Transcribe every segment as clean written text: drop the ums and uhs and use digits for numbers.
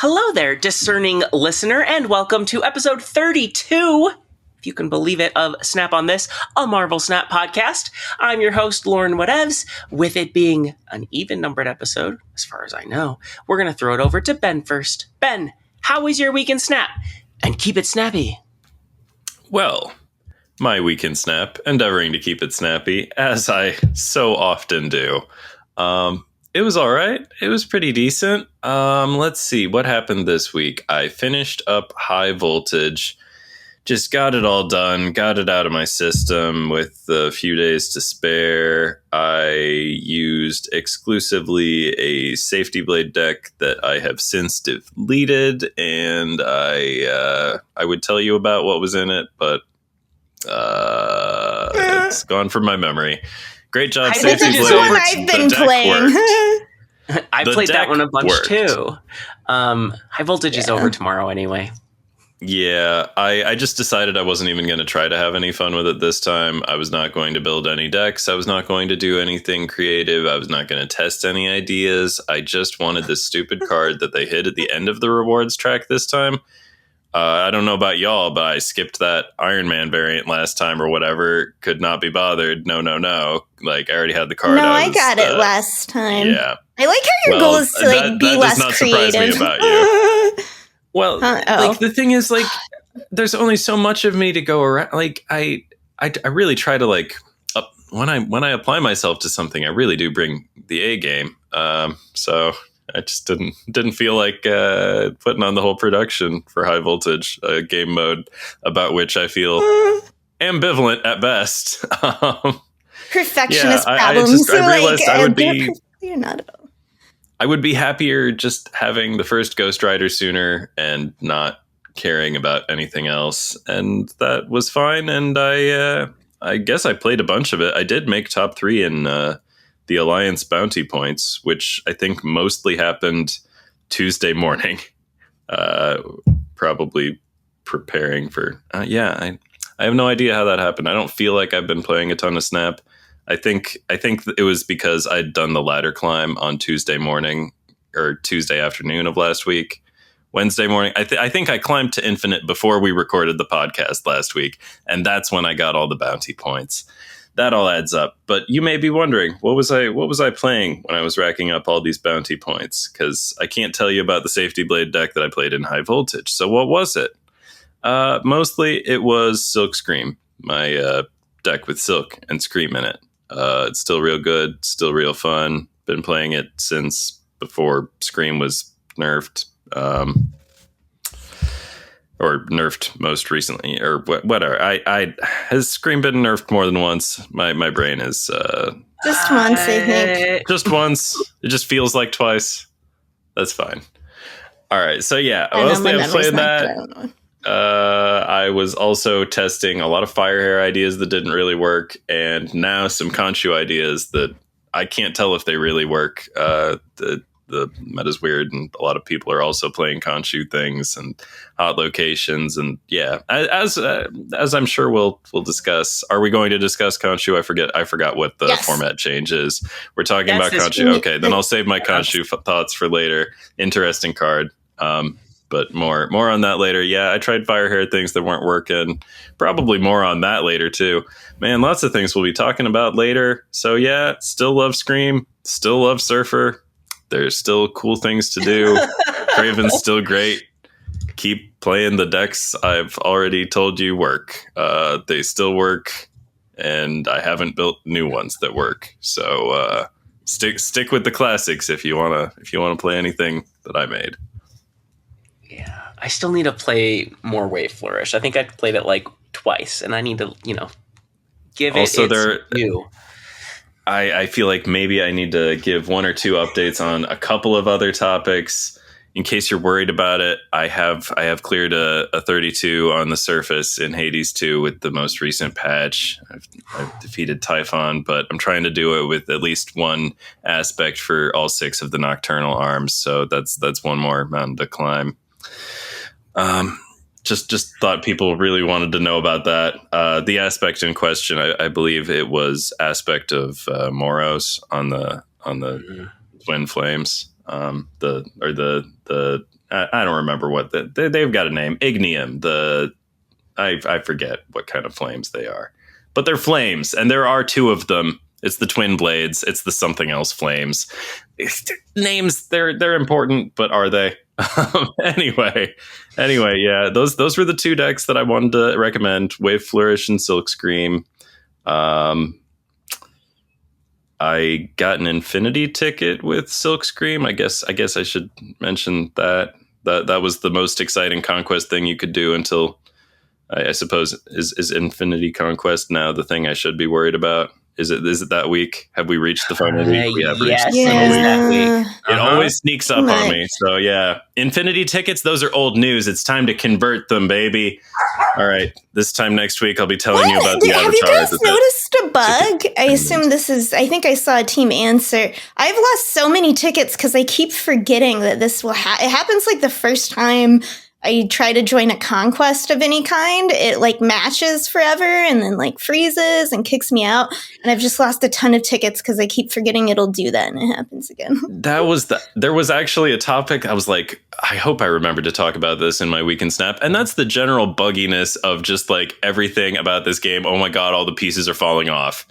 Hello there, discerning listener, and welcome to episode 32, if you can believe it, of Snap on This, a Marvel Snap podcast. I'm your host, LaurenWhatevs. With it being an even-numbered episode, as far as I know, we're going to throw it over to Ben first. Ben, how was your week in Snap? And keep it snappy. Well, my week in Snap, endeavoring to keep it snappy, as I so often do. It was all right. It was pretty decent. Let's see what happened this week. I finished up High Voltage, just got it all done, got it out of my system with a few days to spare. I used exclusively a Safety Blade deck that I have since deleted, and I would tell you about what was in it, but it's gone from my memory. Great job, Safety Blade. I've been playing. I played that one a bunch too. High Voltage is over tomorrow anyway. Yeah, I just decided I wasn't even going to try to have any fun with it this time. I was not going to build any decks. I was not going to do anything creative. I was not going to test any ideas. I just wanted this stupid card that they hid at the end of the rewards track this time. I don't know about y'all, but I skipped that Iron Man variant last time or whatever. Could not be bothered. No. Like, I already had the card. No, I got it last time. Yeah. I like how your goal is to be less creative. That does not surprise me about you. Well, like, the thing is, like, there's only so much of me to go around. Like, I really try to, like, when I apply myself to something, I really do bring the A game. So I just didn't feel like putting on the whole production for High Voltage game mode, about which I feel ambivalent at best. Perfectionist problems. I realized I would be. You're not at all. I would be happier just having the first Ghost Rider sooner and not caring about anything else, and that was fine. And I guess I played a bunch of it. I did make top 3 in the Alliance bounty points, which I think mostly happened Tuesday morning. Probably preparing for. I have no idea how that happened. I don't feel like I've been playing a ton of Snap. I think it was because I'd done the ladder climb on Tuesday morning or Tuesday afternoon of last week. Wednesday morning, I think I climbed to Infinite before we recorded the podcast last week, and that's when I got all the bounty points. That all adds up. But you may be wondering, what was I playing when I was racking up all these bounty points? Because I can't tell you about the Safety Blade deck that I played in High Voltage. So what was it? Mostly it was Silk Scream, my deck with Silk and Scream in it. It's still real good, still real fun. Been playing it since before Scream was nerfed, or nerfed most recently, or whatever. Has Scream been nerfed more than once? My brain is just once, I think. Just once. It just feels like twice. That's fine. All right, so yeah, mostly I'm playing that. I was also testing a lot of Firehair ideas that didn't really work, and now some Khonshu ideas that I can't tell if they really work. The meta's weird, and a lot of people are also playing Khonshu things and hot locations, and yeah, as I'm sure we'll discuss. Are we going to discuss Khonshu? I forgot what the format change is. We're talking about Khonshu. Okay, then I'll save my Khonshu thoughts for later. Interesting card. But more on that later. Yeah, I tried Firehair things that weren't working. Probably more on that later, too. Man, lots of things we'll be talking about later. So yeah, still love Scream. Still love Surfer. There's still cool things to do. Craven's still great. Keep playing the decks I've already told you work. They still work, and I haven't built new ones that work. So stick with the classics if you wanna play anything that I made. Yeah, I still need to play more Wave Flourish. I think I've played it like twice, and I need to, give it its due. I feel like maybe I need to give 1 or 2 updates on a couple of other topics. In case you're worried about it, I have cleared a 32 on the surface in Hades 2 with the most recent patch. I've defeated Typhon, but I'm trying to do it with at least one aspect for all 6 of the Nocturnal arms. So that's one more mountain to climb. Just thought people really wanted to know about that. The aspect in question, I believe it was aspect of Moros on the Twin Flames. The I don't remember what they've got a name. Ignium. I forget what kind of flames they are, but they're flames, and there are 2 of them. It's the twin blades. It's the something else flames. Names, they're important, but are they? Anyway, yeah, those were the 2 decks that I wanted to recommend: Wave Flourish and Silk Scream. I got an Infinity ticket with Silk Scream. I guess I should mention that was the most exciting conquest thing you could do until I suppose is Infinity Conquest now the thing I should be worried about. Is it that week? Have we reached the final week? We have reached the final week. That week. It always sneaks up on me. So yeah, Infinity tickets, those are old news. It's time to convert them, baby. All right. This time next week, I'll be telling you about the Avatar. Have you guys noticed a bug? I assume I think I saw a team answer. I've lost so many tickets because I keep forgetting that this will happen. It happens like the first time I try to join a conquest of any kind, it like matches forever and then like freezes and kicks me out. And I've just lost a ton of tickets because I keep forgetting it'll do that and it happens again. There was actually a topic. I was like, I hope I remember to talk about this in my Week in Snap. And that's the general bugginess of just like everything about this game. Oh my God, all the pieces are falling off.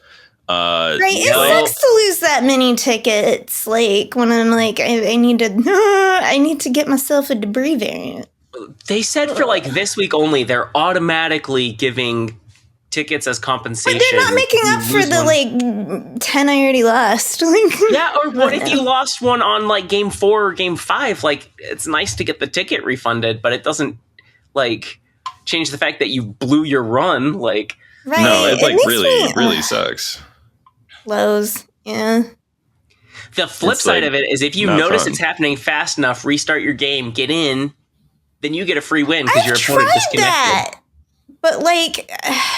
Right, it sucks to lose that many tickets. Like when I'm like, I need to get myself a debris variant. They said for like this week only, they're automatically giving tickets as compensation. But they're not making up for the like 10 I already lost. Yeah, or what if you lost one on like game 4 or game 5? Like, it's nice to get the ticket refunded, but it doesn't like change the fact that you blew your run. Like, right. No, it like really sucks. Lows, yeah. The flip side of it is if you notice it's happening fast enough, restart your game, get in. Then you get a free win because your opponent disconnected. That. But like,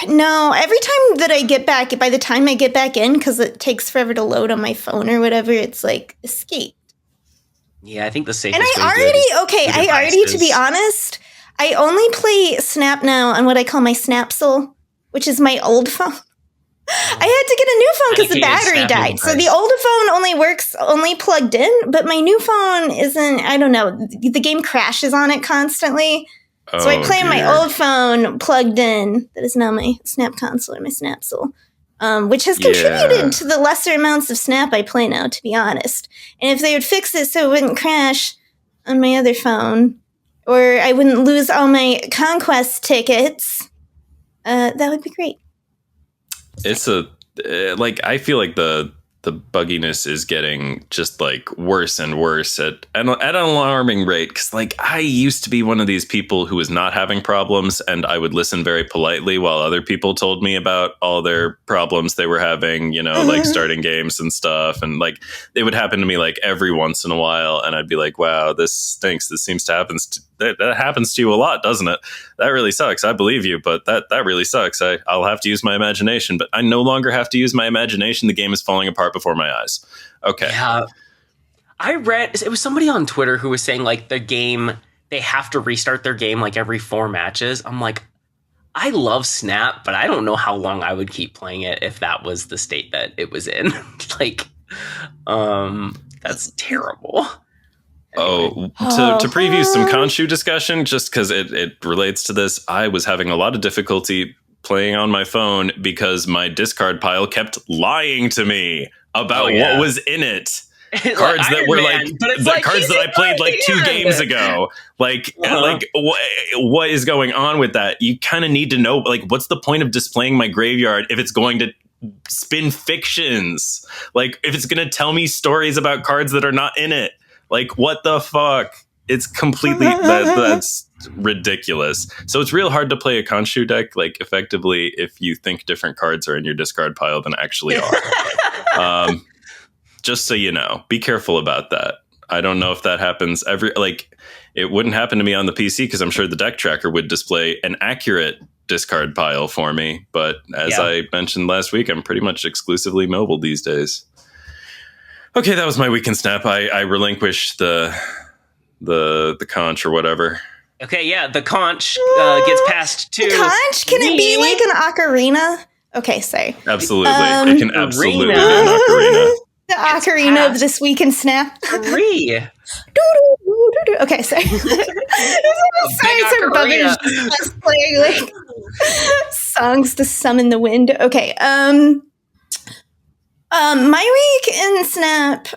no, every time that I get back, by the time I get back in, because it takes forever to load on my phone or whatever, it's like escape. Yeah, I think the safest way to be honest, I only play Snap now on what I call my Snapsel, which is my old phone. I had to get a new phone because the battery died. So the older phone only plugged in, but my new phone isn't, I don't know, the game crashes on it constantly. So I play on my old phone plugged in. That is now my Snap console or my Snapsel, which has contributed to the lesser amounts of Snap I play now, to be honest. And if they would fix it so it wouldn't crash on my other phone, or I wouldn't lose all my Conquest tickets, that would be great. It's I feel like the bugginess is getting just like worse and worse at an alarming rate. Because like I used to be one of these people who was not having problems, and I would listen very politely while other people told me about all their problems they were having, you know, like starting games and stuff. And like it would happen to me like every once in a while, and I'd be like, wow, this stinks. This seems to happen. That happens to you a lot, doesn't it? That really sucks. I believe you, but that really sucks. I'll have to use my imagination, but I no longer have to use my imagination. The game is falling apart before my eyes. Okay. Yeah. I read, it was somebody on Twitter who was saying like the game, they have to restart their game like every 4 matches. I'm like, I love Snap, but I don't know how long I would keep playing it if that was the state that it was in. Like, that's terrible. Anyway. To preview some Khonshu discussion, just because it relates to this, I was having a lot of difficulty playing on my phone because my discard pile kept lying to me about what was in it. Cards that were cards that I played like 2 games ago. Like, what is going on with that? You kind of need to know, like, what's the point of displaying my graveyard if it's going to spin fictions? Like, if it's going to tell me stories about cards that are not in it. Like, what the fuck? It's completely, that's ridiculous. So it's real hard to play a Khonshu deck, like, effectively, if you think different cards are in your discard pile than actually are. Just so you know, be careful about that. I don't know if that happens it wouldn't happen to me on the PC because I'm sure the deck tracker would display an accurate discard pile for me. But as I mentioned last week, I'm pretty much exclusively mobile these days. Okay, that was my Week in Snap. I relinquish the conch or whatever. Okay, yeah, the conch gets passed to the conch? Can it be like an ocarina? Okay, sorry. Absolutely. It can absolutely be an ocarina. The ocarina of this Week in Snap. 3. Okay, sorry. Sorry, Bubba's just playing like songs to summon the wind. Okay. My week in Snap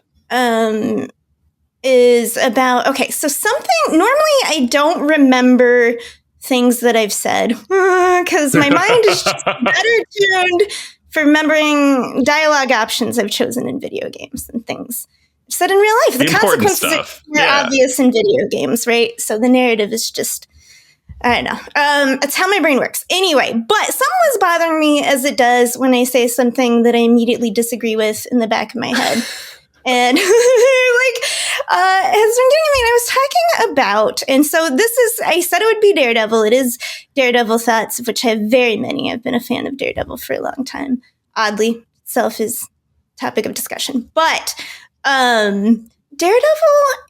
is about, okay, so something, normally I don't remember things that I've said because my mind is just better tuned for remembering dialogue options I've chosen in video games and things I've said in real life. The consequences are more obvious in video games, right? So the narrative is just, I don't know. It's how my brain works. Anyway, but something was bothering me as it does when I say something that I immediately disagree with in the back of my head. And has been getting me. And I was talking about, and so I said it would be Daredevil. It is Daredevil thoughts, of which I have very many. I've been a fan of Daredevil for a long time. Oddly, itself is topic of discussion. But Daredevil,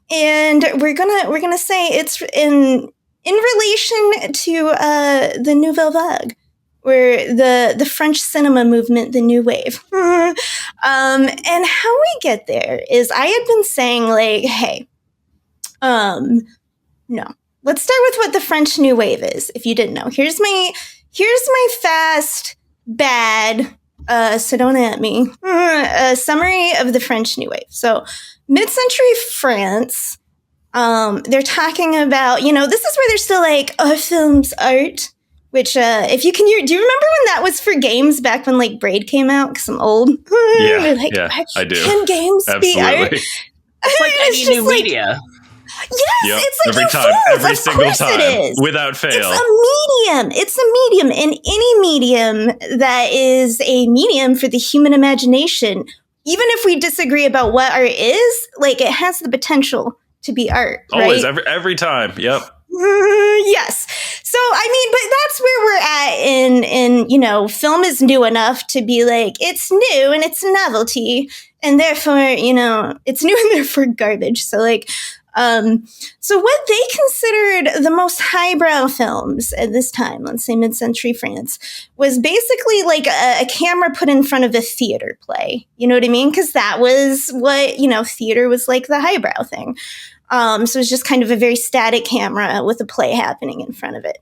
and we're gonna say it's in relation to the Nouvelle Vague, or the French cinema movement, the New Wave. And how we get there is I had been saying, like, hey, no. Let's start with what the French New Wave is, if you didn't know. Here's my fast, bad, so don't at me, summary of the French New Wave. So, mid-century France, they're talking about, this is where they're still like, film's art. Which, if you can hear, do you remember when that was for games back when like Braid came out? Because I'm old. Yeah, I do. Can games be art? It's like any new media. Yes, it's like every time, every single time, without fail. It's a medium, and any medium that is a medium for the human imagination, even if we disagree about what art is, like it has the potential to be art. Always, right? every time. Yep. Yes. So, I mean, but that's where we're at in, film is new enough to be like, it's new and it's novelty. And therefore, it's new and therefore garbage. So like, so what they considered the most highbrow films at this time, let's say mid-century France, was basically like a camera put in front of a theater play. You know what I mean? Because that was what, theater was like the highbrow thing. So it's just kind of a very static camera with a play happening in front of it.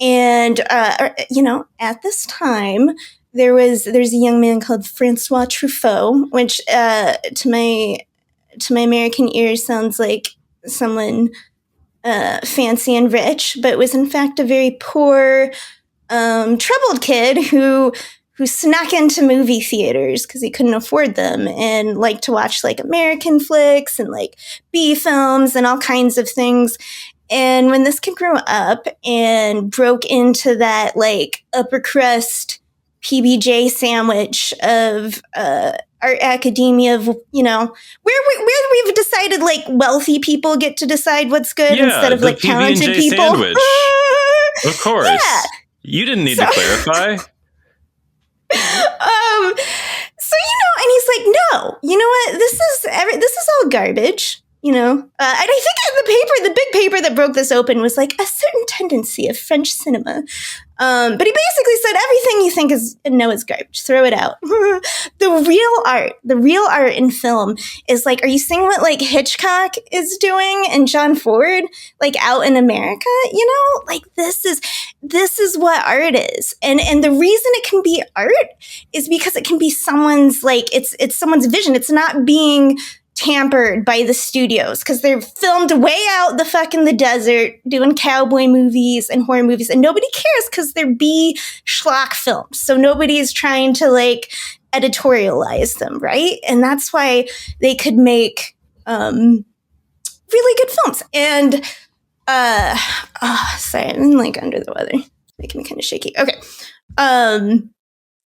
And, at this time, there's a young man called Francois Truffaut, which to my American ears sounds like someone fancy and rich, but was in fact a very poor, troubled kid who snuck into movie theaters because he couldn't afford them and liked to watch like American flicks and like B films and all kinds of things. And when this kid grew up and broke into that like upper crust PBJ sandwich of art academia, of, where we've decided like wealthy people get to decide what's good instead of like talented people. Sandwich. Of course. Yeah. You didn't need to clarify. And he's like, no, you know what? This is all garbage, and I think the big paper that broke this open was like a certain tendency of French cinema. But he basically said everything you think is garbage. Throw it out. The real art in film is like, are you seeing what like Hitchcock is doing and John Ford, like out in America? Like this is what art is. And the reason it can be art is because it can be someone's like, it's someone's vision. It's not being tampered by the studios because they're filmed way out the desert doing cowboy movies and horror movies, and nobody cares because they're B schlock films. So nobody's trying to like editorialize them, right? And that's why they could make really good films. And sorry, I'm like under the weather, making me kind of shaky. Okay.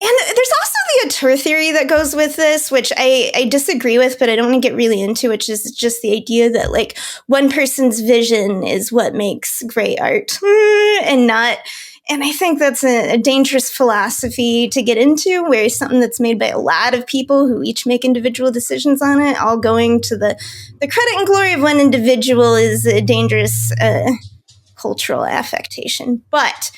And there's also the auteur theory that goes with this, which I disagree with, but I don't want to get really into, which is just the idea that like one person's vision is what makes great art and I think that's a dangerous philosophy to get into, where something that's made by a lot of people who each make individual decisions on it, all going to the credit and glory of one individual, is a dangerous cultural affectation. But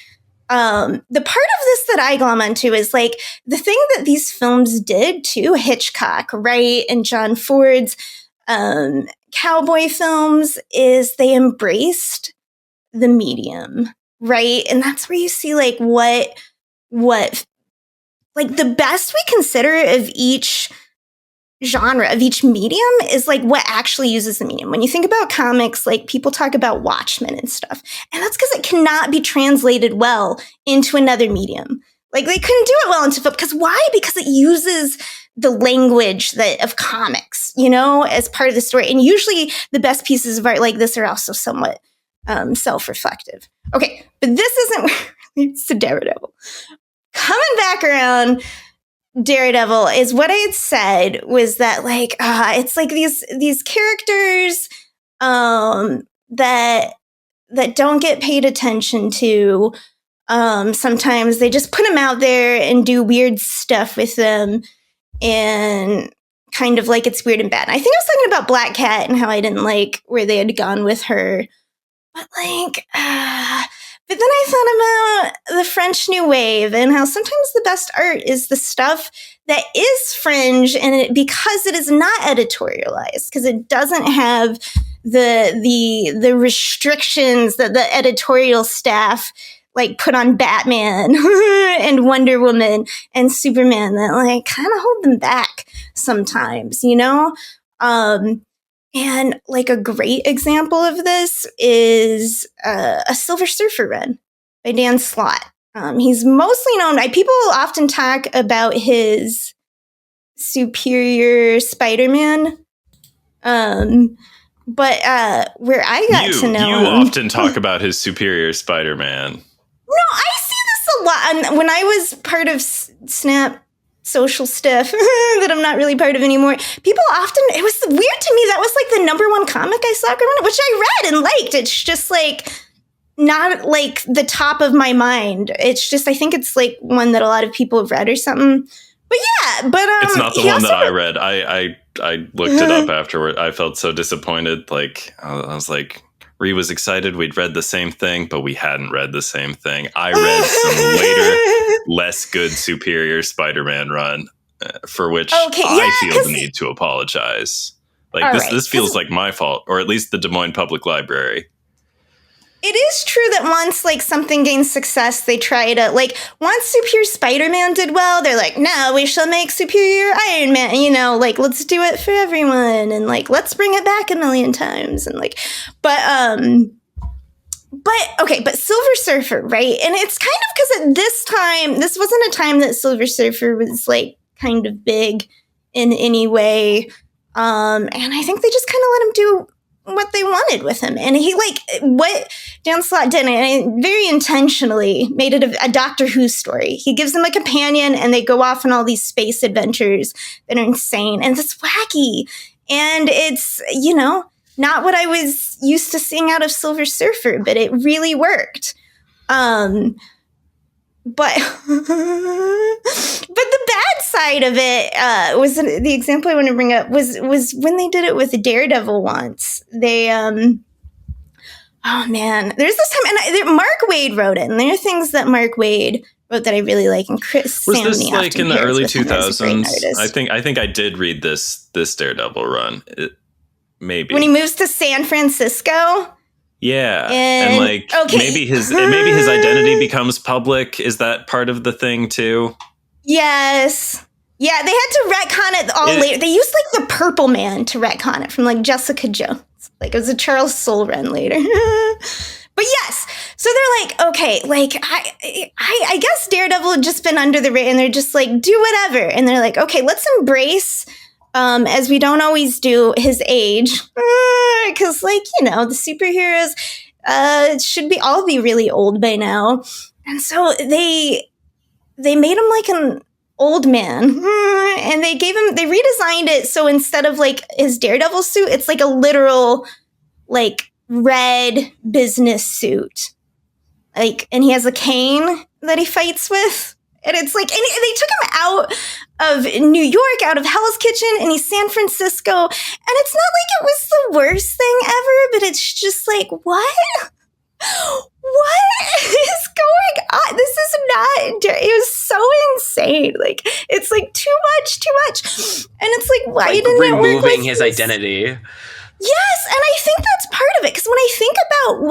the part of this that I glom onto is like the thing that these films did to Hitchcock, right, and John Ford's cowboy films is they embraced the medium, right? And that's where you see like what like the best we consider of each genre, of each medium, is like what actually uses the medium. When you think about comics, like people talk about Watchmen and stuff, and that's because it cannot be translated well into another medium. Like they couldn't do it well into film. Because why? Because it uses the language of comics, you know, as part of the story. And usually the best pieces of art like this are also somewhat self-reflective. Okay, but this isn't it's a Daredevil. Coming back around, Daredevil is what I had said was that like it's like these characters that don't get paid attention to. Sometimes they just put them out there and do weird stuff with them, and kind of like it's weird and bad. And I think I was talking about Black Cat and how I didn't like where they had gone with her, but like. But then I thought about the French New Wave and how sometimes the best art is the stuff that is fringe, and because it is not editorialized, because it doesn't have the restrictions that the editorial staff like put on Batman and Wonder Woman and Superman that like kind of hold them back sometimes, you know? And like a great example of this is a Silver Surfer run by Dan Slott. He's mostly known, people often talk about his Superior Spider-Man. But where I got to know you often talk about his Superior Spider-Man. No, I see this a lot. When I was part of Snap social stuff that I'm not really part of anymore, people often, it was weird to me, that was like the number one comic I saw growing up, which I read and liked. It's just like not like the top of my mind. It's just, I think it's like one that a lot of people have read or something. But yeah, but it's not the one that I read. I looked it up afterward. I felt so disappointed. Like I was like, Ree was excited we'd read the same thing, but we hadn't read the same thing. I read some later, less good Superior Spider-Man run, for which I feel the need to apologize. Like this feels like my fault, or at least the Des Moines Public Library. It is true that once like something gains success, they try to like once Superior Spider-Man did well, they're like, no, we shall make Superior Iron Man, you know, like let's do it for everyone and like let's bring it back a million times and like but Silver Surfer, right? And it's kind of because at this time, this wasn't a time that Silver Surfer was like kind of big in any way. And I think they just kind of let him do what they wanted with him. And he like what Dan Slott did, and very intentionally made it a Doctor Who story. He gives them a companion and they go off on all these space adventures that are insane. And it's wacky. And it's, you know, not what I was used to seeing out of Silver Surfer, but it really worked. But the bad side of it was the example I want to bring up was when they did it with Daredevil once. They oh man, there's this time, and Mark Waid wrote it, and there are things that Mark Waid wrote that I really like. And Chris was Sam this like in the early 2000s? I think I did read this Daredevil run. Maybe when he moves to San Francisco. Yeah, and like maybe his identity becomes public. Is that part of the thing too? Yes. Yeah, they had to retcon it all later. They used like the Purple Man to retcon it from like Jessica Jones. Like it was a Charles Soule run later. But yes, so they're like, okay, like I guess Daredevil had just been under the radar, and they're just like, do whatever, and they're like, okay, let's embrace. As we don't always do, his age, because like, you know, the superheroes should all be really old by now, and so they made him like an old man, and they redesigned it so instead of like his Daredevil suit, it's like a literal like red business suit, like, and he has a cane that he fights with. And it's like, and they took him out of New York, out of Hell's Kitchen, and he's San Francisco. And it's not like it was the worst thing ever, but it's just like, what? What is going on? This is not, it was so insane. Like, it's like too much. And it's like, why didn't it work? Removing his identity. Yes, and I think that's part of it, because when I think about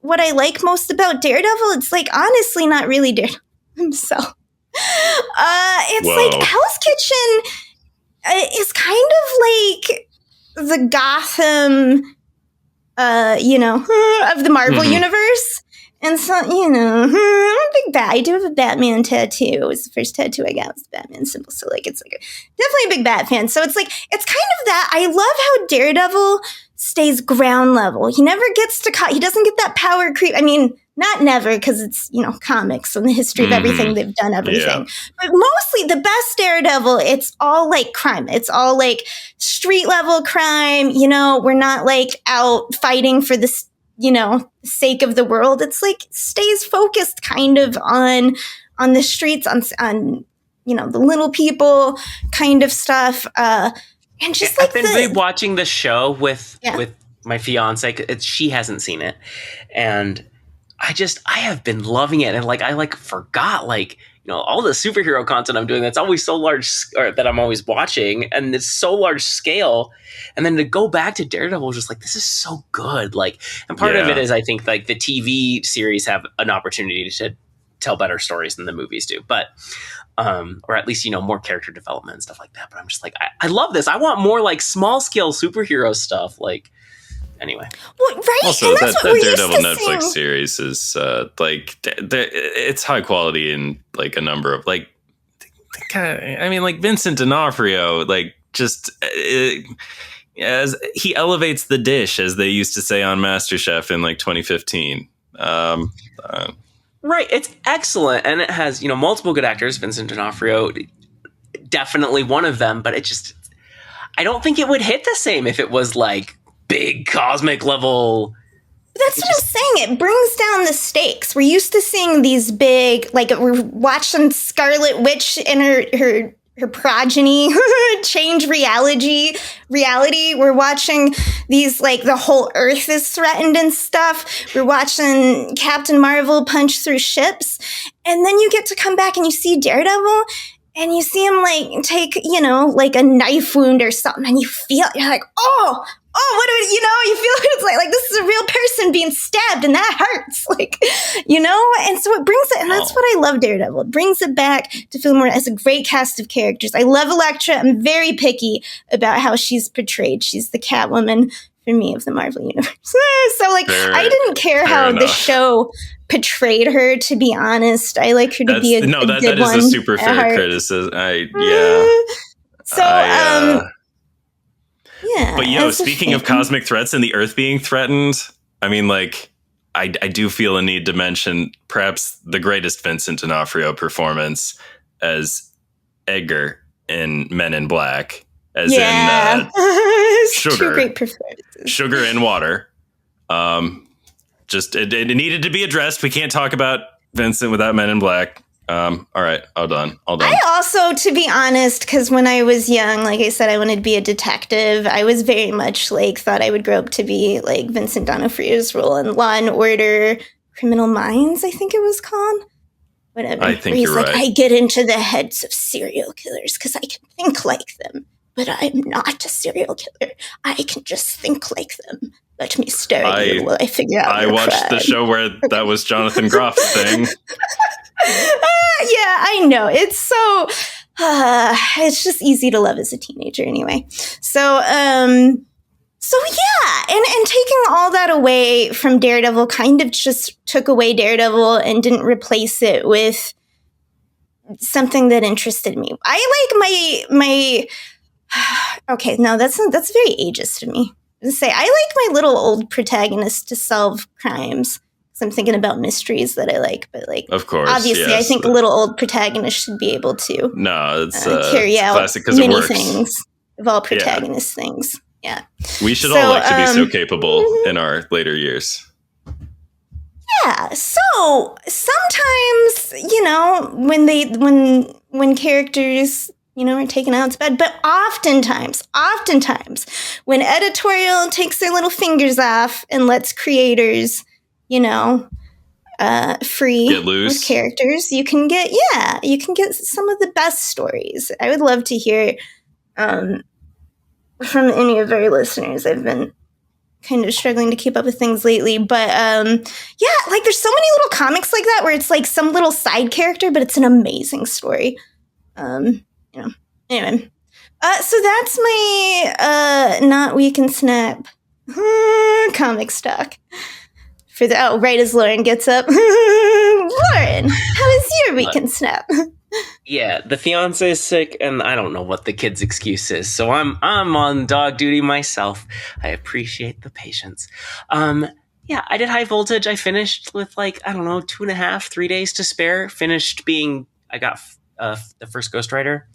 what I like most about Daredevil, it's like honestly not really Daredevil himself. It's like Hell's Kitchen is kind of like the Gotham, of the Marvel universe. And so, I'm a big bat. I do have a Batman tattoo. It was the first tattoo I got was the Batman symbol. So, like, it's like definitely a big Bat fan. So it's like, it's kind of that. I love how Daredevil stays ground level. He never gets to, he doesn't get that power creep. I mean, not never, because it's, comics and the history of everything. They've done everything. Yeah. But mostly the best Daredevil, it's all like crime. It's all like street level crime. We're not like out fighting for this, sake of the world. It's like stays focused kind of on the streets, on the little people kind of stuff. And just like I've been watching the show with my fiance. She hasn't seen it, and I have been loving it. And like I forgot all the superhero content I'm doing that's always so large, or that I'm always watching, and it's so large scale. And then to go back to Daredevil, just like, this is so good. Like, and part of it is, I think, like the TV series have an opportunity to tell better stories than the movies do, but or at least more character development and stuff like that. But I'm just like, I love this. I want more like small scale superhero stuff. Like, anyway. Well, right. Also, that Daredevil Netflix series is it's high quality in like a number of like Vincent D'Onofrio, like just as he elevates the dish, as they used to say on MasterChef in like 2015. Right. It's excellent. And it has, multiple good actors. Vincent D'Onofrio, definitely one of them, but I don't think it would hit the same if it was like big cosmic level. That's what I'm saying. It brings down the stakes. We're used to seeing these big, like we're watching Scarlet Witch and her progeny change reality. We're watching these, like, the whole Earth is threatened and stuff. We're watching Captain Marvel punch through ships. And then you get to come back and you see Daredevil and you see him like take, like a knife wound or something, and you're like, oh, what do you feel it's like this is a real person being stabbed, and that hurts, and so it brings it, and that's what I love Daredevil. It brings it back to feel more as a great cast of characters. I love Elektra. I'm very picky about how she's portrayed. She's the Catwoman for me of the Marvel universe. So I didn't care how the show portrayed her, to be honest. I like her to be a good that is one a super fair criticism. Yeah. But speaking of cosmic threats and the Earth being threatened, I mean, like, I do feel a need to mention perhaps the greatest Vincent D'Onofrio performance as Edgar in Men in Black, as in Sugar, great performances. Sugar and Water. It needed to be addressed. We can't talk about Vincent without Men in Black. All right, all done. I also, to be honest, because when I was young, like I said, I wanted to be a detective. I was very much thought I would grow up to be like Vincent D'Onofrio's role in Law and Order, Criminal Minds, I think it was called. Whatever. I think you're right. I get into the heads of serial killers because I can think like them, but I'm not a serial killer. I can just think like them. Let me stare at you while I figure out. I watched the show where that was Jonathan Groff's thing. Yeah, I know. It's so it's just easy to love as a teenager anyway. So yeah, and taking all that away from Daredevil kind of just took away Daredevil and didn't replace it with something that interested me. I like my okay, no, that's very ageist of me to say. I like my little old protagonist to solve crimes. I'm thinking about mysteries that I like, but of course, obviously, yes. I think a little old protagonist should be able to carry out many things of all protagonist things. Yeah, we should all like to be so capable in our later years. Yeah. So sometimes, when characters, are taken out, it's bad. But oftentimes, when editorial takes their little fingers off and lets creators, free with characters, you can get some of the best stories. I would love to hear from any of our listeners. I've been kind of struggling to keep up with things lately. But yeah, like there's so many little comics like that where it's like some little side character, but it's an amazing story. Anyway. So that's my not weak in Snap comic stock. Right as Lauren gets up. Lauren, how is your week in Snap? Yeah, the fiance is sick, and I don't know what the kid's excuse is, so I'm on dog duty myself. I appreciate the patience. Yeah, I did High Voltage. I finished with 2.5, 3 days to spare. I got the first Ghost Rider,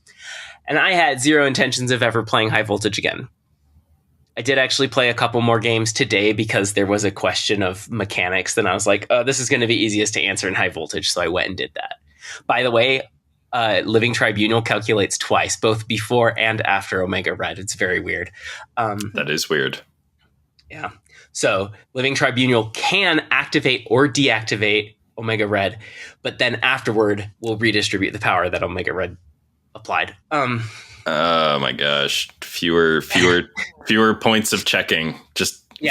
and I had zero intentions of ever playing High Voltage again. I did actually play a couple more games today because there was a question of mechanics. Then I was like, this is going to be easiest to answer in High Voltage. So I went and did that. By the way, Living Tribunal calculates twice, both before and after Omega Red. It's very weird. That is weird. Yeah. So Living Tribunal can activate or deactivate Omega Red, but then afterward will redistribute the power that Omega Red applied. Oh my gosh. Fewer points of checking.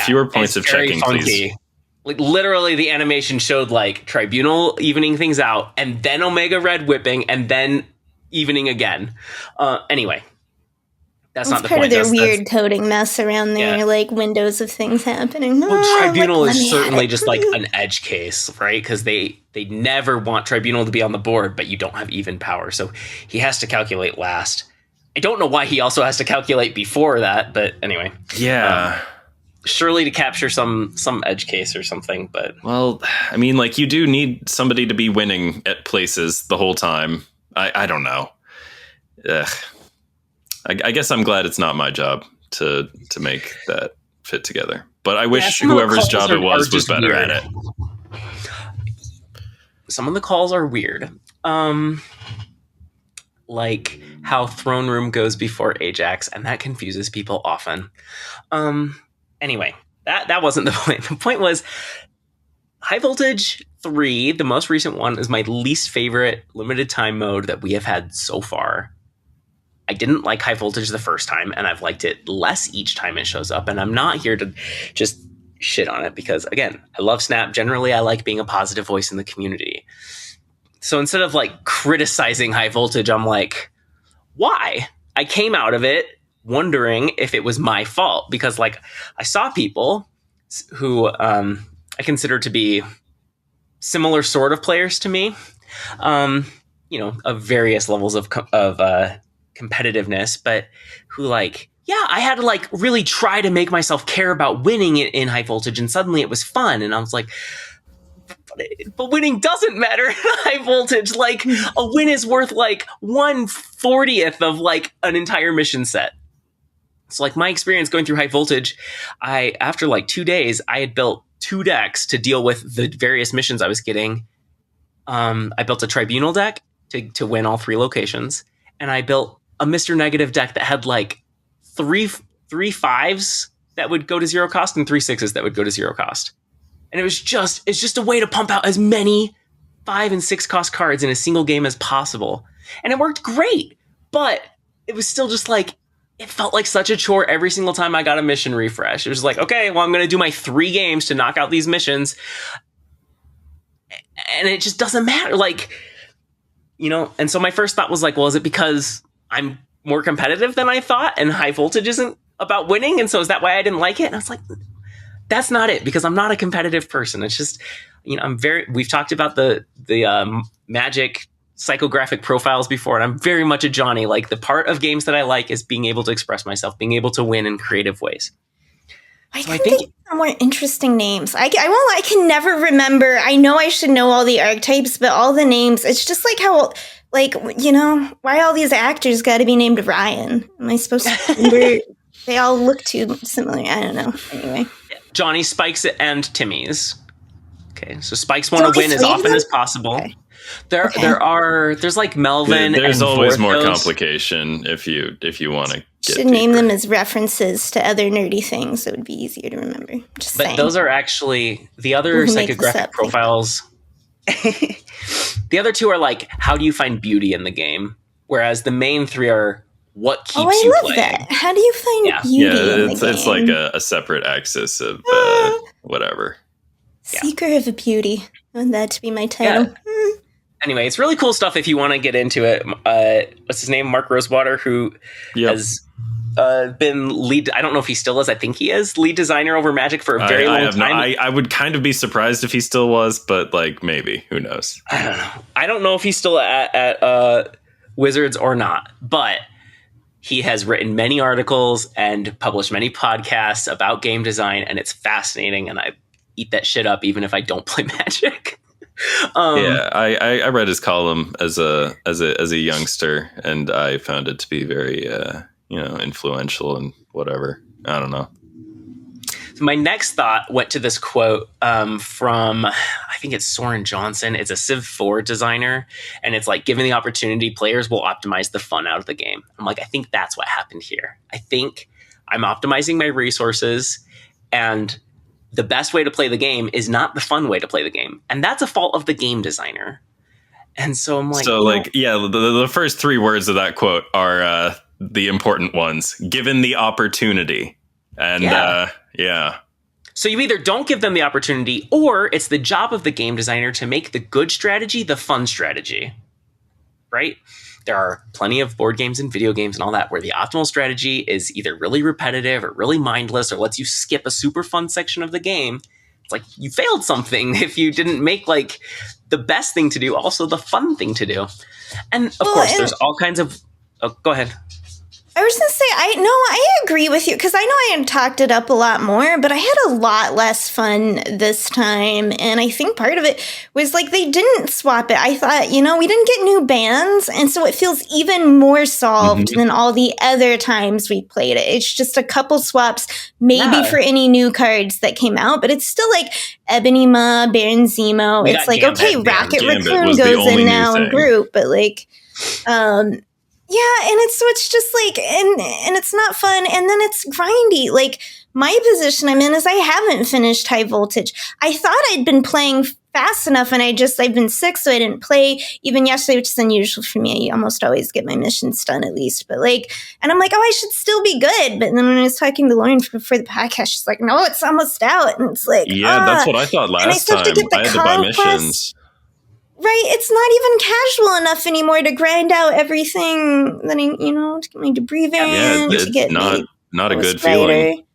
Fewer points of checking, funky. Please. Like literally the animation showed Tribunal evening things out and then Omega Red whipping and then evening again. Anyway. That's not the point. Part of their weird coding mess around there, windows of things happening. Well, Tribunal is certainly just an edge case, right? Because they never want Tribunal to be on the board, but you don't have even power. So he has to calculate last. I don't know why he also has to calculate before that, but anyway. Yeah. Surely to capture some edge case or something, but... Well, I mean, you do need somebody to be winning at places the whole time. I don't know. Ugh. I guess I'm glad it's not my job to make that fit together. But I wish whoever's job it was better weird. At it. Some of the calls are weird. Like how Throne Room goes before Ajax, and that confuses people often. Anyway, that wasn't the point. The point was High Voltage 3, the most recent one, is my least favorite limited time mode that we have had so far. I didn't like High Voltage the first time, and I've liked it less each time it shows up, and I'm not here to just shit on it because, again, I love Snap. Generally, I like being a positive voice in the community. So instead of criticizing High Voltage, I'm like, why? I came out of it wondering if it was my fault because I saw people who I consider to be similar sort of players to me, of various levels of competitiveness, but who I had to really try to make myself care about winning in High Voltage, and suddenly it was fun, and I was like, but winning doesn't matter in High Voltage. A win is worth 1/40th of an entire mission set. So my experience going through High Voltage, after 2 days, I had built 2 decks to deal with the various missions I was getting. I built a Tribunal deck to win all 3 locations, and I built a Mr. Negative deck that had 3 5s that would go to 0 cost and 3 6s that would go to 0 cost. And it's just a way to pump out as many 5 and 6 cost cards in a single game as possible. And it worked great, but it was still just it felt like such a chore every single time I got a mission refresh. It was okay, well, I'm going to do my 3 games to knock out these missions. And it just doesn't matter. And so my first thought was well, is it because I'm more competitive than I thought and High Voltage isn't about winning? And so is that why I didn't like it? And I was like, that's not it, because I'm not a competitive person. It's just, we've talked about the Magic psychographic profiles before, and I'm very much a Johnny. The part of games that I like is being able to express myself, being able to win in creative ways. I think more interesting names. I can never remember. I know I should know all the archetypes, but all the names, it's just how, why all these actors got to be named Ryan? Am I supposed to remember? They all look too similar. I don't know. Anyway. Johnny, Spikes, and Timmy's. Okay, so Spikes want to win as often as possible. Okay. There's Melvin. There's and always Vorthos. More complication if you want to. Should name them as references to other nerdy things. It would be easier to remember. Just saying. Those are actually the other psychographic profiles. The other 2 are how do you find beauty in the game, whereas the main 3 are what keeps you playing. That. How do you find beauty in the game? It's like a separate axis of whatever. Seeker of beauty. I want that to be my title. Yeah. Anyway, it's really cool stuff if you want to get into it. What's his name? Mark Rosewater, who has been lead. I don't know if he still is. I think he is lead designer over Magic for a very long time. I would kind of be surprised if he still was, but like maybe. Who knows? I don't know. I don't know if he's still at Wizards or not, but he has written many articles and published many podcasts about game design, and it's fascinating. And I eat that shit up even if I don't play Magic. I read his column as a youngster, and I found it to be very influential and whatever. I don't know. So my next thought went to this quote from, I think it's Soren Johnson. It's a Civ 4 designer, and it's like, given the opportunity, players will optimize the fun out of the game. I'm like, I think that's what happened here. I think I'm optimizing my resources, and the best way to play the game is not the fun way to play the game. And that's a fault of the game designer. And so I'm like... the first three words of that quote are the important ones. Given the opportunity. And So you either don't give them the opportunity, or it's the job of the game designer to make the good strategy the fun strategy. Right? There are plenty of board games and video games and all that where the optimal strategy is either really repetitive or really mindless or lets you skip a super fun section of the game. It's like you failed something if you didn't make like the best thing to do also the fun thing to do. And of course, there's all kinds of... Oh, go ahead. I was going to say, I agree with you, because I know I had talked it up a lot more, but I had a lot less fun this time, and I think part of it was, like, they didn't swap it. I thought, we didn't get new bans, and so it feels even more solved than all the other times we played it. It's just a couple swaps, maybe for any new cards that came out, but it's still, like, Ebony Ma, Baron Zemo. It's like, Gambit, okay, Rocket Raccoon goes in now in group, but, like... Yeah, and it's just like, and it's not fun, and then it's grindy. Like, my position I'm in is I haven't finished High Voltage. I thought I'd been playing fast enough, and I've been sick, so I didn't play even yesterday, which is unusual for me. I almost always get my missions done at least, but like, and I'm like, oh, I should still be good. But then when I was talking to Lauren before the podcast, she's like, no, it's almost out, and it's like, that's what I thought last time. I had to buy missions. Right, it's not even casual enough anymore to grind out everything that to get my debris variant, to get not a good feeling.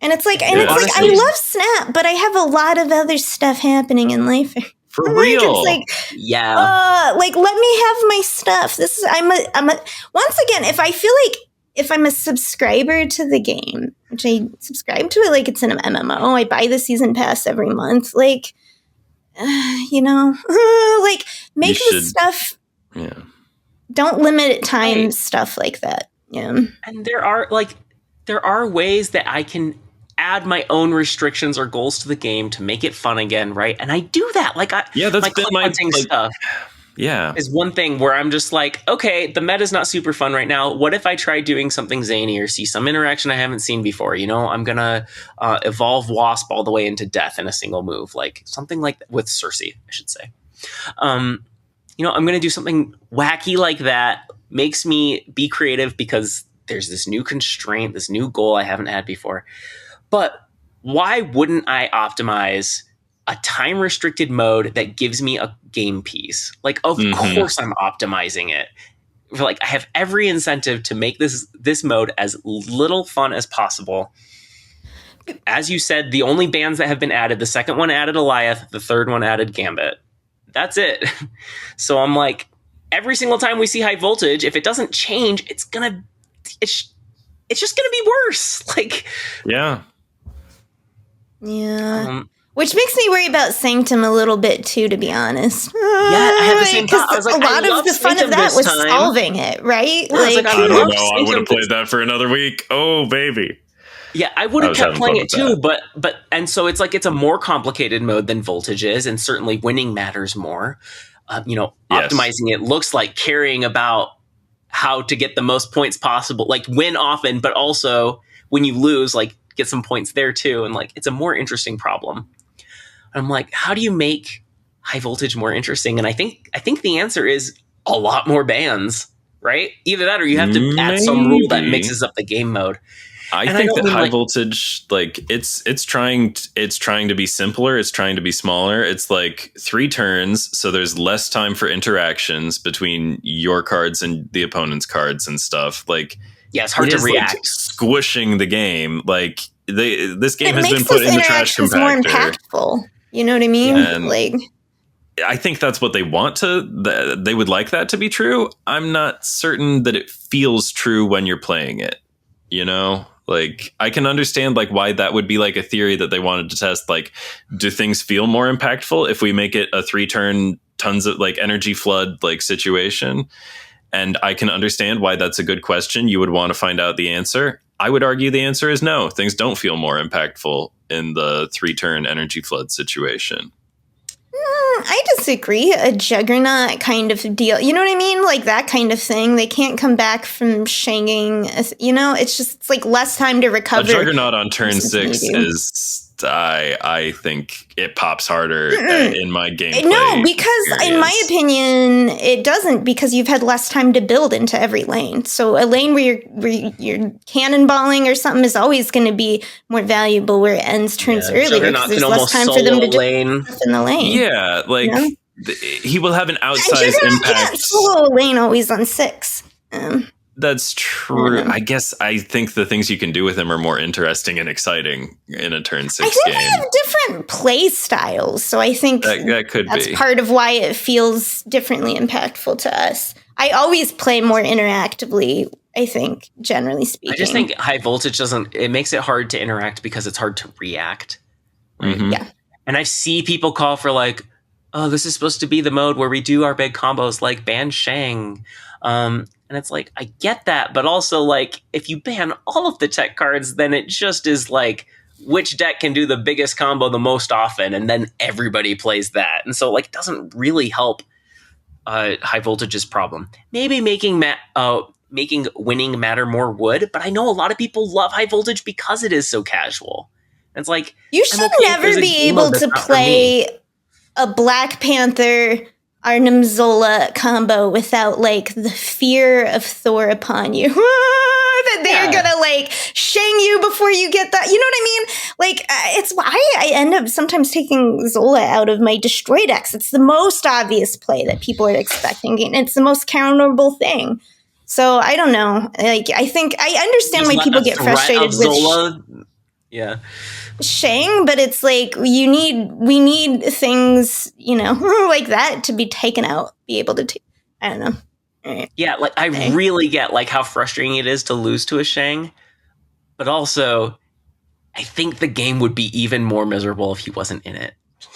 And it's like, honestly, I love Snap, but I have a lot of other stuff happening in life. For real, it's like, like let me have my stuff. I'm a once again, if I feel like if I'm a subscriber to the game, which I subscribe to it like it's an MMO, I buy the season pass every month, like. Like make the stuff. Yeah. Don't limit time stuff like that. Yeah. And there are ways that I can add my own restrictions or goals to the game to make it fun again, right? And I do that. Like that's been my stuff. Yeah. Is one thing where I'm just like, okay, the meta's not super fun right now. What if I try doing something zany or see some interaction I haven't seen before? I'm going to evolve Wasp all the way into death in a single move. Like something like that with Cersei, I should say. I'm going to do something wacky like that. Makes me be creative because there's this new constraint, this new goal I haven't had before. But why wouldn't I optimize a time-restricted mode that gives me a game piece? Like, of course I'm optimizing it. Like, I have every incentive to make this mode as little fun as possible. As you said, the only bans that have been added, the second one added Eliath, the third one added Gambit. That's it. So I'm like, every single time we see High Voltage, if it doesn't change, it's just gonna be worse. Like, yeah. Which makes me worry about Sanctum a little bit too, to be honest. I have the same thought. I was like, a lot of the fun of that was solving it, right? Yeah, I don't know. I would have played that for another week. Oh, baby. Yeah, I would have kept playing it too, but so it's like it's a more complicated mode than Voltage is, and certainly winning matters more. Optimizing it looks like caring about how to get the most points possible, like win often, but also when you lose, like get some points there too, and like it's a more interesting problem. I'm like, how do you make High Voltage more interesting? And I think the answer is a lot more bans. right? Either that or you have to add some rule that mixes up the game mode. I think that high voltage, like it's trying to be simpler. It's trying to be smaller. It's like 3 turns, so there's less time for interactions between your cards and the opponent's cards and stuff. Like, yeah, it's hard to react. Like squishing the game. Like this game has been put in the trash compactor. More impactful. You know what I mean? And like, I think that's what they want to. They would like that to be true. I'm not certain that it feels true when you're playing it. You know. Like, I can understand like why that would be like a theory that they wanted to test. Like, do things feel more impactful if we make it a 3-turn, tons of like energy flood like situation? And I can understand why that's a good question. You would want to find out the answer. I would argue the answer is no. Things don't feel more impactful in the 3-turn energy flood situation. I disagree. A juggernaut kind of deal. You know what I mean? Like that kind of thing. They can't come back from shanging. You know, it's like less time to recover. A juggernaut on turn 6 is... I think it pops harder in my gameplay. No, because experience. In my opinion, it doesn't, because you've had less time to build into every lane. So a lane where you're cannonballing or something is always going to be more valuable where it ends turns earlier because there's less time for them to do stuff in the lane. Yeah, like he will have an outsized impact. You can't solo a lane always on 6. That's true. I guess I think the things you can do with him are more interesting and exciting in a turn 6 game. I think they have different play styles, so I think that's part of why it feels differently impactful to us. I always play more interactively, I think, generally speaking. I just think high voltage it makes it hard to interact because it's hard to react. Right? Mm-hmm. Yeah. And I see people call for like, oh, this is supposed to be the mode where we do our big combos like ban Shang. And it's like, I get that, but also like, if you ban all of the tech cards, then it just is like, which deck can do the biggest combo the most often, and then everybody plays that. And so like, it doesn't really help high voltage's problem. Maybe making winning matter more would, but I know a lot of people love high voltage because it is so casual. And it's like, you should never be able to play a Black Panther Arnim Zola combo without like the fear of Thor upon you. That they're gonna like shang you before you get that. You know what I mean? Like it's why I end up sometimes taking Zola out of my destroy decks. It's the most obvious play that people are expecting, and it's the most counterable thing. So I don't know. Like I think I understand why people get frustrated with Zola. Yeah. Shang, but it's like we need things, you know, like that to be taken out, be able to I don't know. Yeah, like I really get like how frustrating it is to lose to a Shang, but also I think the game would be even more miserable if he wasn't in it.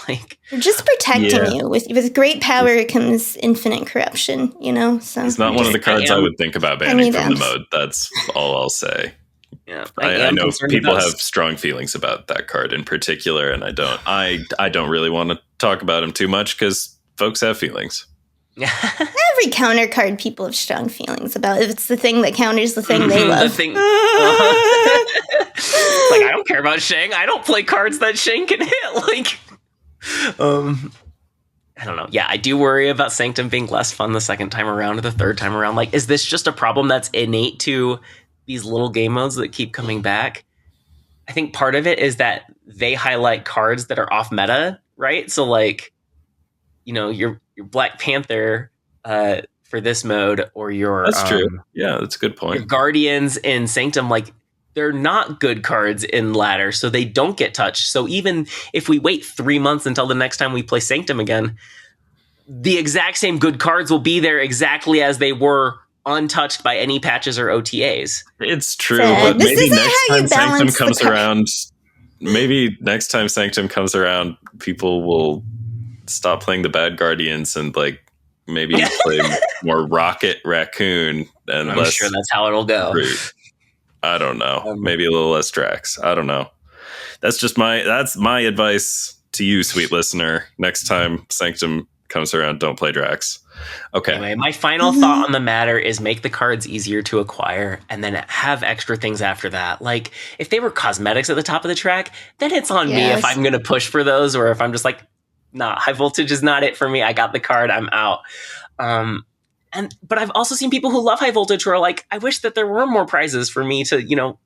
Like just protecting you with great power comes infinite corruption, you know. So it's not one of the cards I would think about banning from the mode. That's all I'll say. Yeah, I know people have strong feelings about that card in particular, and I don't really want to talk about him too much because folks have feelings. Every counter card people have strong feelings about. If it's the thing that counters the thing they love. Like I don't care about Shang. I don't play cards that Shang can hit. Like, I don't know. Yeah, I do worry about Sanctum being less fun the second time around or the third time around. Like, is this just a problem that's innate to these little game modes that keep coming back? I think part of it is that they highlight cards that are off meta, right? So like, you know, your Black Panther for this mode, or your that's true. Yeah, that's a good point. Your Guardians in Sanctum, like they're not good cards in ladder, so they don't get touched. So even if we wait 3 months until the next time we play Sanctum again, the exact same good cards will be there exactly as they were, untouched by any patches or OTAs. It's true, but maybe next time Sanctum comes around, people will stop playing the bad Guardians and like maybe play more Rocket Raccoon, and I'm sure that's how it'll go. I don't know. Maybe a little less Drax. I don't know. That's my advice to you, sweet listener. Next time Sanctum comes around, don't play Drax. Okay. Anyway, my final thought on the matter is make the cards easier to acquire and then have extra things after that. Like, if they were cosmetics at the top of the track, then it's on me if I'm going to push for those, or if I'm just like, nah, high voltage is not it for me. I got the card, I'm out. And But I've also seen people who love High Voltage who are like, I wish that there were more prizes for me to,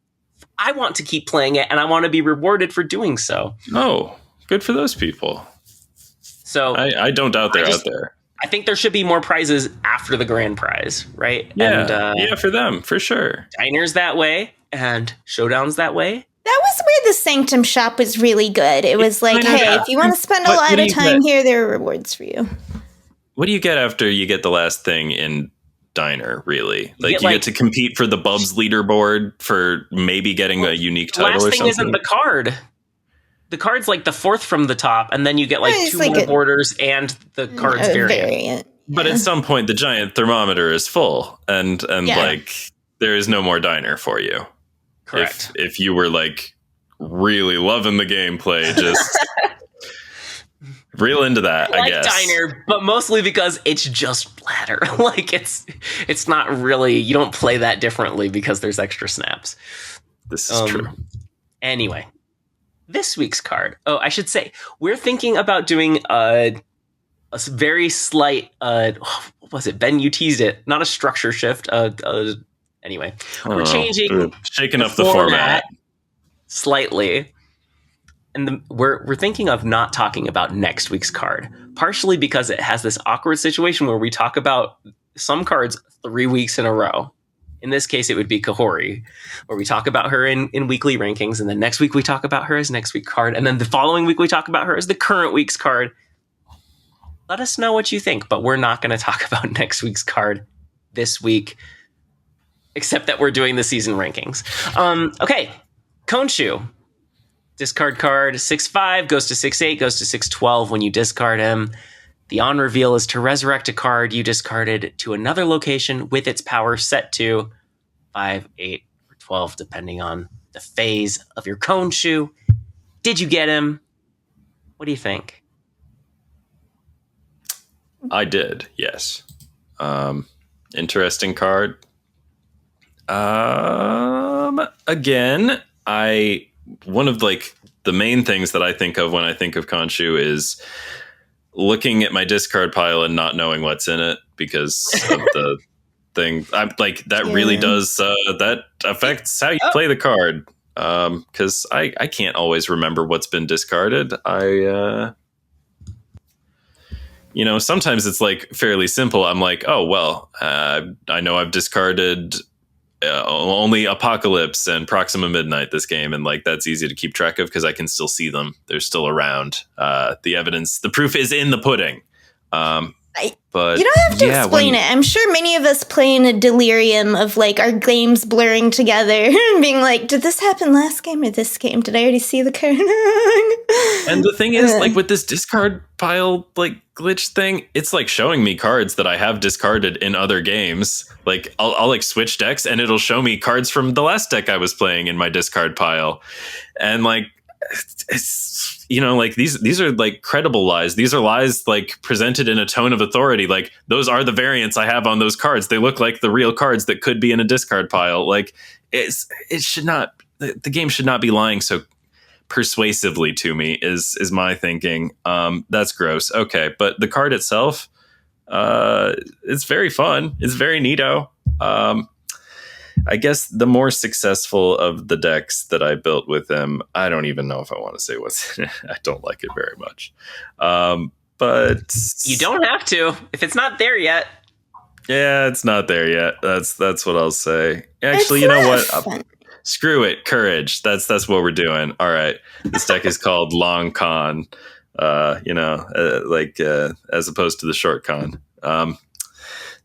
I want to keep playing it and I want to be rewarded for doing so. Oh, good for those people. So I don't doubt they're out there. I think there should be more prizes after the grand prize, right? Yeah, and, for them, for sure. Diners that way and Showdowns that way. That was where the Sanctum shop was really good. It was like, hey, if you want to spend a lot of time here, there are rewards for you. What do you get after you get the last thing in Diner, really? Like, you get to compete for the Bubs leaderboard for maybe getting a unique title or something? The last thing isn't the card. The card's like the fourth from the top, and then you get like two more borders and the card's variant. But at some point, the giant thermometer is full, and like, there is no more Diner for you. Correct. If you were like really loving the gameplay, just... real into that, I guess. Diner, but mostly because it's just Bladder. Like, it's not really, you don't play that differently because there's extra snaps. This is true. Anyway, this week's card. Oh, I should say, we're thinking about doing a very slight, what was it? Ben, you teased it. Not a structure shift. Anyway, we're shaking up the format slightly. And we're thinking of not talking about next week's card, partially because it has this awkward situation where we talk about some cards 3 weeks in a row. In this case, it would be Kahori, where we talk about her in weekly rankings, and then next week we talk about her as next week's card, and then the following week we talk about her as the current week's card. Let us know what you think, but we're not going to talk about next week's card this week, except that we're doing the season rankings. Okay, Khonshu. Discard card 6/5, goes to 6/8, goes to 6/12 when you discard him. The on reveal is to resurrect a card you discarded to another location with its power set to 5, 8, or 12, depending on the phase of your Khonshu. Did you get him? What do you think? I did, yes. Interesting card. Again, one of like the main things that I think of when I think of Khonshu is looking at my discard pile and not knowing what's in it because of the thing. I'm like, that really does, that affects how you play the card. Cause I can't always remember what's been discarded. Sometimes it's like fairly simple. I'm like, oh, well, I know I've discarded only Apocalypse and Proxima Midnight this game, and like that's easy to keep track of because I can still see them. They're still around. The evidence, the proof is in the pudding. But you don't have to explain it. I'm sure many of us play in a delirium of like our games blurring together and being like, did this happen last game or this game? Did I already see the card? And the thing is, like with this discard pile like glitch thing, it's like showing me cards that I have discarded in other games. Like I'll like switch decks and it'll show me cards from the last deck I was playing in my discard pile. And like it's like these are like credible lies. These are lies like presented in a tone of authority. Like those are the variants I have on those cards. They look like the real cards that could be in a discard pile. Like it should not, the game should not be lying so persuasively to me is my thinking. That's gross. Okay. But the card itself, it's very fun. It's very neato. I guess the more successful of the decks that I built with him, I don't even know if I want to say what's in it. I don't like it very much. But you don't have to if it's not there yet. Yeah, it's not there yet. That's what I'll say. Actually, you know what? Screw it. Courage. That's what we're doing. All right. This deck is called Long Con. As opposed to the Short Con.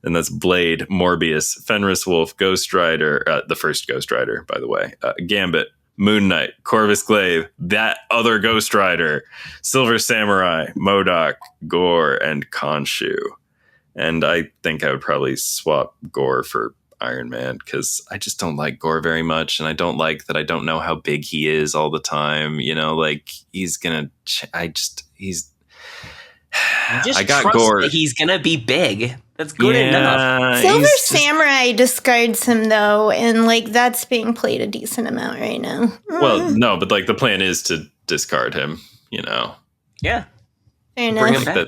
And that's Blade, Morbius, Fenris Wolf, Ghost Rider, the first Ghost Rider, by the way, Gambit, Moon Knight, Corvus Glaive, that other Ghost Rider, Silver Samurai, MODOK, Gore, and Khonshu. And I think I would probably swap Gore for Iron Man because I just don't like Gore very much. And I don't like that I don't know how big he is all the time. Like he's going to, I got Gore. He's going to be big. That's good enough. Silver Samurai discards him though, and like that's being played a decent amount right now. Well, no, but like the plan is to discard him. Yeah, fair enough. Bring him back.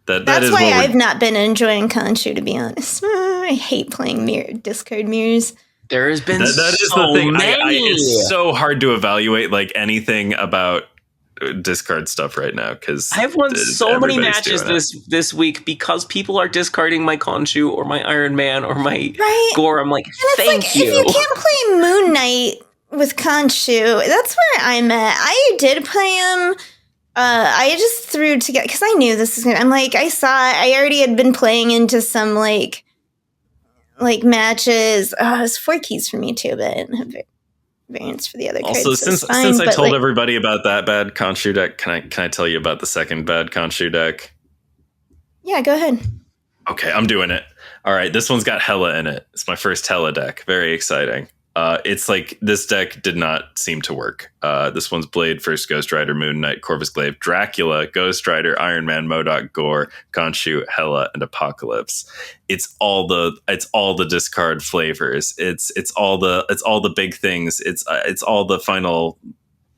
That's why I've not been enjoying Khonshu, to be honest. I hate playing discard mirrors. There has been that is the thing. It's so hard to evaluate like anything about discard stuff right now because I've won so many matches this week because people are discarding my Khonshu or my Iron Man or my Gore. I'm like, thank you. If you can't play Moon Knight with Khonshu, that's where I'm at. I did play him. I just threw together because I knew this was gonna. I'm like, I already had been playing into some like matches. It was 4 keys for me too, but I didn't have variants for the other cards. Also, since I told everybody about that bad Khonshu deck, can I tell you about the second bad Khonshu deck? Yeah, go ahead. Okay, I'm doing it. All right, this one's got Hela in it. It's my first Hela deck. Very exciting. It's like this deck did not seem to work. This one's Blade, First Ghost Rider, Moon Knight, Corvus Glaive, Dracula, Ghost Rider, Iron Man, MODOK, Gore, Khonshu, Hela, and Apocalypse. It's all the discard flavors. It's all the big things. It's all the final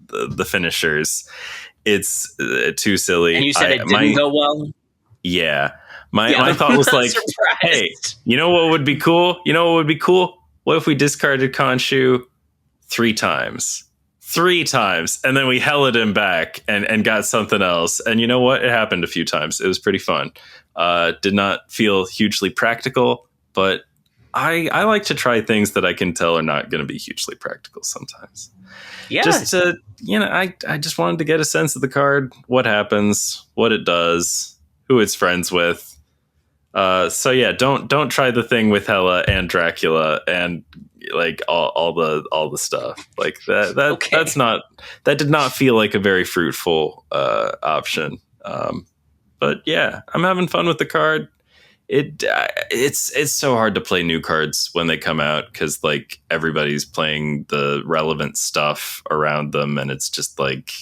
the finishers. It's too silly. And you said it didn't go well? Yeah. My thought was like, hey, you know what would be cool? What if we discarded Khonshu 3 times? 3 times. And then we helled him back and got something else. And you know what? It happened a few times. It was pretty fun. Did not feel hugely practical, but I like to try things that I can tell are not going to be hugely practical sometimes. Yeah. Just to, I just wanted to get a sense of the card, what happens, what it does, who it's friends with. So yeah, don't try the thing with Hela and Dracula and like all the stuff like that. Okay. That did not feel like a very fruitful option. But yeah, I'm having fun with the card. It's so hard to play new cards when they come out because like everybody's playing the relevant stuff around them, and it's just like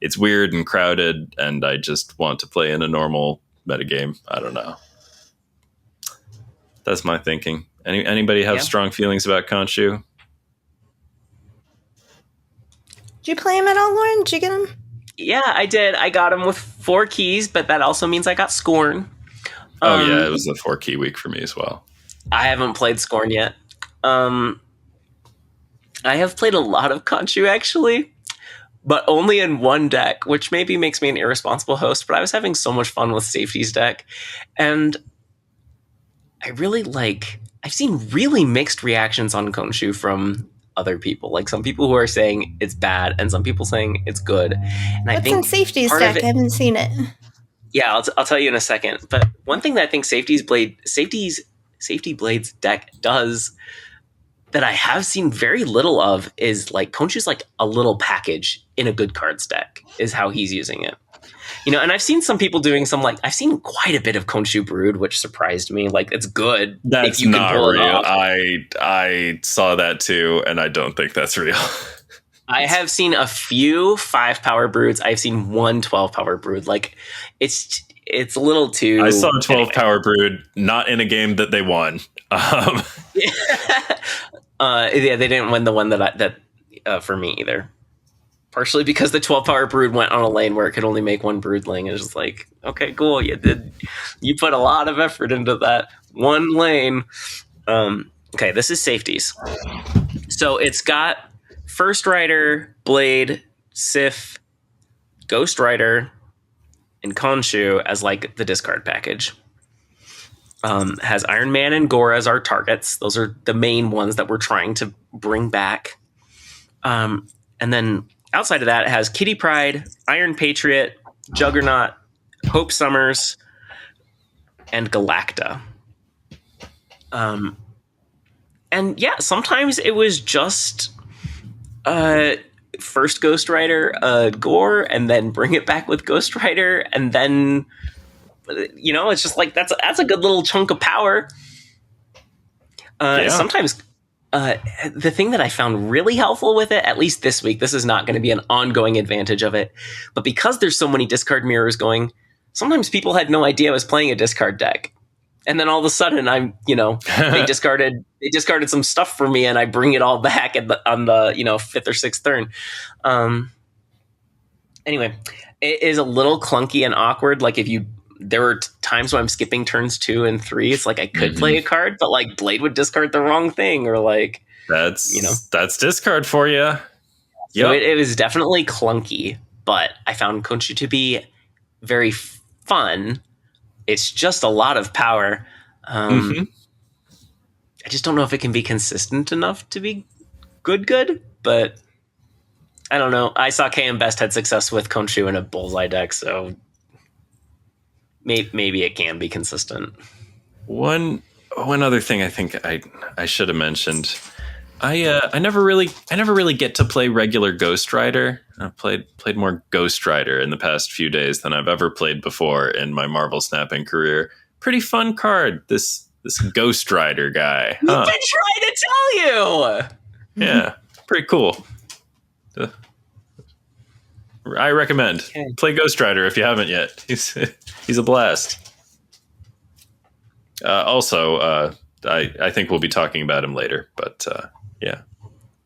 it's weird and crowded. And I just want to play in a normal metagame. I don't know. That's my thinking. Anybody have strong feelings about Khonshu? Did you play him at all, Lauren? Did you get him? Yeah, I did. I got him with 4 keys, but that also means I got Scorn. It was a 4-key week for me as well. I haven't played Scorn yet. I have played a lot of Khonshu, actually, but only in one deck, which maybe makes me an irresponsible host, but I was having so much fun with Safety's deck, and I've seen really mixed reactions on Khonshu from other people. Like some people who are saying it's bad and some people saying it's good. And What's in Safety's deck? I haven't seen it. Yeah, I'll tell you in a second. But one thing that I think Safety Blade's deck does that I have seen very little of is like Khonshu's like a little package in a good cards deck is how he's using it. And I've seen some people doing I've seen quite a bit of Khonshu Brood, which surprised me. Like, it's good. That's if you not can pull real. It off. I saw that too, and I don't think that's real. I have seen a few 5-power Broods. I've seen one 12-power Brood. Like, it's a little too... I saw a 12-power Brood, not in a game that they won. They didn't win the one that for me either. Partially because the 12-power Brood went on a lane where it could only make 1 Broodling. It's just like, okay, cool. You put a lot of effort into that one lane. Okay, this is Safeties. So it's got First Rider, Blade, Sif, Ghost Rider, and Khonshu as like the discard package. Has Iron Man and Gore as our targets. Those are the main ones that we're trying to bring back. And then outside of that, it has Kitty Pryde, Iron Patriot, Juggernaut, Hope Summers, and Galacta. And yeah, sometimes it was just first Ghost Rider, Gore, and then bring it back with Ghost Rider, and then it's just like that's a good little chunk of power. Sometimes. The thing that I found really helpful with it, at least this week, this is not going to be an ongoing advantage of it, but because there's so many discard mirrors going, sometimes people had no idea I was playing a discard deck. And then all of a sudden they discarded some stuff for me and I bring it all back on the 5th or 6th turn. Anyway, it is a little clunky and awkward. Like if you there were times when I'm skipping turns 2 and 3. It's like I could play a card, but like Blade would discard the wrong thing, or like that's discard for you. So it was definitely clunky, but I found Khonshu to be very fun. It's just a lot of power. I just don't know if it can be consistent enough to be good, but I don't know. I saw KM Best had success with Khonshu in a Bullseye deck, so maybe it can be consistent. One other thing I think I should have mentioned. I never really get to play regular Ghost Rider. I've played more Ghost Rider in the past few days than I've ever played before in my Marvel snapping career. Pretty fun card, this Ghost Rider guy. Huh? I've been trying to tell you. Yeah, pretty cool. I recommend play Ghost Rider if you haven't yet. He's a blast. Also, I think we'll be talking about him later, but yeah.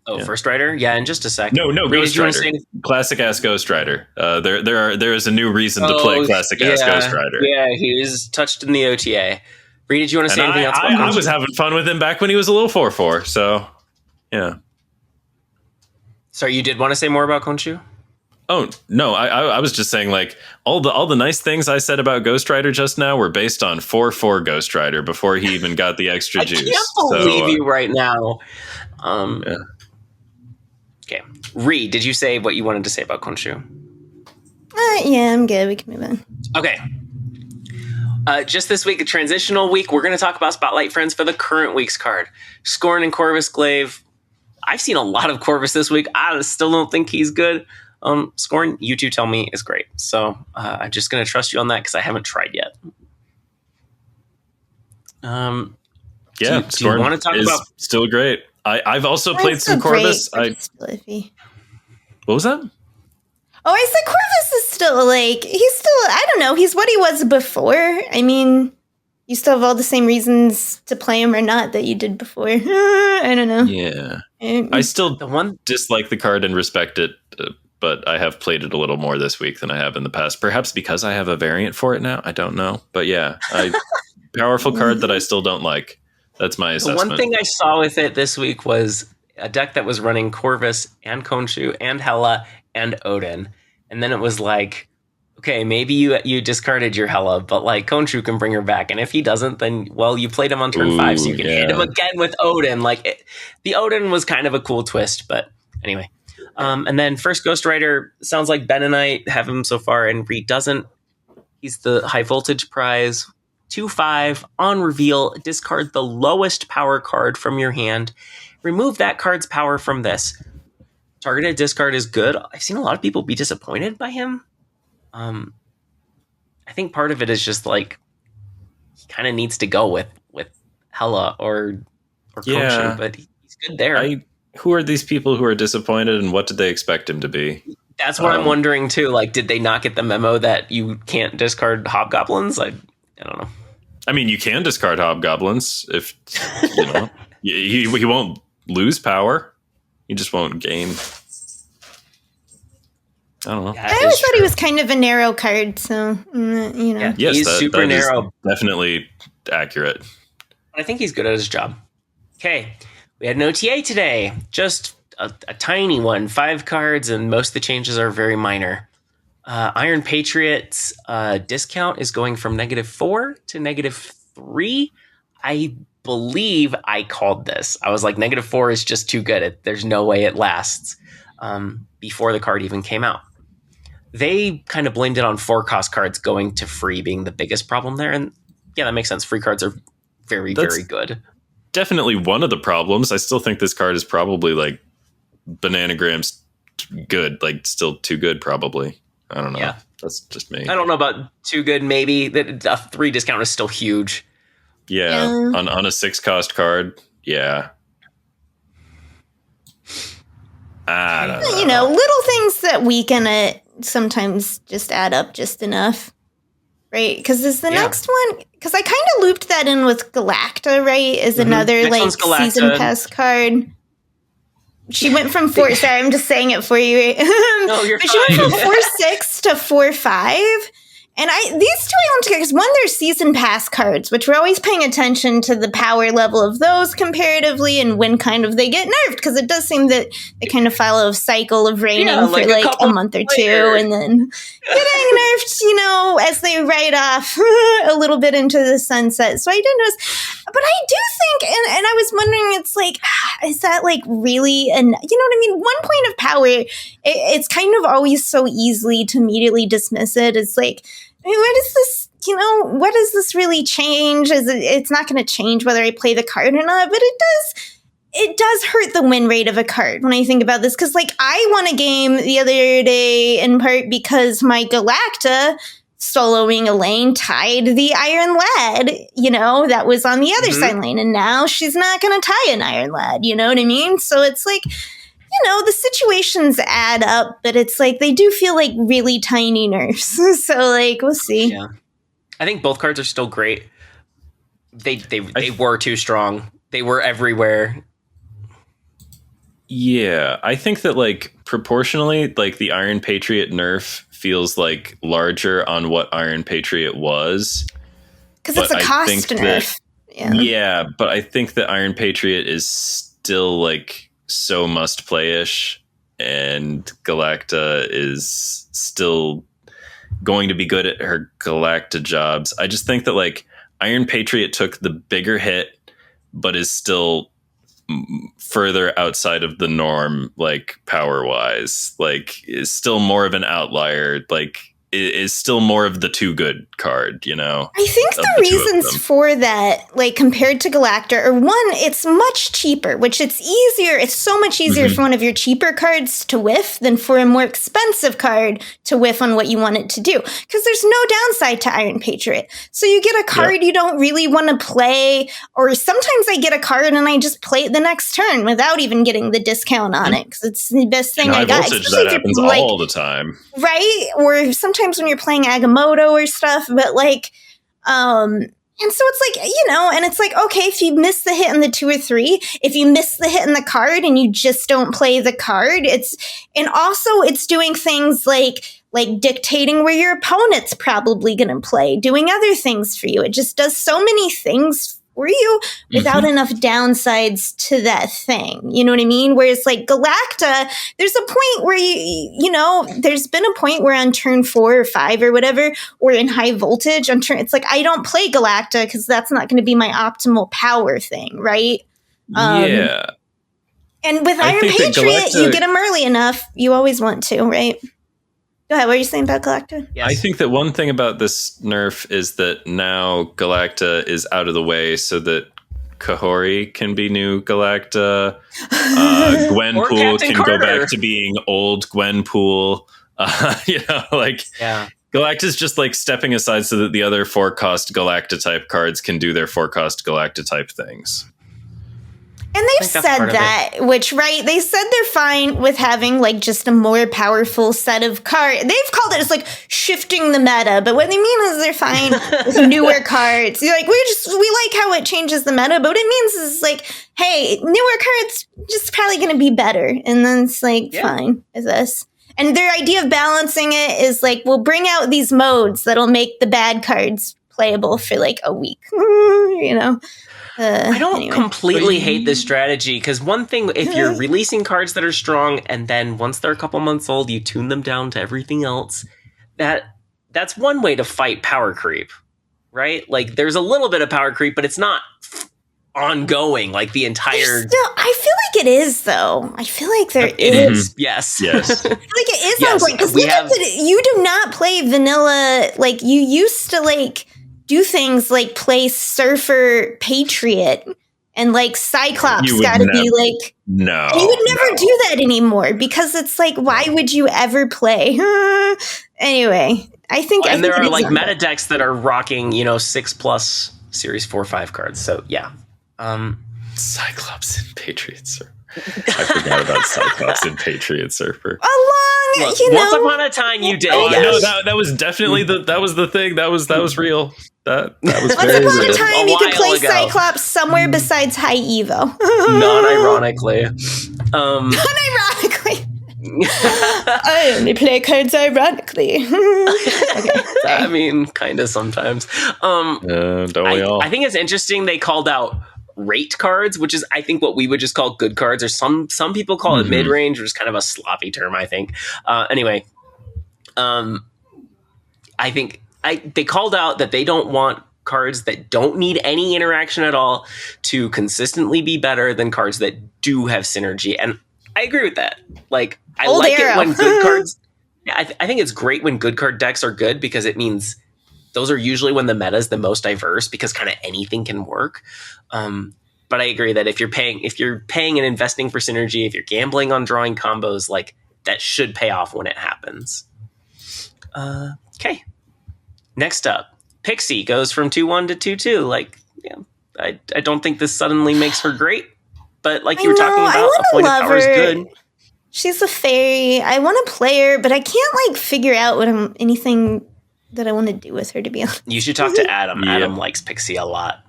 Oh, yeah. First Rider? Yeah, in just a second. No, Ghost Rider. Classic ass Ghost Rider. There is a new reason to play classic ass Ghost Rider. Yeah, he was touched in the OTA. Reed, did you want to say anything else about I was having fun with him back when he was a little 4/4, so yeah. Sorry, you did want to say more about Khonshu? Oh no, I was just saying like all the nice things I said about Ghost Rider just now were based on 4/4 Ghost Rider before he even got the extra juice. I can't believe you right now. Okay, Reed, did you say what you wanted to say about Khonshu? Yeah, I'm good. We can move on. Okay. Just this week, a transitional week, we're going to talk about Spotlight Friends for the current week's card. Scorn and Corvus Glaive. I've seen a lot of Corvus this week. I still don't think he's good. Scorn, you two tell me, is great. So I'm just going to trust you on that because I haven't tried yet. Scorn do you want to talk about still great. I've also played some Corvus. What was that? Oh, I said Corvus is still he's still, I don't know, he's what he was before. I mean, you still have all the same reasons to play him or not that you did before. I don't know. Yeah. I still dislike the card and respect it, but I have played it a little more this week than I have in the past. Perhaps because I have a variant for it now. I don't know. But yeah, powerful card that I still don't like. That's my assessment. The one thing I saw with it this week was a deck that was running Corvus and Khonshu and Hela and Odin. And then it was like, okay, maybe you discarded your Hela, but like Khonshu can bring her back. And if he doesn't, then, well, you played him on turn 5, so you can hit him again with Odin. The Odin was kind of a cool twist, but anyway. And then first Ghost Rider, sounds like Ben and I have him so far, and Reed doesn't. He's the high voltage prize. 2/5 on reveal, discard the lowest power card from your hand. Remove that card's power from this. Targeted discard is good. I've seen a lot of people be disappointed by him. I think part of it is just like he kind of needs to go with Hela or Khonshu, but he's good there. Who are these people who are disappointed, and what did they expect him to be? That's what I'm wondering too. Like, did they not get the memo that you can't discard hobgoblins? I don't know. I mean, you can discard hobgoblins if you know he won't lose power. He just won't gain. I don't know. I always thought he was kind of a narrow card, so you know. Yeah, yes, he's super narrow. Definitely accurate. I think he's good at his job. Okay, we had an OTA today. Just a tiny one, 5 cards, and most of the changes are very minor. Iron Patriot's discount is going from -4 to -3. I believe I called this. I was like, -4 is just too good. There's no way it lasts. Before the card even came out. They kind of blamed it on 4-cost cards going to free being the biggest problem there. And yeah, that makes sense. Free cards are very good. Definitely one of the problems. I still think this card is probably like Bananagrams good, like still too good probably. I don't know. Yeah. That's just me. I don't know about too good, maybe. The 3 discount is still huge. Yeah. On a 6-cost card. Yeah. I don't know. You know, little things that weaken it sometimes just add up just enough. Right? Because is the next one, because I kind of looped that in with Galacta, right? Is another season pass card. She went from 4. Sorry, I'm just saying it for you. No, you're fine. She went from 4/6 to 4/5, And these two I want to get, because one, they're season pass cards, which we're always paying attention to the power level of those comparatively and when kind of they get nerfed, because it does seem that they kind of follow a cycle of reigning for like a month or two and then getting nerfed, you know, as they ride off a little bit into the sunset. So I did notice, but I do think, and I was wondering, it's like, is that like really, you know what I mean? 1 point of power, it's kind of always so easily to immediately dismiss it. It's like, what is this, you know, what does this really change? It's not going to change whether I play the card or not, but it does hurt the win rate of a card when I think about this. Because, like, I won a game the other day in part because my Galacta soloing a lane tied the Iron Lad, you know, that was on the other side lane. And now she's not going to tie an Iron Lad, you know what I mean? So it's like, you know, the situations add up, but it's like they do feel like really tiny nerfs. So, like, we'll see. Yeah. I think both cards are still great. They were too strong. They were everywhere. Yeah, I think that, like, proportionally, like, the Iron Patriot nerf feels like larger on what Iron Patriot was. Because it's a cost nerf. Yeah, but I think that Iron Patriot is still, like, so must play-ish, and Galacta is still going to be good at her Galacta jobs. I just think that, like, Iron Patriot took the bigger hit, but is still further outside of the norm, like, power-wise. Like, is still more of an outlier, like, is still more of the too good card, you know? I think the reasons for that, like, compared to Galacta, are one, it's much cheaper, which it's so much easier for one of your cheaper cards to whiff than for a more expensive card to whiff on what you want it to do. Because there's no downside to Iron Patriot. So you get a card you don't really want to play, or sometimes I get a card and I just play it the next turn without even getting the discount on it, because it's the best thing I got. Voltage, that happens all the time. Right? Or sometimes when you're playing Agamotto or stuff, but like, and so it's like, you know, and it's like, okay, if you miss the hit in the 2 or 3, if you miss the hit in the card and you just don't play the card, and also it's doing things like dictating where your opponent's probably going to play, doing other things for you. It just does so many things for you without enough downsides to that thing. You know what I mean? Whereas like Galacta, there's a point where you know, there's been a point where on turn 4 or 5 or whatever, or in high voltage on turn, it's like, I don't play Galacta because that's not going to be my optimal power thing. Right. Yeah. And with Iron Patriot, you get them early enough. You always want to, right? Go ahead. What are you saying about Galacta? Yes. I think that one thing about this nerf is that now Galacta is out of the way so that Kahori can be new Galacta. Gwenpool can go back to being old Gwenpool. You know, like, Galacta's just like stepping aside so that the other 4-cost Galacta type cards can do their 4-cost Galacta type things. And they've said that, which, right, they said they're fine with having, like, just a more powerful set of cards. They've called it, it's like, shifting the meta, but what they mean is they're fine with newer cards. You're like, we like how it changes the meta, but what it means is, like, hey, newer cards just probably going to be better. And then it's like, fine with this. And their idea of balancing it is, like, we'll bring out these modes that'll make the bad cards playable for, like, a week, you know? I don't completely hate this strategy, because one thing, if you're releasing cards that are strong and then once they're a couple months old, you tune them down to everything else, that's one way to fight power creep, right? Like, there's a little bit of power creep, but it's not ongoing, like the entire... I feel like it is, though. I feel like there is. Yes. I feel like it is ongoing, because you do not play vanilla, like, you used to, like... do things like play Surfer Patriot and like Cyclops got to be like... No. You would never do that anymore, because it's like, why would you ever play? Anyway, I think... And there are like meta decks that are rocking, you know, 6+ Series 4-5 cards. So, yeah. Cyclops and Patriot Surfer. I forgot about Cyclops and Patriot Surfer. Once upon a time you did. Oh, no, that was definitely that was the thing. That was real. That was very real. Once upon a time you could play Cyclops somewhere besides High Evo. Non-ironically. Non-ironically. I only play cards ironically. Okay, I mean, kind of sometimes. Don't we all? I think it's interesting they called out rate cards, which is, I think, what we would just call good cards, or some people call it mid-range, which is kind of a sloppy term, I think. Anyway, I think they called out that they don't want cards that don't need any interaction at all to consistently be better than cards that do have synergy. And I agree with that. Like, I Old like arrow. it when good cards... I think it's great when good card decks are good, because it means those are usually when the meta is the most diverse, because kind of anything can work. But I agree that if you're paying and investing for synergy, if you're gambling on drawing combos, like, that should pay off when it happens. Okay. Next up, Pixie goes from 2-1 to 2-2. Like, yeah, I don't think this suddenly makes her great, but like you were talking about, a point of power is good. She's a fairy. I want to play her, but I can't like figure out anything that I want to do with her, to be honest. You should talk to Adam. Yep. Adam likes Pixie a lot.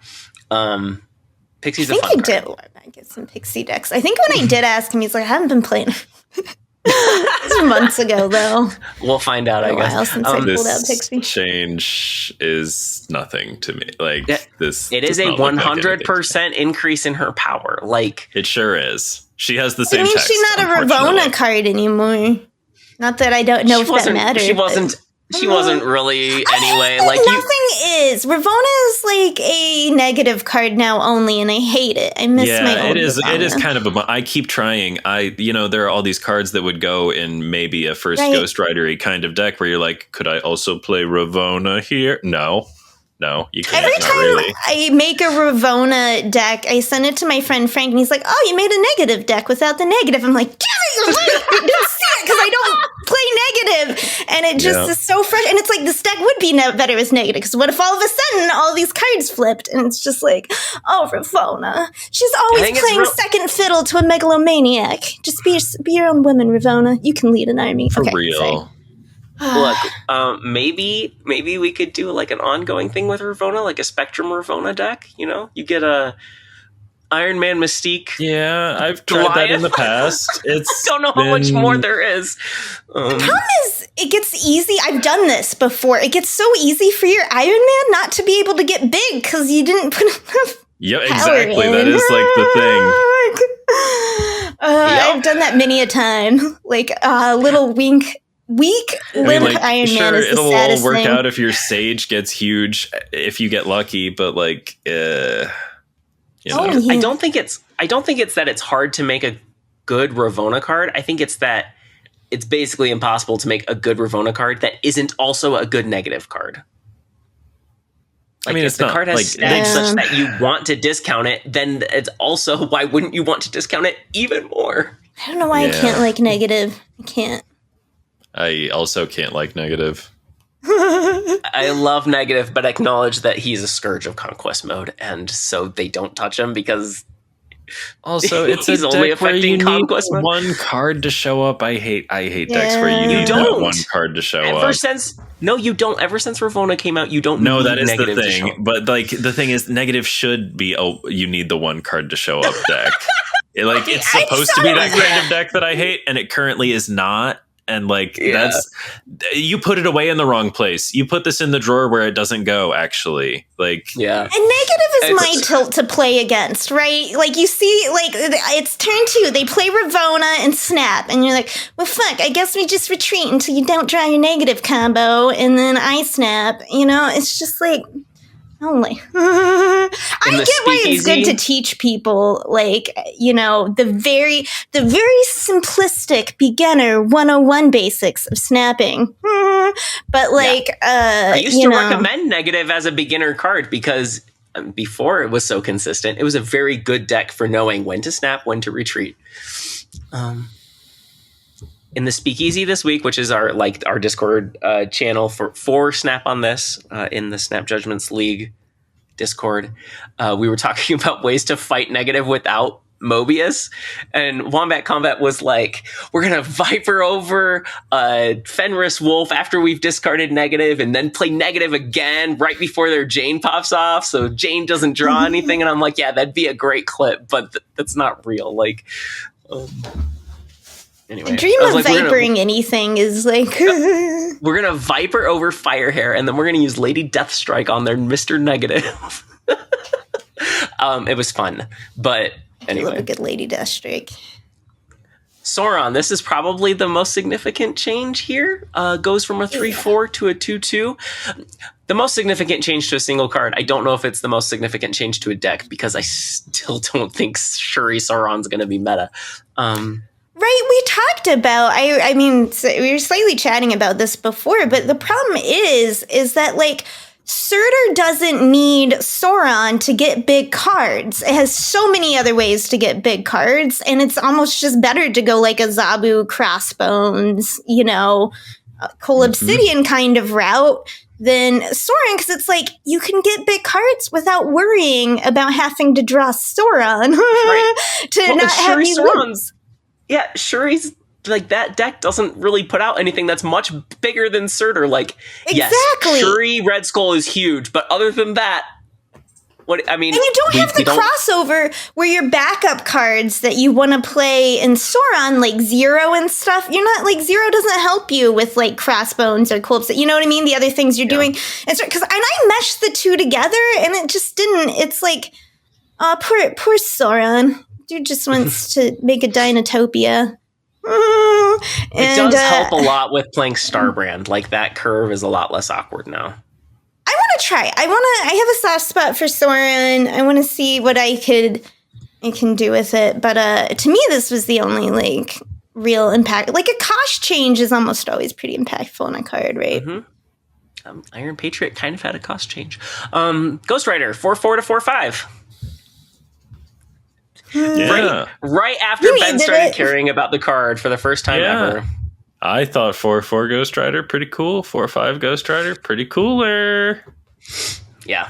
Pixie's a fun card. I think I did get some Pixie decks. I think when I did ask him, he's like, I haven't been playing her. This was months ago, though. We'll find out, I guess. Since I pulled out Pixie. Change is nothing to me. Like, this. It is a 100% increase in her power. Like, it sure is. She has the same. I mean, text, she's not a Ravonna card anymore. Not that I don't know if that matters. She wasn't really anyway. Like, nothing is. Ravonna is like a negative card now only, and I hate it. I miss my old Ravonna. It is kind of I keep trying. There are all these cards that would go in maybe a first Ghost Rider-y kind of deck where you're like, could I also play Ravonna here? No, you can't. Every time I make a Ravonna deck, I send it to my friend Frank, and he's like, "Oh, you made a negative deck without the negative." I'm like, "Damn it, you're right! I didn't see it because I don't play negative," and it just is so fresh. And it's like this deck would be better as negative, because what if all of a sudden all these cards flipped, and it's just like, oh, Ravonna, she's always playing second fiddle to a megalomaniac. Just be your own woman, Ravonna. You can lead an army for real. Sorry. Look, maybe we could do like an ongoing thing with Ravonna, like a Spectrum Ravonna deck. You know, you get a Iron Man Mystique. Yeah, I've tried that in the past. I don't know how much more there is. The problem is, it gets easy. I've done this before. It gets so easy for your Iron Man not to be able to get big because you didn't put enough. Yeah, exactly. That is like the thing. I've done that many a time. Like a little weak Iron Man is the saddest it'll all work thing. out if your Sage gets huge, if you get lucky, but like, I don't think it's that it's hard to make a good Ravonna card. I think it's that it's basically impossible to make a good Ravonna card that isn't also a good negative card. Like, I mean, if the card has stats such that you want to discount it, then it's also, why wouldn't you want to discount it even more? I don't know why I can't like negative. I can't. I also can't like negative. I love negative, but acknowledge that he's a scourge of conquest mode, and so they don't touch him because also it's only affecting conquest mode. One card to show up. I hate decks where you need that one card to show up. You don't. Ever since Ravonna came out, you don't. No, that is the thing. But like the thing is, negative should be you need the one card to show up deck. It's supposed to be that kind of deck that I hate, and it currently is not. And you put it away in the wrong place. You put this in the drawer where it doesn't go, actually. And negative is my tilt to play against, right? Like, you see, like, it's turn 2. They play Ravonna and Snap. And you're like, well, fuck, I guess we just retreat until you don't draw your negative combo. And then I snap. You know, it's just like... Only. I get why it's good to teach people, like, you know, the very simplistic beginner 101 basics of snapping. But I used to recommend negative as a beginner card because before it was so consistent, it was a very good deck for knowing when to snap, when to retreat. In the Speakeasy this week, which is our Discord channel for Snap on This in the Snap Judgments League Discord, we were talking about ways to fight negative without Mobius, and Wombat Combat was like, we're gonna Viper over Fenris Wolf after we've discarded negative, and then play negative again right before their Jane pops off, so Jane doesn't draw anything. And I'm like, yeah, that'd be a great clip, but that's not real. Anyway, the dream of vipering anything is like... we're going to viper over Firehair, and then we're going to use Lady Deathstrike on their Mr. Negative. It was fun, but anyway. I love a good Lady Deathstrike. Sauron, this is probably the most significant change here. Goes from a 3/4 to a 2/2. The most significant change to a single card. I don't know if it's the most significant change to a deck, because I still don't think Shuri Sauron's going to be meta. Right, we talked about, I mean, so we were slightly chatting about this before, but the problem is that, like, Surtur doesn't need Sauron to get big cards. It has so many other ways to get big cards, and it's almost just better to go like a Zabu Crossbones, you know, Coal Obsidian kind of route than Sauron, because it's like you can get big cards without worrying about having to draw Sauron not have these wins. Yeah, Shuri's, like, that deck doesn't really put out anything that's much bigger than Surtur. Like, yes, Shuri Red Skull is huge, but other than that, what I mean, and you don't have the crossover where your backup cards that you want to play in Sauron, like Zero and stuff. You're not, like, Zero doesn't help you with, like, Crossbones or Collapse. You know what I mean? The other things you're doing, and I meshed the two together, and it just didn't. It's like, oh, poor Sauron. Dude just wants to make a Dinotopia. It does help a lot with playing Starbrand. Like, that curve is a lot less awkward now. I want to try. I have a soft spot for Sauron. I want to see what I can do with it. But to me, this was the only, like, real impact. Like, a cost change is almost always pretty impactful on a card, right? Mm-hmm. Iron Patriot kind of had a cost change. Ghost Rider, 4/4 to 4/5. Yeah. Right after Ben started caring about the card for the first time ever. I thought 4/4 Ghost Rider pretty cool. 4/5 Ghost Rider pretty cooler. Yeah,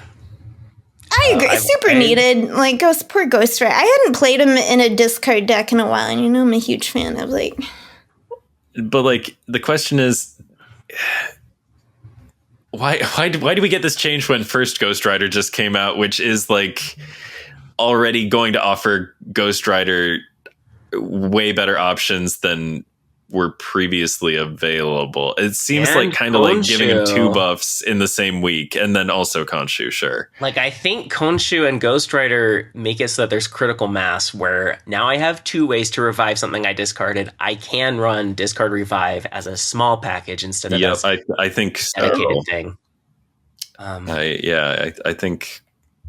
I agree. Super needed. Like, poor Ghost Rider. I hadn't played him in a discard deck in a while, and I'm a huge fan of, like. But, like, the question is, why do we get this change when first Ghost Rider just came out, which is, like, already going to offer Ghost Rider way better options than were previously available. It seems like kind of like giving him two buffs in the same week, and then also Khonshu, sure. Like, I think Khonshu and Ghost Rider make it so that there's critical mass, where now I have two ways to revive something I discarded. I can run Discard Revive as a small package instead of as I think dedicated thing. I think...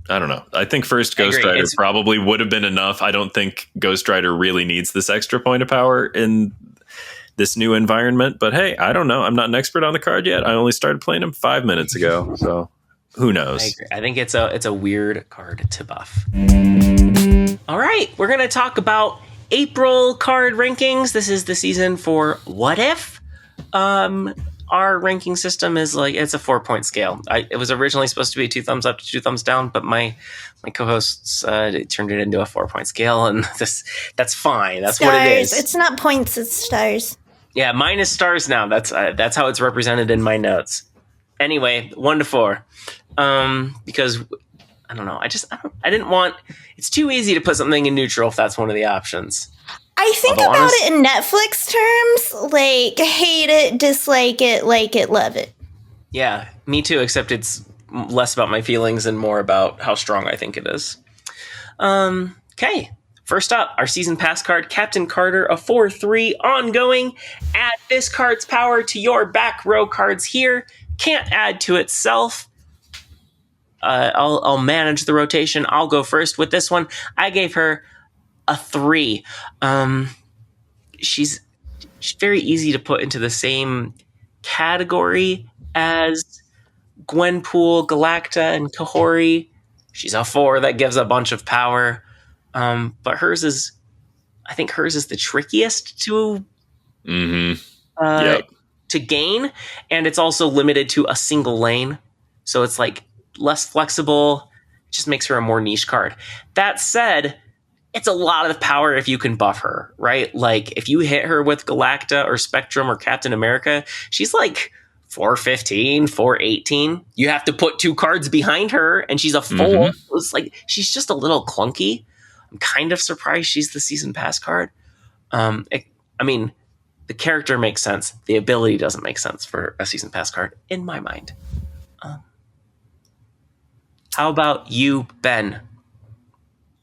I don't know. I think first Ghost Rider probably would have been enough. I don't think Ghost Rider really needs this extra point of power in this new environment. But hey, I don't know. I'm not an expert on the card yet. I only started playing him 5 minutes ago. So who knows? I agree. I think it's a weird card to buff. All right. We're going to talk about April card rankings. This is the season for What If. Our ranking system is like, it's a 4-point scale. It was originally supposed to be 2 thumbs up to 2 thumbs down, but my co-hosts turned it into a 4-point scale, and that's fine. That's stars. What it is. It's not points, it's stars. Yeah, mine is stars now. That's how it's represented in my notes. Anyway, 1 to 4. Because I don't know. I didn't want. It's too easy to put something in neutral if that's one of the options. I think about it in Netflix terms, like, hate it, dislike it, like it, love it. Yeah, me too, except it's less about my feelings and more about how strong I think it is. Okay, first up, our season pass card, Captain Carter, a 4/3 ongoing. Add this card's power to your back row cards here. Can't add to itself. I'll manage the rotation. I'll go first with this one. I gave her a 3. She's very easy to put into the same category as Gwenpool, Galacta, and Kahori. She's a 4 that gives a bunch of power. But I think hers is the trickiest to gain, and it's also limited to a single lane. So it's like less flexible. It just makes her a more niche card. That said, it's a lot of power if you can buff her, right? Like, if you hit her with Galacta or Spectrum or Captain America, she's like 415, 418. You have to put 2 cards behind her, and she's a 4. It's like, she's just a little clunky. I'm kind of surprised she's the season pass card. the character makes sense. The ability doesn't make sense for a season pass card in my mind. How about you, Ben?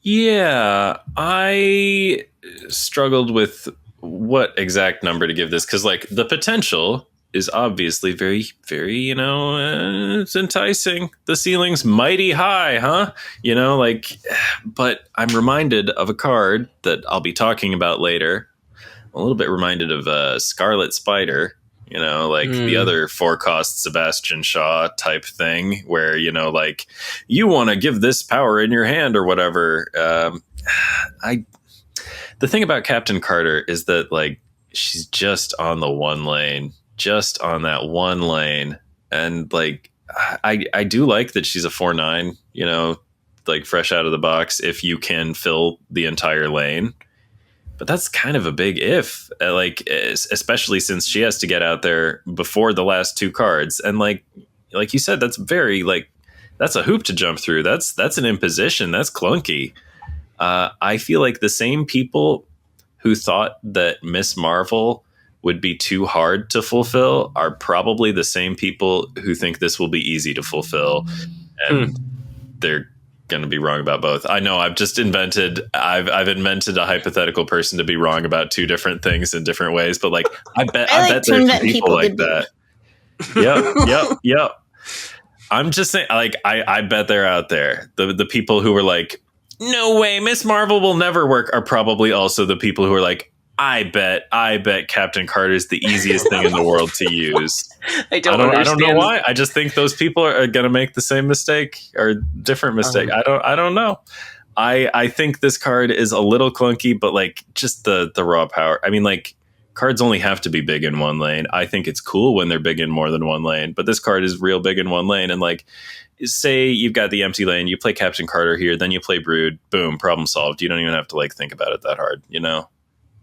Yeah, I struggled with what exact number to give this, because like the potential is obviously very, very, it's enticing. The ceiling's mighty high, huh? But I'm reminded of a card that I'll be talking about later. A little bit reminded of Scarlet Spider, the other 4-cost Sebastian Shaw type thing where, you want to give this power in your hand or whatever. The thing about Captain Carter is that like she's just on the one lane, just on that one lane. And like, I do like that she's a 4/9, like fresh out of the box, if you can fill the entire lane. But that's kind of a big if, especially since she has to get out there before the last 2 cards. And like you said, that's very that's a hoop to jump through. That's an imposition. That's clunky. I feel like the same people who thought that Miss Marvel would be too hard to fulfill are probably the same people who think this will be easy to fulfill. And they're going to be wrong about both. I know I've invented a hypothetical person to be wrong about 2 different things in different ways, but like I bet there's some people like that. Yep. I'm just saying, like I bet they're out there. The people who were like, no way, Miss Marvel will never work, are probably also the people who are like, I bet Captain Carter's the easiest thing in the world to use. I don't know why. I just think those people are going to make the same mistake or different mistake. I don't know. I think this card is a little clunky, but like just the raw power. I mean, like cards only have to be big in one lane. I think it's cool when they're big in more than one lane, but this card is real big in one lane. And like, say you've got the empty lane, you play Captain Carter here, then you play Brood, boom, problem solved. You don't even have to like think about it that hard,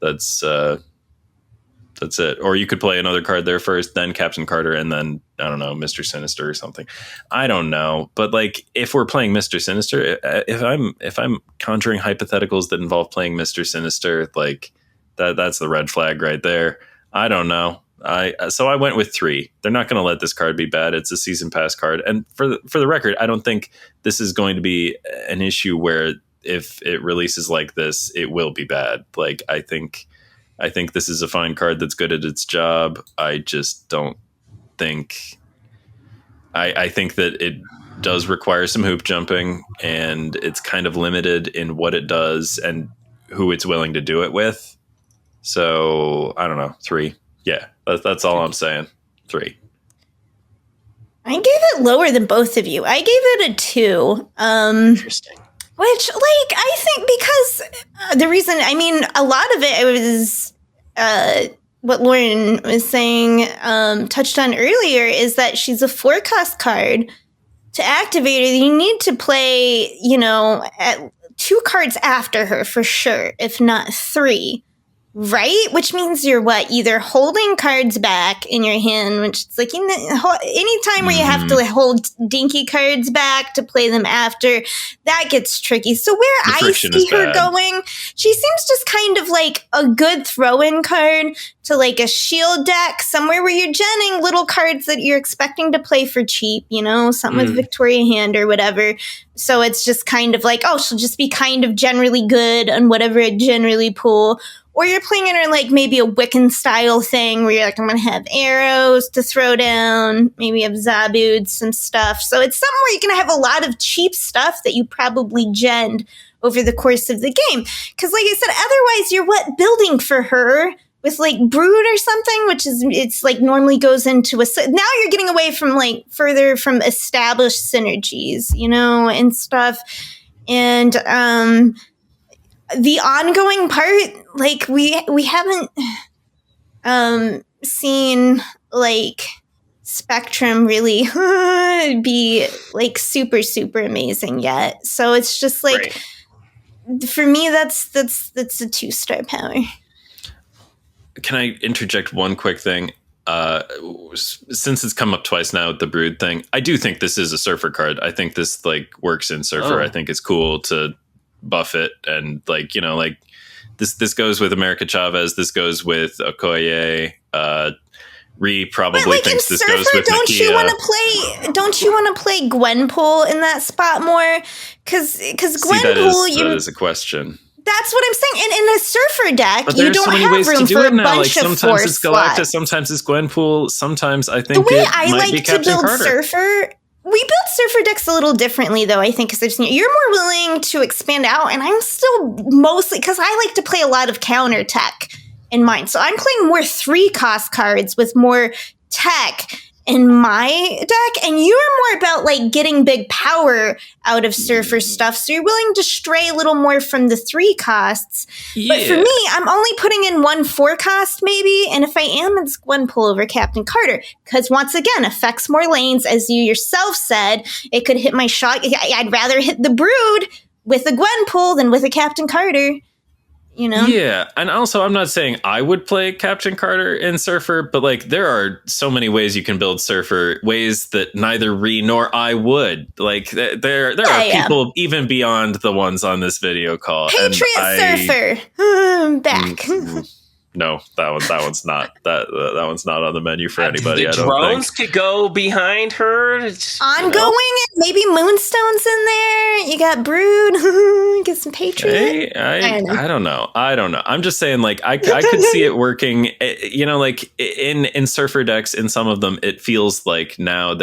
That's it. Or you could play another card there first, then Captain Carter, and then I don't know, Mr. Sinister or something. I don't know, but like if we're playing Mr. Sinister, if I'm conjuring hypotheticals that involve playing Mr. Sinister, like that's the red flag right there. I don't know. So I went with 3. They're not going to let this card be bad. It's a season pass card, and for the record, I don't think this is going to be an issue where if it releases like this, it will be bad. Like I think this is a fine card that's good at its job. I just don't think. I think that it does require some hoop jumping, and it's kind of limited in what it does and who it's willing to do it with. So I don't know, 3. Yeah, that's all I'm saying. 3. I gave it lower than both of you. I gave it a 2. Interesting. Which, like, I think because the reason, I mean, a lot of it was what Lauren was saying, touched on earlier, is that she's a 4-cost card. To activate her, you need to play, at 2 cards after her for sure, if not 3. Right? Which means you're either holding cards back in your hand, which is like any time where you have to hold dinky cards back to play them after, that gets tricky. So where I see her going, she seems just kind of like a good throw-in card to like a shield deck, somewhere where you're genning little cards that you're expecting to play for cheap, something with Victoria Hand or whatever. So it's just kind of like, she'll just be kind of generally good on whatever it generally pull. Or you're playing it in like maybe a Wiccan style thing where you're like, I'm going to have arrows to throw down, maybe have Zabud, some stuff. So it's something where you're going to have a lot of cheap stuff that you probably genned over the course of the game. Because like I said, otherwise you're building for her with like Brood or something, which is, it's like normally goes into now you're getting away from like further from established synergies, and stuff. And, the ongoing part, like we haven't seen like Spectrum really be like super amazing yet. So it's just like for me that's a 2-star power. Can I interject one quick thing? Since it's come up twice now with the Brood thing, I do think this is a Surfer card. I think this like works in Surfer. I think it's cool to buff it and like this goes with America Chavez. This goes with Okoye. Ree probably thinks this goes with don't Nakia. Don't you want to play Gwenpool in that spot more? Because Gwenpool, that is a question. That's what I'm saying. And in a Surfer deck, but you don't have room for a bunch of sometimes it's Galactus, slots. Sometimes it's Gwenpool. Sometimes I think the way I like to build Surfer. We build Surfer decks a little differently, though, I think, because you're more willing to expand out, and I'm still mostly, because I like to play a lot of counter tech in mine. So I'm playing more 3-cost cards with more tech in my deck, and you're more about like getting big power out of Surfer stuff, so you're willing to stray a little more from the 3 costs. Yeah. But for me, I'm only putting in 1 4-cost maybe, and if I am, it's Gwenpool over Captain Carter, because once again, affects more lanes, as you yourself said. It could hit my shot. I'd rather hit the Brood with a Gwenpool than with a Captain Carter. You know? Yeah, and also I'm not saying I would play Captain Carter in Surfer, but like there are so many ways you can build Surfer, ways that neither Ree nor I would. Like there are people even beyond the ones on this video call. Patriot Surfer, back. No, that one's not one's not on the menu for anybody. The drones could go behind her. Ongoing, and maybe Moonstone's in there. You got Brood. Get some Patriot. Hey, I don't know. I'm just saying, like I could see it working. You know, like in Surfer decks, in some of them, it feels like now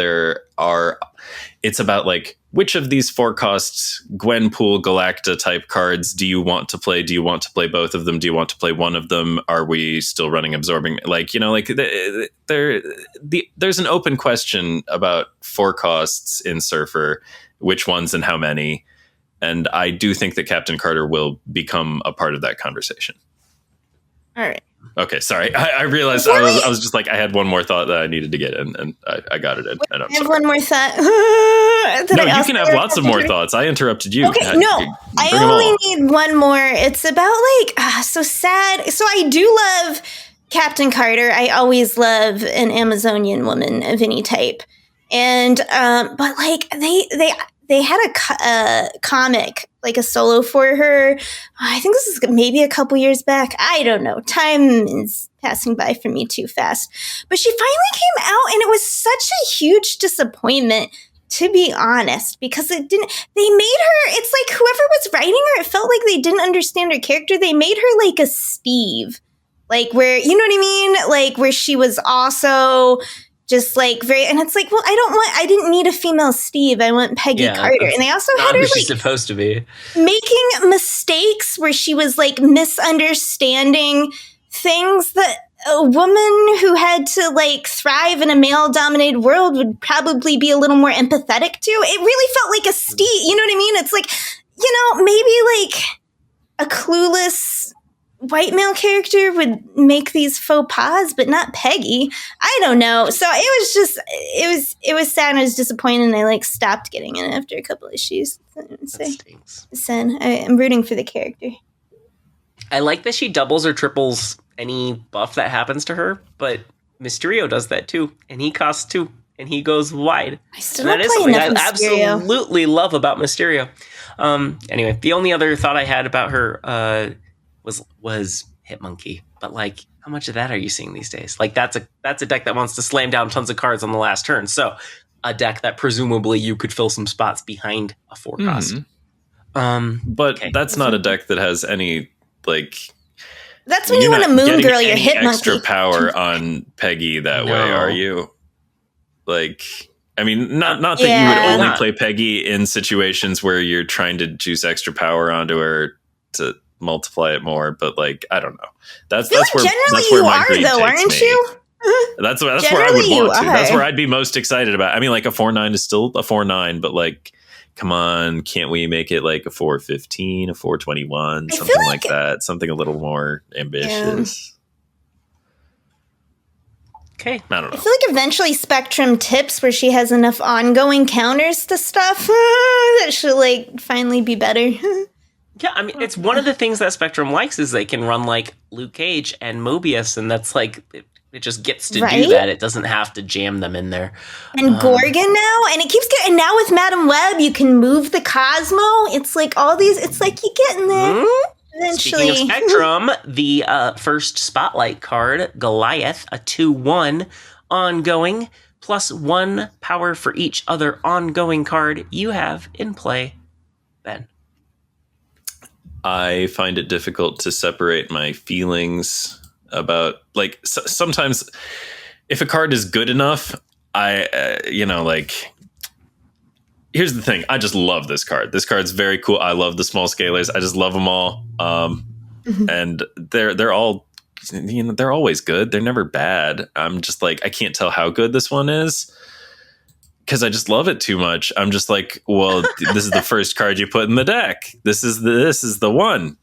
it's about like, which of these 4-cost Gwenpool Galacta type cards do you want to play? Do you want to play both of them? Do you want to play one of them? Are we still running Absorbing? Like, you know, like there's an open question about 4-costs in Surfer, which ones and how many. And I do think that Captain Carter will become a part of that conversation. All right. Okay, sorry. I realized I was just like, I had one more thought that I needed to get in, and I got it in. And I have one more thought. No, you can have lots of more thoughts. I interrupted you. Okay, no, I only need one more. It's about like, so sad. So I do love Captain Carter. I always love an Amazonian woman of any type. And, but like they had a comic, like a solo for her. I think this is maybe a couple years back. I don't know. Time is passing by for me too fast. But she finally came out, and it was such a huge disappointment, to be honest, because they made her, it's like whoever was writing her, it felt like they didn't understand her character. They made her like a Steve, like where, you know what I mean? Like where she was also just like very, and it's like, well, I didn't need a female Steve. I want Peggy Carter. And they also had her like she's supposed to be making mistakes where she was like misunderstanding things that a woman who had to like thrive in a male dominated world would probably be a little more empathetic to. It really felt like a Steve, you know what I mean? It's like, you know, maybe like a clueless white male character would make these faux pas, but not Peggy. I don't know. So it was just, it was sad, and I was disappointed, and I like stopped getting it after a couple issues. That stinks. I'm rooting for the character. I like that she doubles or triples any buff that happens to her, but Mysterio does that too, and he costs 2, and he goes wide. I still don't play enough Mysterio. Absolutely love about Mysterio. Anyway, the only other thought I had about her was Hitmonkey, but like, how much of that are you seeing these days? Like that's a deck that wants to slam down tons of cards on the last turn. So a deck that presumably you could fill some spots behind a 4-cost. But that's not a deck that has any like. That's when you want to moon girl your Hitmonkey. Extra power on Peggy that way, are you? Like, I mean, not that you would only play Peggy in situations where you're trying to juice extra power onto her to multiply it more, but like, I don't know. That's where my greed takes me. That's where I would want to. That's where I'd be most excited about. I mean, like a 4/9 is still a 4/9, but like, come on, can't we make it like a 4/15, a 4/21, something like that? Something a little more ambitious. Okay. I don't know. I feel like eventually Spectrum tips where she has enough ongoing counters to stuff that she'll like finally be better. Yeah, I mean, it's one of the things that Spectrum likes is they can run like Luke Cage and Mobius, and that's like, it just gets to do that. It doesn't have to jam them in there. And Gorgon now, and it keeps getting, and now with Madam Web, you can move the Cosmo. It's like all these, it's like you get in there. Eventually. Speaking of Spectrum, the first Spotlight card, Goliath, a 2/1 ongoing, plus 1 power for each other ongoing card you have in play. Ben. I find it difficult to separate my feelings about, like, sometimes if a card is good enough, here's the thing. I just love this card. This card's very cool. I love the small scalers. I just love them all. And they're all, they're always good. They're never bad. I'm just like, I can't tell how good this one is because I just love it too much. I'm just like, well, this is the first card you put in the deck. This is the one.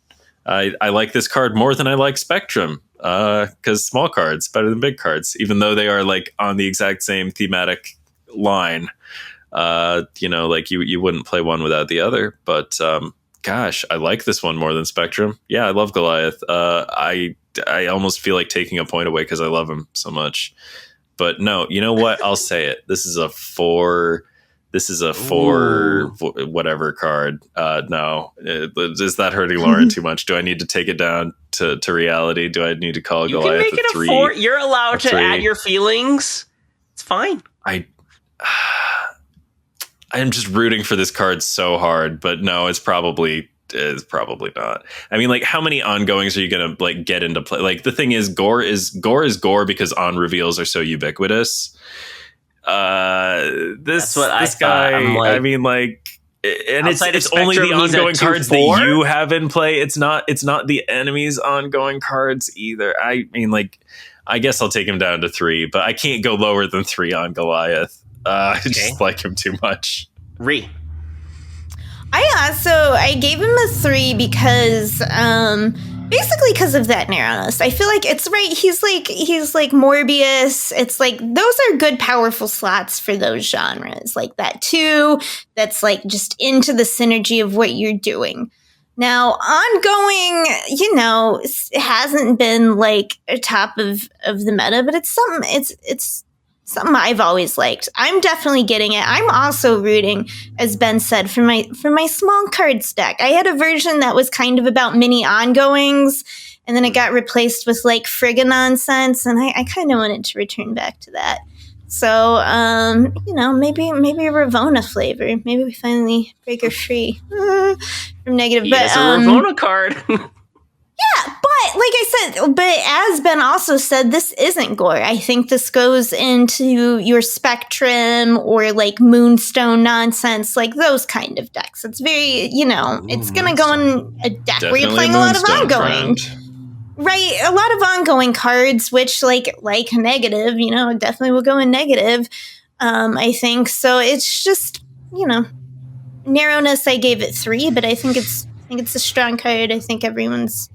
I like this card more than I like Spectrum because small cards better than big cards, even though they are like on the exact same thematic line. Like you wouldn't play one without the other. But gosh, I like this one more than Spectrum. Yeah, I love Goliath. I almost feel like taking a point away because I love him so much. But no, you know what? I'll say it. This is a 4. This is a 4 whatever card. No, is that hurting Lauren too much? Do I need to take it down to reality? Do I need to call Goliath you can make it a 4? You're allowed to add your feelings. It's fine. I'm just rooting for this card so hard, but no, it's probably not. I mean, like, how many ongoings are you gonna like get into play? Like, the thing is, gore is gore because on reveals are so ubiquitous. This guy, I mean, like, and it's only the ongoing cards that you have in play. It's not the enemy's ongoing cards either. I mean, like, I guess I'll take him down to 3, but I can't go lower than 3 on Goliath. I just like him too much. Re. I gave him a 3 because basically because of that narrowness. I feel like it's right. He's like Morbius. It's like those are good, powerful slots for those genres. Like that 2, that's like just into the synergy of what you're doing. Now, ongoing, it hasn't been like a top of the meta, but it's something I've always liked. I'm definitely getting it. I'm also rooting, as Ben said, for my small cards deck. I had a version that was kind of about mini ongoings, and then it got replaced with like friggin' nonsense, and I kind of wanted to return back to that. So, maybe a Ravonna flavor. Maybe we finally break her free from negative. It's a Ravonna card. Yeah, but like I said, but as Ben also said, this isn't gore. I think this goes into your Spectrum or like Moonstone nonsense, like those kind of decks. It's very, it's going to go in a deck where you're playing a lot of ongoing. Right, a lot of ongoing cards, which like negative, definitely will go in negative, I think. So it's just, narrowness, I gave it 3, but I think it's a strong card. I think everyone's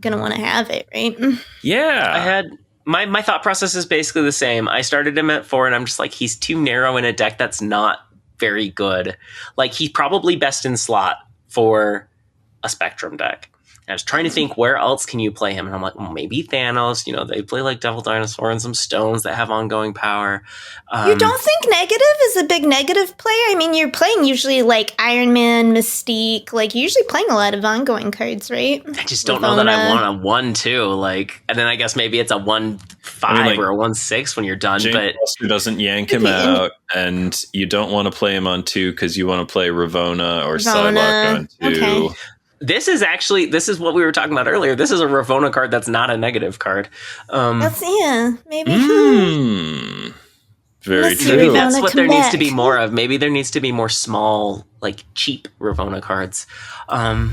gonna want to have it, right? Yeah, I had my thought process is basically the same. I started him at 4, and I'm just like, he's too narrow in a deck that's not very good. Like, he's probably best in slot for a Spectrum deck. I was trying to think, where else can you play him? And I'm like, well, maybe Thanos. They play like Devil Dinosaur and some stones that have ongoing power. You don't think negative is a big negative player? I mean, you're playing usually like Iron Man, Mystique. Like, you're usually playing a lot of ongoing cards, right? I just don't know that I want a 1/2. Like, and then I guess maybe it's a 1/5 or a 1/6 when you're done. James but Foster doesn't yank him out, and you don't want to play him on 2 because you want to play Ravonna or Psylocke on 2. Okay. This is what we were talking about earlier. This is a Ravonna card that's not a negative card. Maybe. Very true. Maybe that's what there needs to be more of. Maybe there needs to be more small, like cheap Ravonna cards. I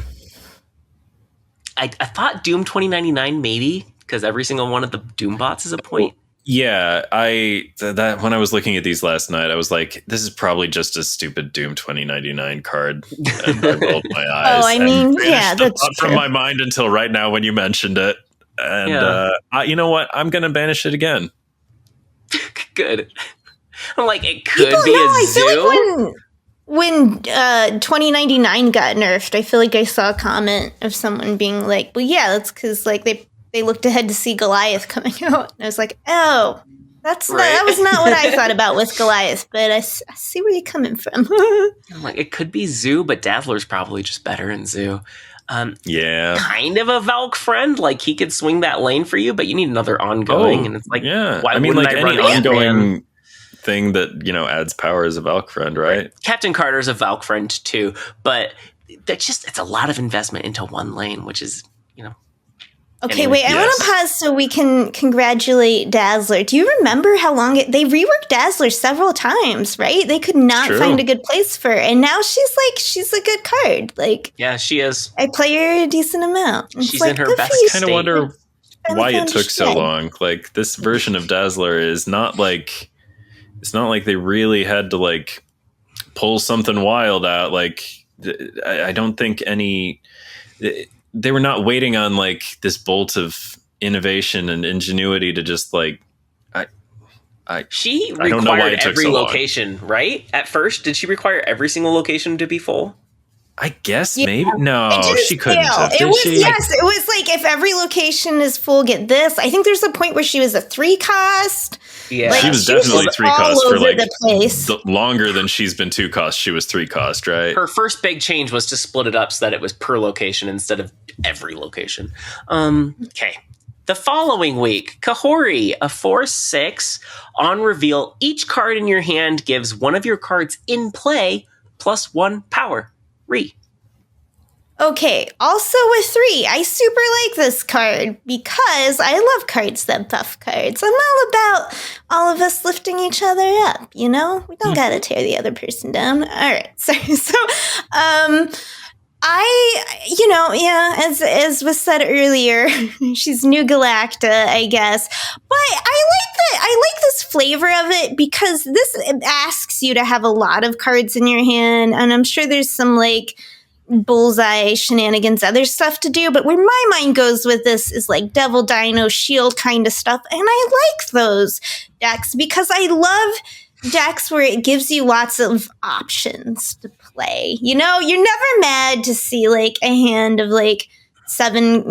thought Doom 2099 maybe, because every single one of the Doom bots is a point. Yeah, that when I was looking at these last night, I was like, this is probably just a stupid Doom 2099 card. And I rolled my eyes. That's true. From my mind until right now when you mentioned it. And you know what? I'm going to banish it again. Good. I'm like, it could be a zoo. I feel like when 2099 got nerfed, I feel like I saw a comment of someone being like, well, yeah, that's because like they looked ahead to see Goliath coming out. And I was like, oh, that was not what I thought about with Goliath, but I see where you're coming from. I'm like, it could be Zoo, but Dazzler's probably just better in Zoo. kind of a Valk friend. Like, he could swing that lane for you, but you need another ongoing. And it's like, why I mean, wouldn't like I any run ongoing thing that, adds power as a Valk friend, right? Captain Carter's a Valk friend too, but it's a lot of investment into one lane, which is, Okay, anyway, wait, I want to pause so we can congratulate Dazzler. Do you remember how long they reworked Dazzler several times, right? They could not find a good place for her. And now she's a good card. Like, yeah, she is. I play her a decent amount. She's in her best state. I kind of wonder why it took so long. Like, this version of Dazzler is not like, it's not like they really had to like pull something wild out. Like, I don't think they were not waiting on like this bolt of innovation and ingenuity to just like, she required every location, right? At first, did she require every single location to be full? I guess maybe. No, she couldn't have. It was like, if every location is full, get this. I think there's a point where she was a 3-cost. Yeah, like, she was definitely 3-cost for like longer than she's been 2-cost. She was 3-cost, right? Her first big change was to split it up so that it was per location instead of every location. Okay. The following week, Kahori, a 4/6. On reveal, each card in your hand gives one of your cards in play plus 1 power. Okay, also with 3, I super like this card because I love cards that buff cards. I'm all about all of us lifting each other up, We don't gotta tear the other person down. All right, sorry. So, as was said earlier, she's New Galacta, I guess. But I like this flavor of it because it asks you to have a lot of cards in your hand, and I'm sure there's some like bullseye shenanigans, other stuff to do. But where my mind goes with this is like Devil Dino Shield kind of stuff, and I like those decks because I love decks where it gives you lots of options to play. You're never mad to see like a hand of like 7,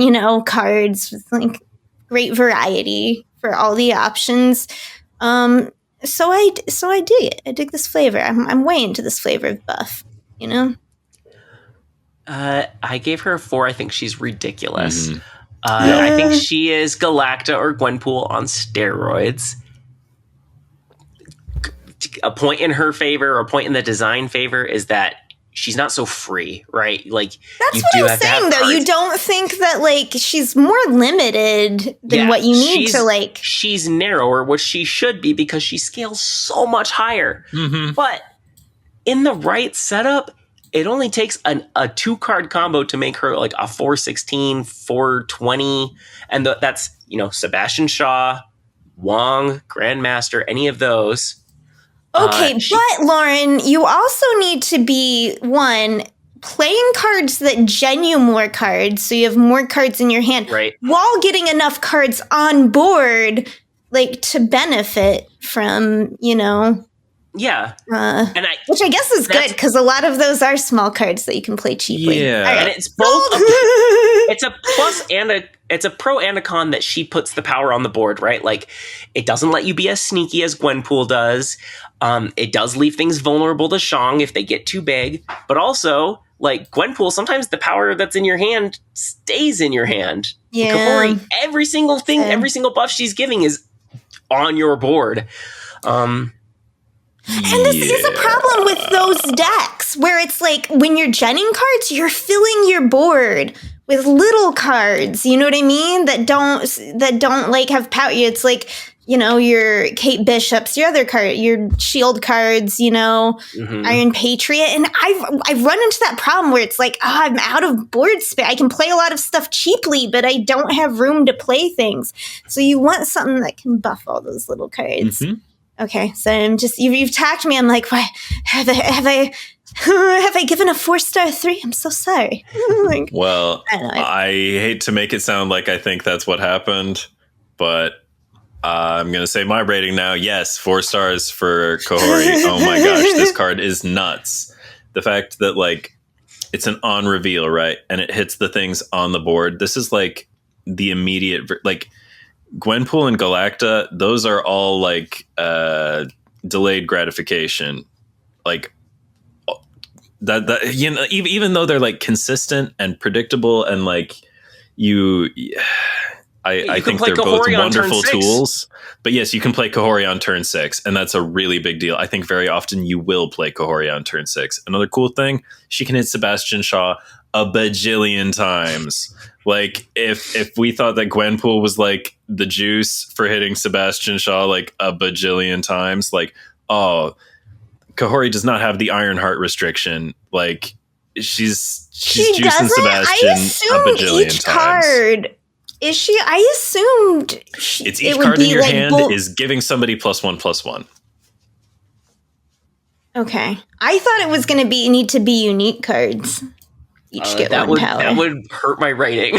cards with like great variety for all the options. So I dig it. I dig this flavor. I'm way into this flavor of buff, I gave her a 4. I think she's ridiculous. Mm-hmm. I think she is Galacta or Gwenpool on steroids. A point in her favor, or a point in the design favor, is that she's not so free, right? Like, that's what I'm saying, though. You don't think that like she's more limited than what you need to like. She's narrower, which she should be because she scales so much higher. Mm-hmm. But in the right setup, it only takes a 2-card combo to make her like a 4/16, 4/20, and that's Sebastian Shaw, Wong, Grandmaster, any of those. Okay, but Lauren, you also need to be, one, playing cards that gen you more cards, so you have more cards in your hand, right, while getting enough cards on board, like, to benefit from, Yeah. Which I guess is good, because a lot of those are small cards that you can play cheaply. Yeah. Right. And it's both it's a plus and it's a pro and a con that she puts the power on the board, right? Like, it doesn't let you be as sneaky as Gwenpool does. It does leave things vulnerable to Shang if they get too big. But also, like Gwenpool, sometimes the power that's in your hand stays in your hand. Yeah. Kahori, every single thing, every single buff she's giving is on your board. And this is a problem with those decks, where it's like when you're genning cards, you're filling your board with little cards. You know what I mean? That don't like have power. It's like, your Kate Bishops, your other card, your shield cards, Iron Patriot. And I've run into that problem where it's like, I'm out of board space. I can play a lot of stuff cheaply, but I don't have room to play things. So you want something that can buff all those little cards. Mm-hmm. Okay, so I'm just, you've tagged me. I'm like, what? Have I given a 4-star 3? I'm so sorry. Like, well, I hate to make it sound like I think that's what happened, but I'm going to say my rating now. Yes, 4 stars for Kahori. Oh my gosh, this card is nuts. The fact that, like, it's an on reveal, right? And it hits the things on the board. This is like the immediate, like, Gwenpool and Galacta, those are all like delayed gratification. Like, that you know, even though they're like consistent and predictable and like I think they're both wonderful tools. But yes, you can play Kahori on turn 6, and that's a really big deal. I think very often you will play Kahori on turn 6. Another cool thing, she can hit Sebastian Shaw a bajillion times. Like, if we thought that Gwenpool was like the juice for hitting Sebastian Shaw like a bajillion times, like, oh, Kahori does not have the Ironheart restriction. Like, she's juicing Sebastian a bajillion times. Is she? I assumed it's each card in your hand is giving somebody +1/+1. Okay, I thought it was going to need to be unique cards. Each get one power. That would hurt my rating.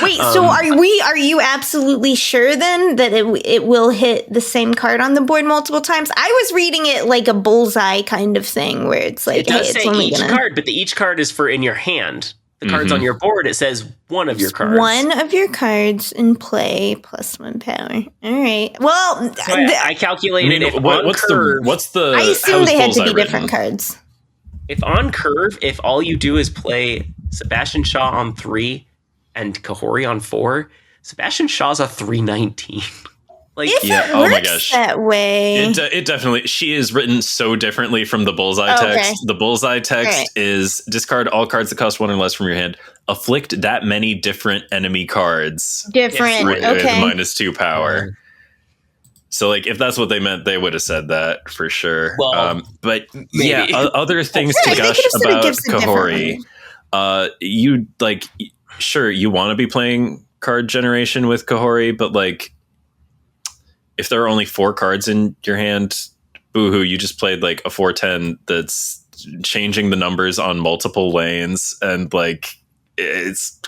Wait, so are you absolutely sure then that it will hit the same card on the board multiple times? I was reading it like a bullseye kind of thing, where it's like, it does say each card, but each card is for in your hand. The cards on your board, it says one of your cards. One of your cards in play +1 power. All right. Well, so I calculated what's the I assume they had to be different cards. If on curve, if all you do is play Sebastian Shaw on 3 and Kahori on 4, Sebastian Shaw's a 319. Like, if it works that way. It definitely, she is written so differently from the Bullseye text. The Bullseye text is discard all cards that cost 1 or less from your hand. Afflict that many different enemy cards. Different, with -2 power. So, like, if that's what they meant, they would have said that for sure. Well, but maybe. Yeah, other things to gush about Kahori. You, like, sure, you want to be playing card generation with Kahori, but, like, if there are only 4 cards in your hand, boohoo, you just played like a 4/10 that's changing the numbers on multiple lanes. And like, this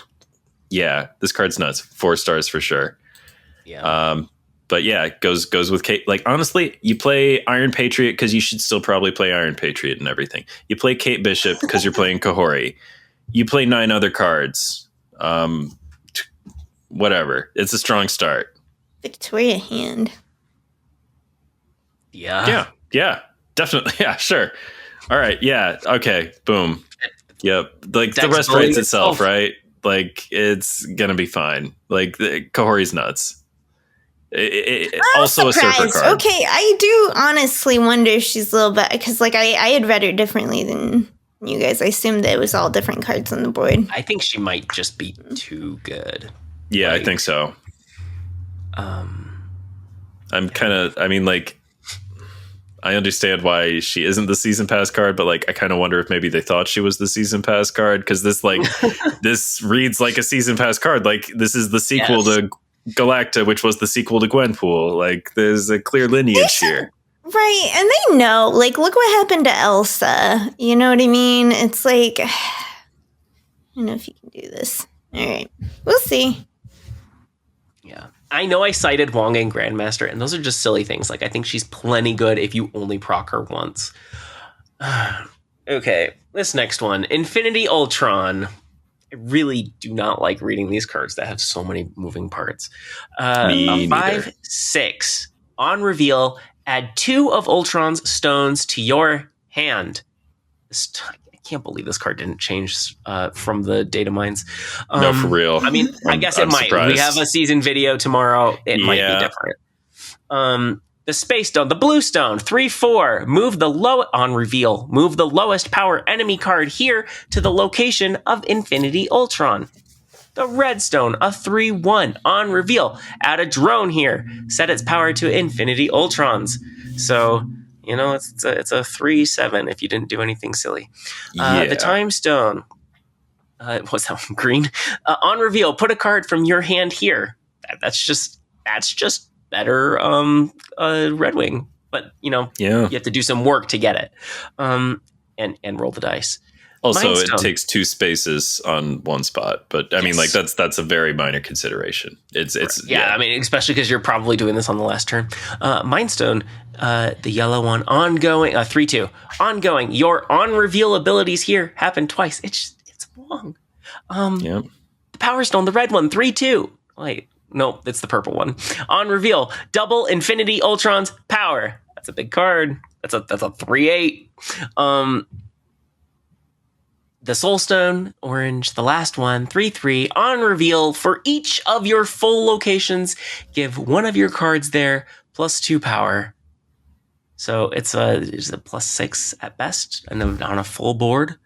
card's nuts. 4 stars for sure. Yeah. But yeah, it goes with Kate. Like, honestly, you play Iron Patriot because you should still probably play Iron Patriot and everything. You play Kate Bishop because you're playing Kahori. You play 9 other cards. Whatever. It's a strong start. Victoria hand. Yeah, definitely. Yeah, sure. All right. Yeah. Okay. Boom. Yep. Like, the rest writes itself, right? Like, it's gonna be fine. Like, Kahori's nuts. Also surprised. A surfer card. Okay, I do honestly wonder if she's a little bit, because like I had read her differently than you guys. I assumed that it was all different cards on the board. I think she might just be too good. Yeah, like, I think so. I understand why she isn't the season pass card, but like, I kind of wonder if maybe they thought she was the season pass card, because this like this reads like a season pass card. Like, this is the sequel to Galacta, which was the sequel to Gwenpool. Like, there's a clear lineage here. Right, and they know, like, look what happened to Elsa. You know what I mean? It's like, I don't know if you can do this. All right, we'll see. Yeah. I know I cited Wong and Grandmaster, and those are just silly things. Like, I think she's plenty good if you only proc her once. Okay, this next one. Infinity Ultron. I really do not like reading these cards that have so many moving parts. Me neither. 5/6. On reveal, add 2 of Ultron's stones to your hand. I can't believe this card didn't change from the data mines. No, for real. I mean, I guess it might. Surprised. We have a season video tomorrow. It might be different. The Space Stone, the Blue Stone, 3/4. Move the lowest power enemy card here to the location of Infinity Ultron. The Red Stone, a 3/1. On reveal, add a drone here. Set its power to Infinity Ultron's. So, you know, it's a 3/7 if you didn't do anything silly. The Time Stone. What's that one? Green. On reveal, put a card from your hand here. That's just better Red Wing. But, you know, you have to do some work to get it. And roll the dice. Also, it takes 2 spaces on 1 spot, but I mean, like, that's a very minor consideration. It's I mean, especially because you're probably doing this on the last turn. Mind Stone, the yellow one, ongoing, 3/2, ongoing. Your on reveal abilities here happen twice. It's long. The Power Stone, the red one, 3/2. Wait, no, it's the purple one. On reveal, double Infinity Ultron's power. That's a big card. That's a 3/8. the Soul Stone, orange, the last one, 3/3, on reveal for each of your full locations, give one of your cards there +2 power. So it's a +6 at best, and then on a full board.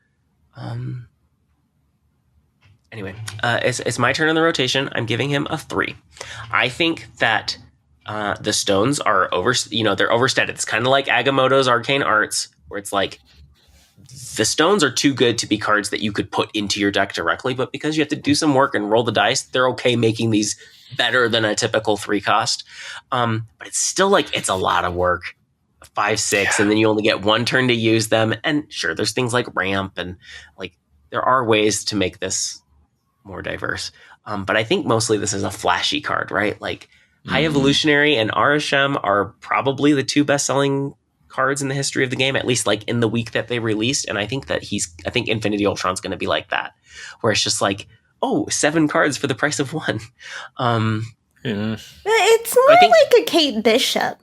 Anyway, it's my turn in the rotation. I'm giving him a 3. I think that the stones are they're overstated. It's kind of like Agamotto's Arcane Arts, where it's like, the stones are too good to be cards that you could put into your deck directly, but because you have to do some work and roll the dice, they're okay making these better than a typical 3 cost. But it's still like, it's a lot of work. 5, 6, and then you only get 1 turn to use them. And sure, there's things like ramp, and like there are ways to make this more diverse. But I think mostly this is a flashy card, right? Like High Evolutionary and Arashem are probably the 2 best-selling cards in the history of the game, at least like in the week that they released. And I think Infinity Ultron's going to be like that, where it's just like, 7 cards for the price of 1. It's more like a Kate Bishop.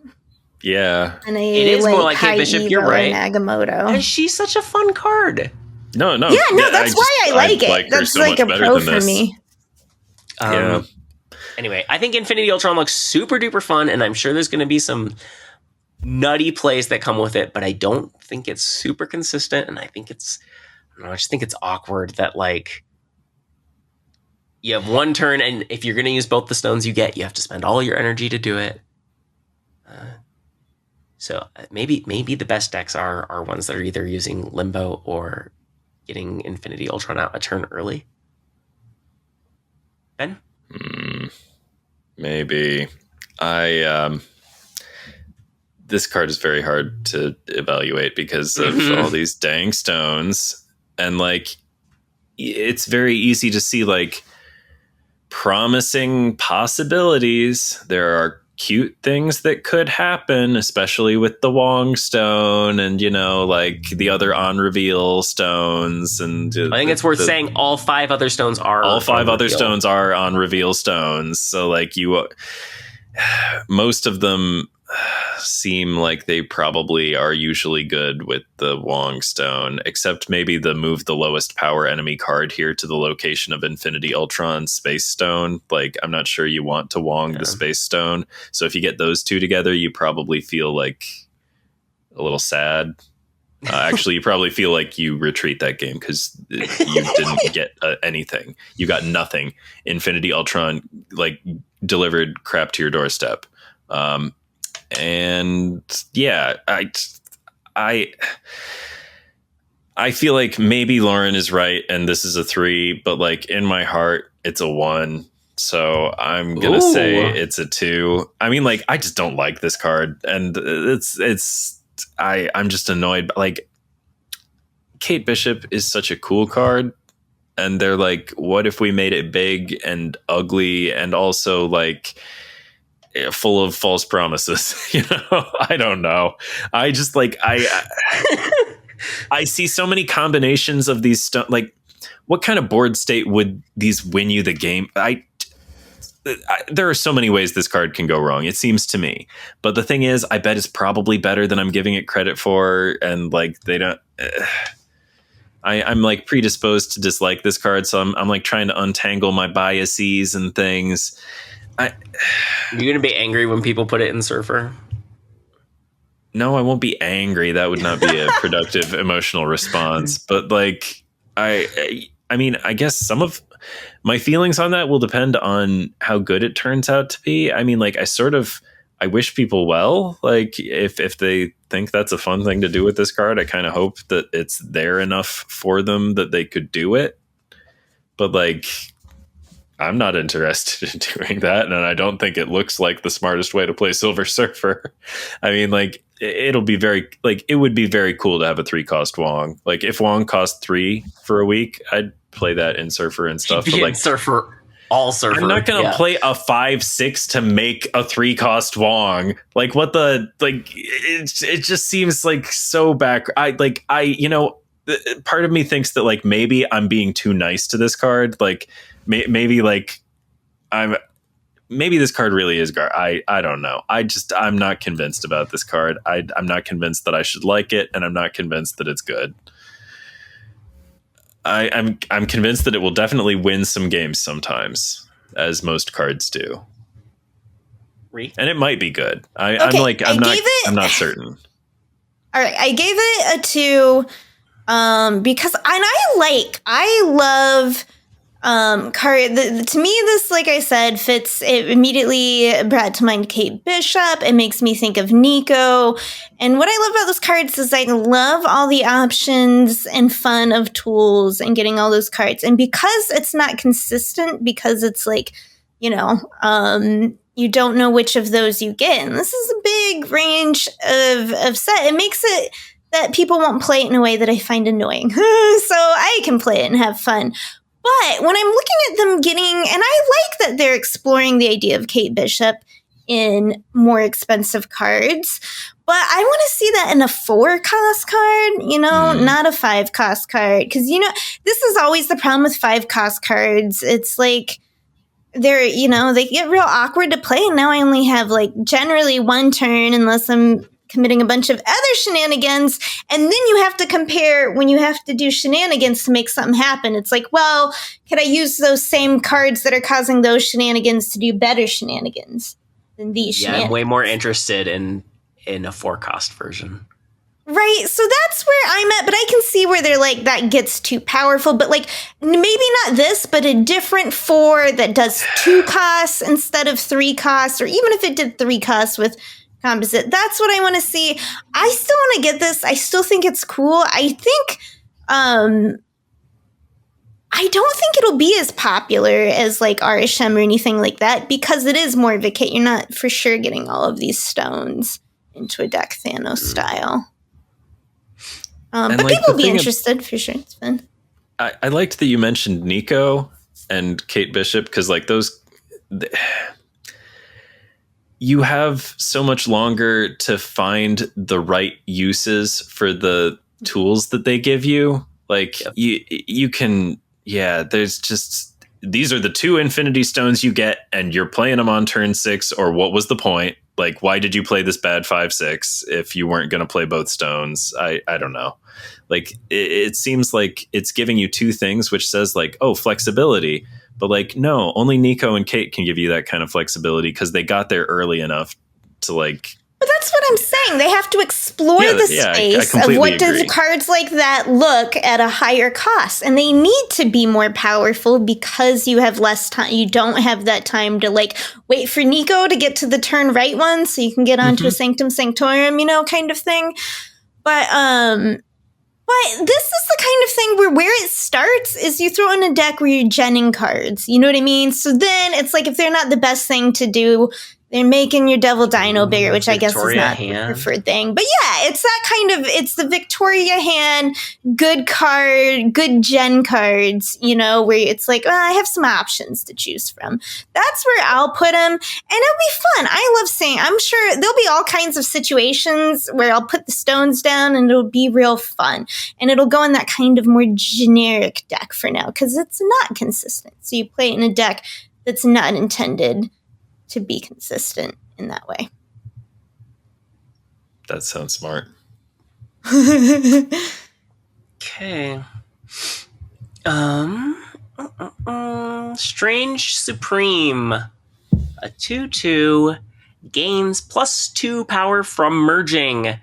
Yeah. It is more like Kate Bishop, you're right. Agamotto. And she's such a fun card. No. Yeah, no, that's why I like it. That's so like a pro for me. Anyway, I think Infinity Ultron looks super duper fun, and I'm sure there's going to be some nutty plays that come with it, but I don't think it's super consistent, and I just think it's awkward that like you have 1 turn, and if you're going to use both the stones you have to spend all your energy to do it. So maybe the best decks are ones that are either using Limbo or getting Infinity Ultron out a turn early. Ben? Maybe. This card is very hard to evaluate because of all these dang stones. And like, it's very easy to see like promising possibilities. There are cute things that could happen, especially with the Wong stone and, like the other on reveal stones. And I think it's worth saying all 5 other stones are on reveal stones. So like most of them seem like they probably are usually good with the Wong stone, except maybe the move the lowest power enemy card here to the location of Infinity Ultron Space Stone. Like, I'm not sure you want to Wong the Space Stone. So if you get those 2 together, you probably feel like a little sad. Actually, you probably feel like you retreat that game because you didn't get anything. You got nothing. Infinity Ultron like delivered crap to your doorstep. And yeah, I feel like maybe Lauren is right, and this is a 3, but like in my heart, it's a 1. So I'm gonna say it's a 2. I mean, like, I just don't like this card, and I'm just annoyed. Like, Kate Bishop is such a cool card, and they're like, what if we made it big and ugly, and also like full of false promises? I don't know. I just like I see so many combinations of these stuff. Like, what kind of board state would these win you the game? There are so many ways this card can go wrong, it seems to me. But the thing is, I bet it's probably better than I'm giving it credit for, and like they don't. I'm like predisposed to dislike this card, so I'm like trying to untangle my biases and things. You're gonna be angry when people put it in Surfer? No, I won't be angry. That would not be a productive emotional response. But like, I mean, I guess some of my feelings on that will depend on how good it turns out to be. I mean, like, I wish people well. Like, if they think that's a fun thing to do with this card, I kind of hope that it's there enough for them that they could do it. But like, I'm not interested in doing that, and I don't think it looks like the smartest way to play Silver Surfer. I mean, like, it would be very cool to have a 3-cost Wong. Like, if Wong cost 3 for a week, I'd play that in Surfer and stuff. But like, Surfer, all Surfer. I'm not gonna play a 5/6 to make a 3-cost Wong. Like, what the like? It just seems like so back. Part of me thinks that like maybe I'm being too nice to this card. Like, maybe like maybe this card really is I don't know. I'm not convinced about this card. I'm not convinced that I should like it, and I'm not convinced that it's good. I'm convinced that it will definitely win some games sometimes, as most cards do. And it might be good. I'm not certain. All right, I gave it a 2 because I love card. To me, this, like I said, fits. It immediately brought to mind Kate Bishop. It makes me think of Nico. And what I love about those cards is I love all the options and fun of tools and getting all those cards. And because it's not consistent, because it's like, you don't know which of those you get. And this is a big range of set. It makes it that people won't play it in a way that I find annoying. So I can play it and have fun. But when I'm looking at them getting, and I like that they're exploring the idea of Kate Bishop in more expensive cards, but I want to see that in a 4-cost card, not a 5-cost card. Because, this is always the problem with 5-cost cards. It's like, they get real awkward to play. And now I only have generally 1 turn unless I'm committing a bunch of other shenanigans. And then you have to compare when you have to do shenanigans to make something happen. It's like, well, could I use those same cards that are causing those shenanigans to do better shenanigans than these shenanigans? I'm way more interested in a 4-cost version. Right, so that's where I'm at, but I can see where they're like, that gets too powerful, but maybe not this, but a different 4 that does 2 costs instead of 3 costs, or even if it did 3 costs with composite. That's what I want to see. I still want to get this. I still think it's cool. I think, I don't think it'll be as popular as RSM or anything like that, because it is more of a kit. You're not for sure getting all of these stones into a deck Thanos style. But people will be interested for sure. It's fun. I liked that you mentioned Nico and Kate Bishop, because you have so much longer to find the right uses for the tools that they give you. You can, there's just, these are the 2 Infinity Stones you get, and you're playing them on turn 6, or what was the point? Why did you play this bad 5/6 if you weren't going to play both stones? I don't know. It seems like it's giving you 2 things, which says flexibility. But no, only Nico and Kate can give you that kind of flexibility because they got there early enough to But that's what I'm saying. They have to explore the space of what does cards like that look at a higher cost. And they need to be more powerful because you have less time. You don't have that time to wait for Nico to get to the turn right one so you can get onto a Sanctum Sanctorum, kind of thing. But this is the kind of thing where it starts is you throw in a deck where you're genning cards. You know what I mean? So then it's if they're not the best thing to do, they're making your Devil Dino bigger, which I guess is not the preferred thing. But yeah, it's that kind of, it's the Victoria hand, good card, good gen cards, where it's I have some options to choose from. That's where I'll put them. And it'll be fun. I love saying, I'm sure there'll be all kinds of situations where I'll put the stones down and it'll be real fun. And it'll go in that kind of more generic deck for now, because it's not consistent. So you play it in a deck that's not intended to be consistent in that way. That sounds smart. Okay. Strange Supreme. A 2/2 gains +2 power from merging.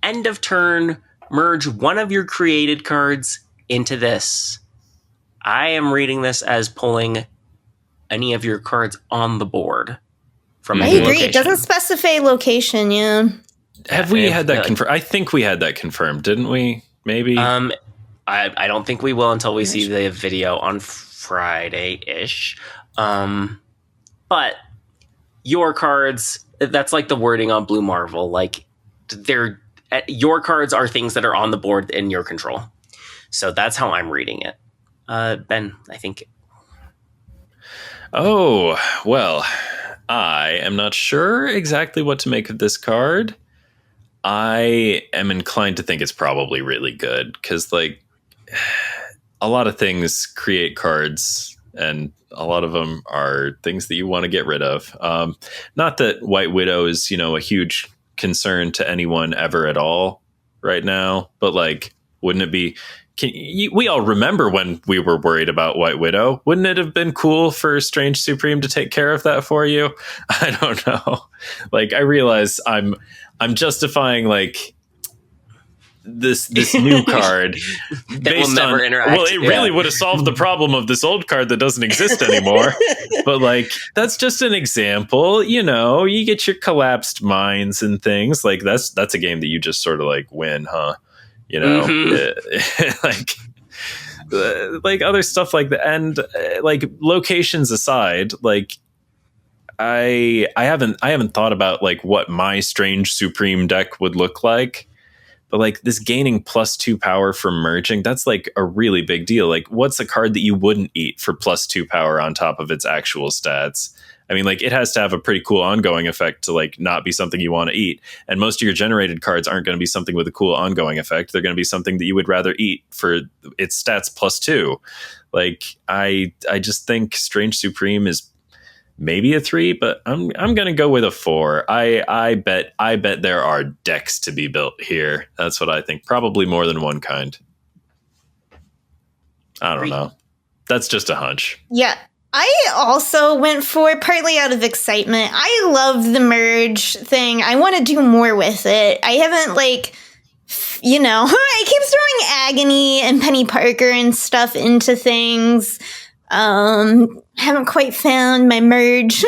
End of turn, merge one of your created cards into this. I am reading this as pulling any of your cards on the board. From I agree. Location. It doesn't specify location, yeah. Have we had that confirmed? I think we had that confirmed, didn't we? Maybe. I don't think we will until we see the video on Friday-ish. But your cards, that's the wording on Blue Marvel. Your cards are things that are on the board in your control. So that's how I'm reading it. Ben, I think. Oh, well, I am not sure exactly what to make of this card. I am inclined to think it's probably really good because, a lot of things create cards, and a lot of them are things that you want to get rid of. Not that White Widow is, a huge concern to anyone ever at all right now, but Wouldn't it be? We all remember when we were worried about White Widow. Wouldn't it have been cool for Strange Supreme to take care of that for you? I don't know. Like, I realize I'm justifying like this new card that will never interact. Well, it really would have solved the problem of this old card that doesn't exist anymore. But like, that's just an example. You know, you get your collapsed minds and things like that's a game that you just sort of like win, huh? You know, like other stuff like that, and like locations aside, like I haven't thought about like what my Strange Supreme deck would look like, but like this gaining +2 power from merging, that's like a really big deal. Like, what's a card that you wouldn't eat for +2 power on top of its actual stats? I mean, like, it has to have a pretty cool ongoing effect to like not be something you want to eat. And most of your generated cards aren't going to be something with a cool ongoing effect. They're going to be something that you would rather eat for its stats +2. Like, I just think Strange Supreme is maybe a 3, but I'm going to go with a 4. I bet there are decks to be built here. That's what I think. Probably more than one kind. I don't know. That's just a hunch. Yeah. I also went for, partly out of excitement, I love the merge thing. I want to do more with it. I haven't, like, you know, I keep throwing Agony and Penny Parker and stuff into things. Haven't quite found my merge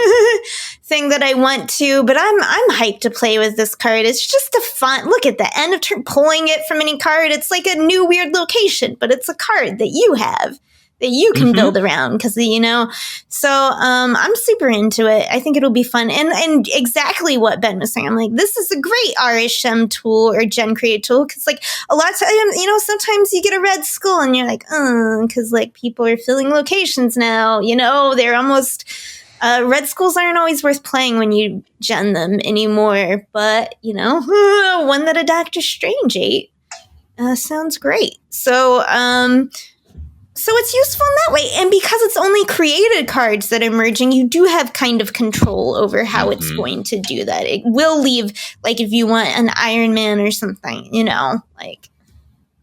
thing that I want to, but I'm hyped to play with this card. It's just a fun, look at the end of turn, pulling it from any card. It's like a new weird location, but it's a card that you have, that you can build around, because, you know, so I'm super into it. I think it'll be fun. And exactly what Ben was saying, I'm like, this is a great RSM tool or Gen Create tool, because like a lot of times, you know, sometimes you get a red skull and you're like, because like people are filling locations now, you know, they're almost, red skulls aren't always worth playing when you gen them anymore, but, you know, one that a Doctor Strange ate sounds great. So it's useful in that way. And because it's only created cards that are merging, you do have kind of control over how it's going to do that. It will leave, like, if you want an Iron Man or something, you know, like,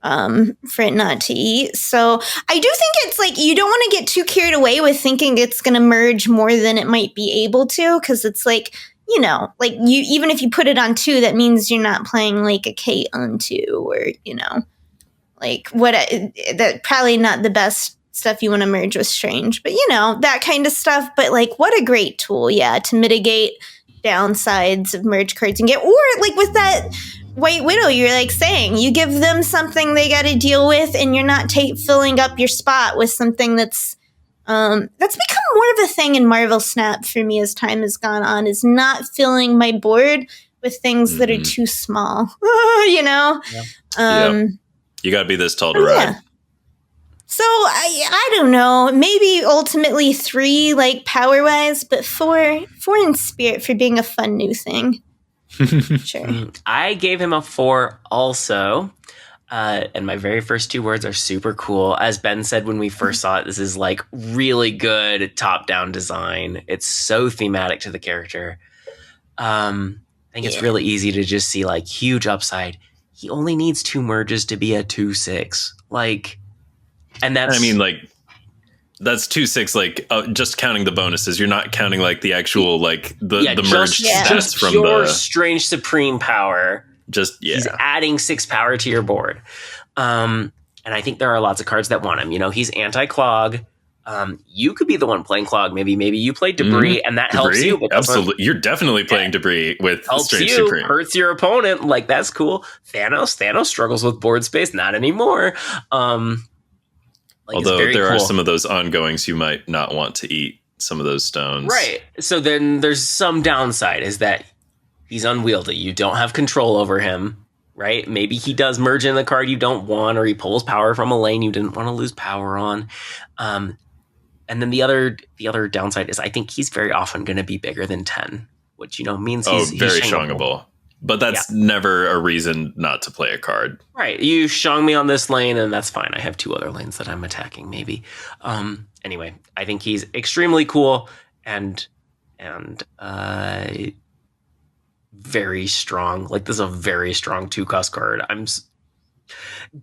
for it not to eat. So I do think it's like, you don't want to get too carried away with thinking it's going to merge more than it might be able to. Because it's like, you know, like, you, even if you put it on 2, that means you're not playing like a Kate on 2, or, you know. Like, that probably not the best stuff you want to merge with Strange, but, you know, that kind of stuff. But, like, what a great tool, yeah, to mitigate downsides of merge cards and get, or like with that White Widow, you're like saying, you give them something they got to deal with, and you're not filling up your spot with something that's become more of a thing in Marvel Snap for me as time has gone on, is not filling my board with things that are too small, you know? Yeah. You got to be this tall to ride. Yeah. So I don't know. Maybe ultimately 3, like, power-wise, but 4 in spirit for being a fun new thing. Sure. I gave him a 4 also. And my very first 2 words are super cool. As Ben said when we first saw it, this is, like, really good top-down design. It's so thematic to the character. I think it's really easy to just see, like, huge upside. He only needs 2 merges to be a 2/6. Like, and that's, I mean, like, that's 2/6, like, just counting the bonuses. You're not counting like the actual, like, the merged stats from pure Strange Supreme power. He's adding 6 power to your board. And I think there are lots of cards that want him. You know, he's anti-clog. You could be the one playing Clog. Maybe you play Debris, and that helps you. Absolutely, you're definitely playing Debris with Strange Supreme. Hurts your opponent. Like, that's cool. Thanos struggles with board space. Not anymore. Although there are some of those ongoings you might not want to eat. Some of those stones, right? So then there's some downside, is that he's unwieldy. You don't have control over him. Right? Maybe he does merge in the card you don't want, or he pulls power from a lane you didn't want to lose power on. And then the other downside is I think he's very often going to be bigger than 10, which, you know, means he's very shongable. But that's never a reason not to play a card. Right. You shong me on this lane, and that's fine. I have 2 other lanes that I'm attacking, maybe. Anyway, I think he's extremely cool and very strong. Like, this is a very strong 2-cost card.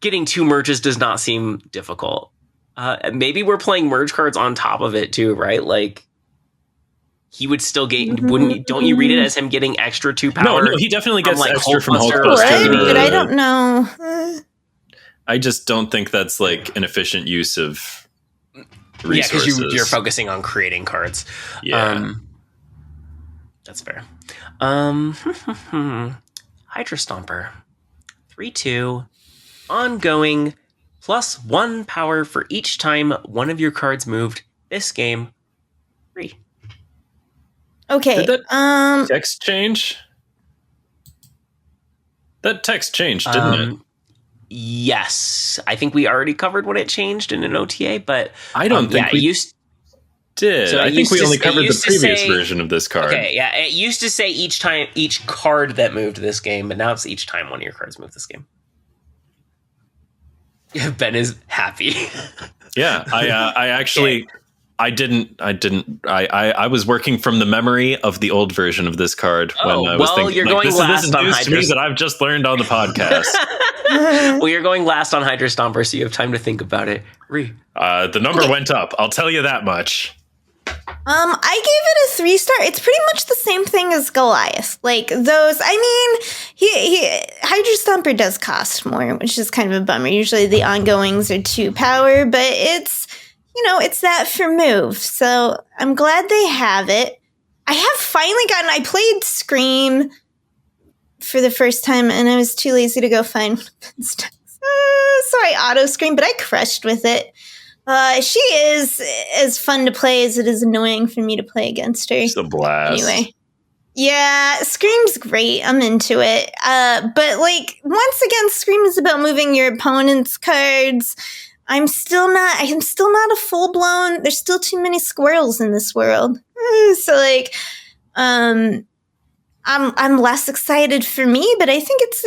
getting 2 merges does not seem difficult. Maybe we're playing merge cards on top of it too, right? Like he would still get. Don't you read it as him getting extra 2 power? No, he definitely gets like extra from Hulkbuster. Hulkbuster. But I don't know. I just don't think that's like an efficient use of resources. Yeah, because you're focusing on creating cards. Yeah, that's fair. Hydra Stomper, 3/2, ongoing, +1 power for each time one of your cards moved this game. 3. Okay. Did that text change? That text changed, didn't it? Yes, I think we already covered when it changed in an OTA, but I don't think we did. So I think we only covered the previous version of this card. Okay, yeah, it used to say each card that moved this game, but now it's each time one of your cards moved this game. Ben is happy. Yeah, I actually. I was working from the memory of the old version of this card when I was thinking, you're going this is news to me that I've just learned on the podcast. Well, you're going last on Hydra Stomper, so you have time to think about it. The number went up. I'll tell you that much. I gave it a 3-star. It's pretty much the same thing as Goliath. Like those, I mean, Hydra Stomper does cost more, which is kind of a bummer. Usually the ongoings are 2 power, but it's that for move. So I'm glad they have it. I have finally I played Scream for the first time and I was too lazy to go find so I auto Scream, but I crushed with it. She is as fun to play as it is annoying for me to play against her. It's a blast. Anyway. Yeah, Scream's great. I'm into it. But like once again, Scream is about moving your opponent's cards. I'm still not a full blown. There's still too many squirrels in this world. So like, I'm less excited for me, but I think it's,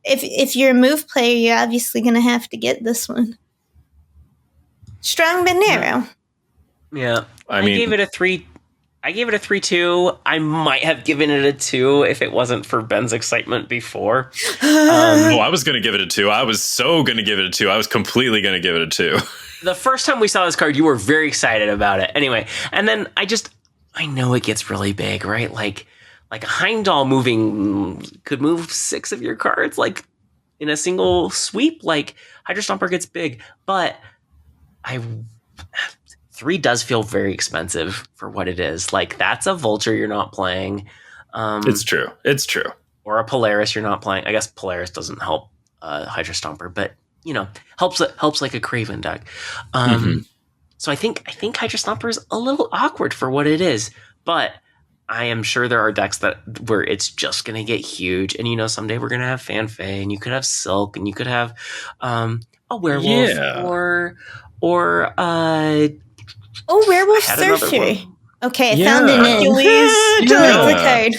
if you're a move player, you're obviously going to have to get this one. Strong but narrow. Yeah. I gave it a 3. I gave it a 3/2. I might have given it a 2 if it wasn't for Ben's excitement before. I was going to give it a 2. I was so going to give it a 2. I was completely going to give it a 2. The first time we saw this card, you were very excited about it. Anyway, and then I know it gets really big, right? Like a Heimdall could move 6 of your cards, like in a single sweep. Like Hydra Stomper gets big, but 3 does feel very expensive for what it is. Like that's a Vulture you're not playing. It's true. Or a Polaris you're not playing. I guess Polaris doesn't help Hydra Stomper, but helps like a Craven deck. So I think Hydra Stomper is a little awkward for what it is, but I am sure there are decks where it's just going to get huge. And someday we're going to have Fanfei, and you could have Silk, and you could have a Werewolf, or Werewolf Sorcery. Okay, I found an Hercules.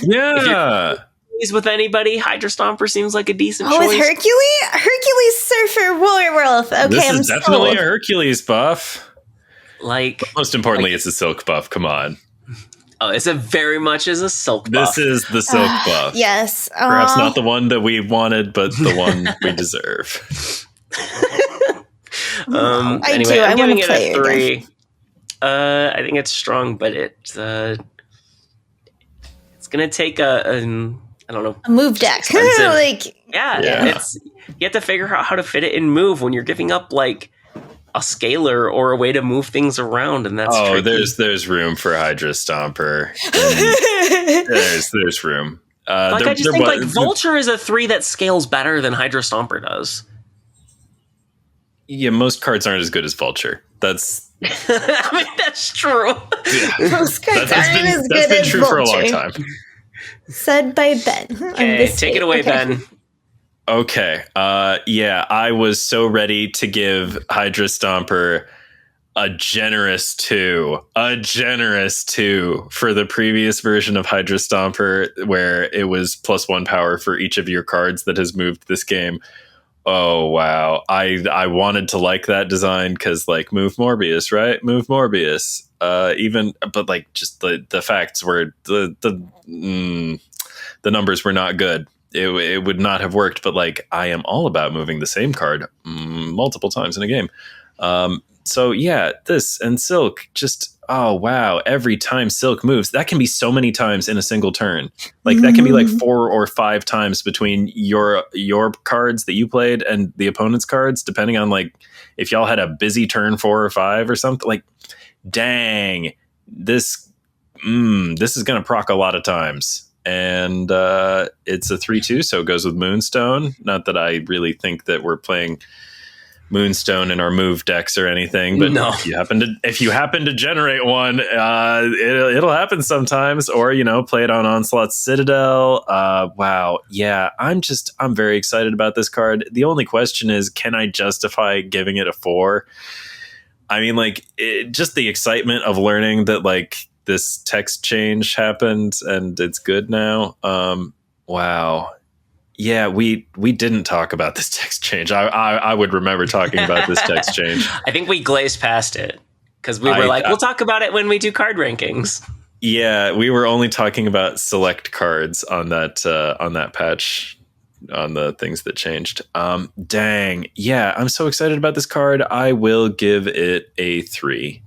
Yeah. With anybody, Hydra Stomper seems like a decent choice. With Hercules Surfer Werewolf. Okay, this is definitely a Hercules buff. Like, but most importantly, it's a Silk buff. Come on. Oh, it's very much as a Silk buff. This is the Silk buff. Yes. Perhaps not the one that we wanted, but the one we deserve. Anyway, I'm giving it a 3. I think it's strong, but it's gonna take a move deck. You have to figure out how to fit it in move when you're giving up like a scaler or a way to move things around, and that's tricky. There's room for Hydra Stomper. There's room. I just think Vulture is a 3 that scales better than Hydra Stomper does. Yeah, most cards aren't as good as Vulture. That's that's true. Yeah. Most cards aren't as good as Vulture. That's been true for a long time. Said by Ben. Okay, take it away, Ben. Okay. I was so ready to give Hydra Stomper a generous 2 for the previous version of Hydra Stomper, where it was +1 power for each of your cards that has moved this game. Oh, wow. I wanted to like that design because, like, move Morbius, right? Move Morbius. But like, just the facts were the numbers were not good. it would not have worked. But like, I am all about moving the same card multiple times in a game. So yeah, this and Silk just, oh wow, every time Silk moves, that can be so many times in a single turn. Like that can be like 4 or 5 times between your cards that you played and the opponent's cards, depending on like if y'all had a busy turn 4 or 5 or something. Like, dang, this is gonna proc a lot of times. And it's a 3/2, so it goes with Moonstone. Not that I really think that we're playing Moonstone in our move decks or anything, but no. if you happen to generate one, it'll happen sometimes. Or play it on Onslaught's Citadel. Wow, yeah, I'm very excited about this card. The only question is, can I justify giving it a 4? I mean, like, just the excitement of learning that like this text change happened and it's good now. Wow. Yeah, we didn't talk about this text change. I would remember talking about this text change. I think we glazed past it because we were we'll talk about it when we do card rankings. Yeah, we were only talking about select cards on that patch, on the things that changed. Dang, yeah, I'm so excited about this card. I will give it a 3.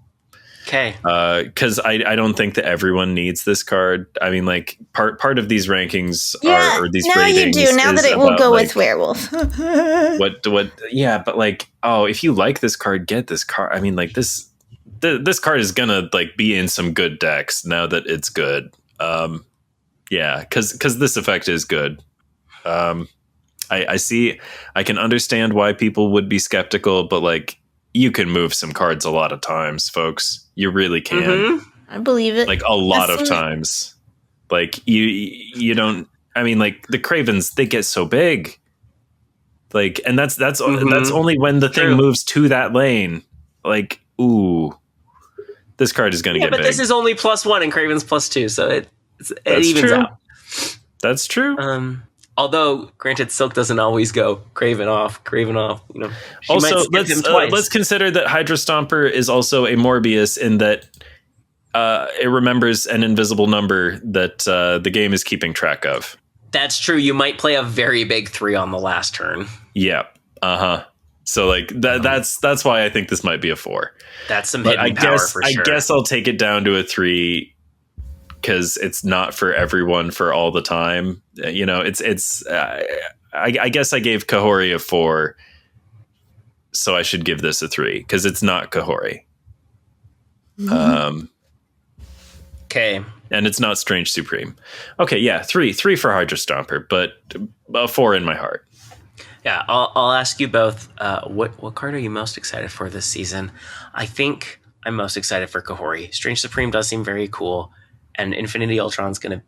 Okay. Because I don't think that everyone needs this card. I mean, like part of these rankings or these now ratings. You do. Now that it will go with werewolf. what? Yeah, but like, oh, if you like this card, get this card. I mean, like this card is gonna like be in some good decks now that it's good. Yeah, because this effect is good. I see. I can understand why people would be skeptical, but like, you can move some cards a lot of times, folks. You really can. Mm-hmm. I believe it. Like a lot of times. Like you don't. I mean, like the Cravens, they get so big. Like, and that's only when the thing moves to that lane. Like, ooh, this card is going to get big. But this is only +1 and Craven's +2, so it evens out. That's true. Although, granted, Silk doesn't always go Craven off. Also, let's consider that Hydra Stomper is also a Morbius in that it remembers an invisible number that the game is keeping track of. That's true. You might play a very big 3 on the last turn. Yeah. So like that's why I think this might be a 4. That's some hidden power for sure. I guess I'll take it down to a 3. Because it's not for everyone for all the time. I guess I gave Kahori a 4, so I should give this a 3 because it's not Kahori. Okay, and it's not Strange Supreme. Okay, yeah, 3 for Hydra Stomper, but a 4 in my heart. Yeah, I'll ask you both. What card are you most excited for this season? I think I'm most excited for Kahori. Strange Supreme does seem very cool. And Infinity Ultron's going to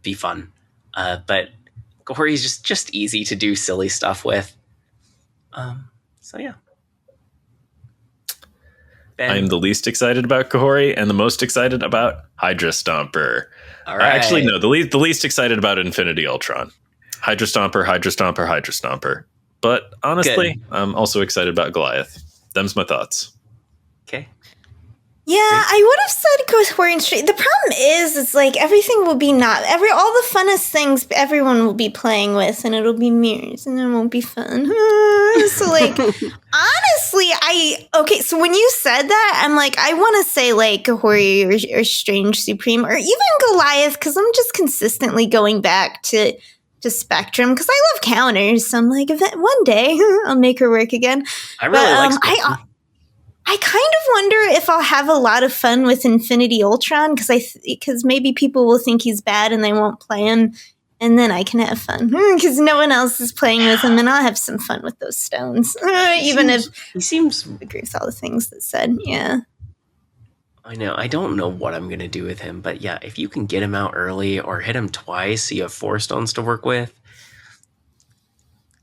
be fun. But Kahori is just easy to do silly stuff with. So, yeah. Ben? I'm the least excited about Kahori and the most excited about Hydra Stomper. All right. Actually, no, the least excited about Infinity Ultron. Hydra Stomper, Hydra Stomper, Hydra Stomper. But honestly, good. I'm also excited about Goliath. Them's my thoughts. Okay. Yeah, I would have said Kahori and Straight. The problem is, it's like everything will be all the funnest things everyone will be playing with, and it'll be mirrors, and it won't be fun. So, like, honestly, so when you said that, I'm like, I want to say, like, Kahori or Strange Supreme, or even Goliath, because I'm just consistently going back to Spectrum, because I love counters, so I'm like, one day, I'll make her work again. I really like Spectrum. I kind of wonder if I'll have a lot of fun with Infinity Ultron because maybe people will think he's bad and they won't play him, and then I can have fun because no one else is playing with him, and I'll have some fun with those stones. He seems agree with all the things that said. Yeah, I know. I don't know what I'm gonna do with him, but yeah, if you can get him out early or hit him twice, so you have 4 stones to work with.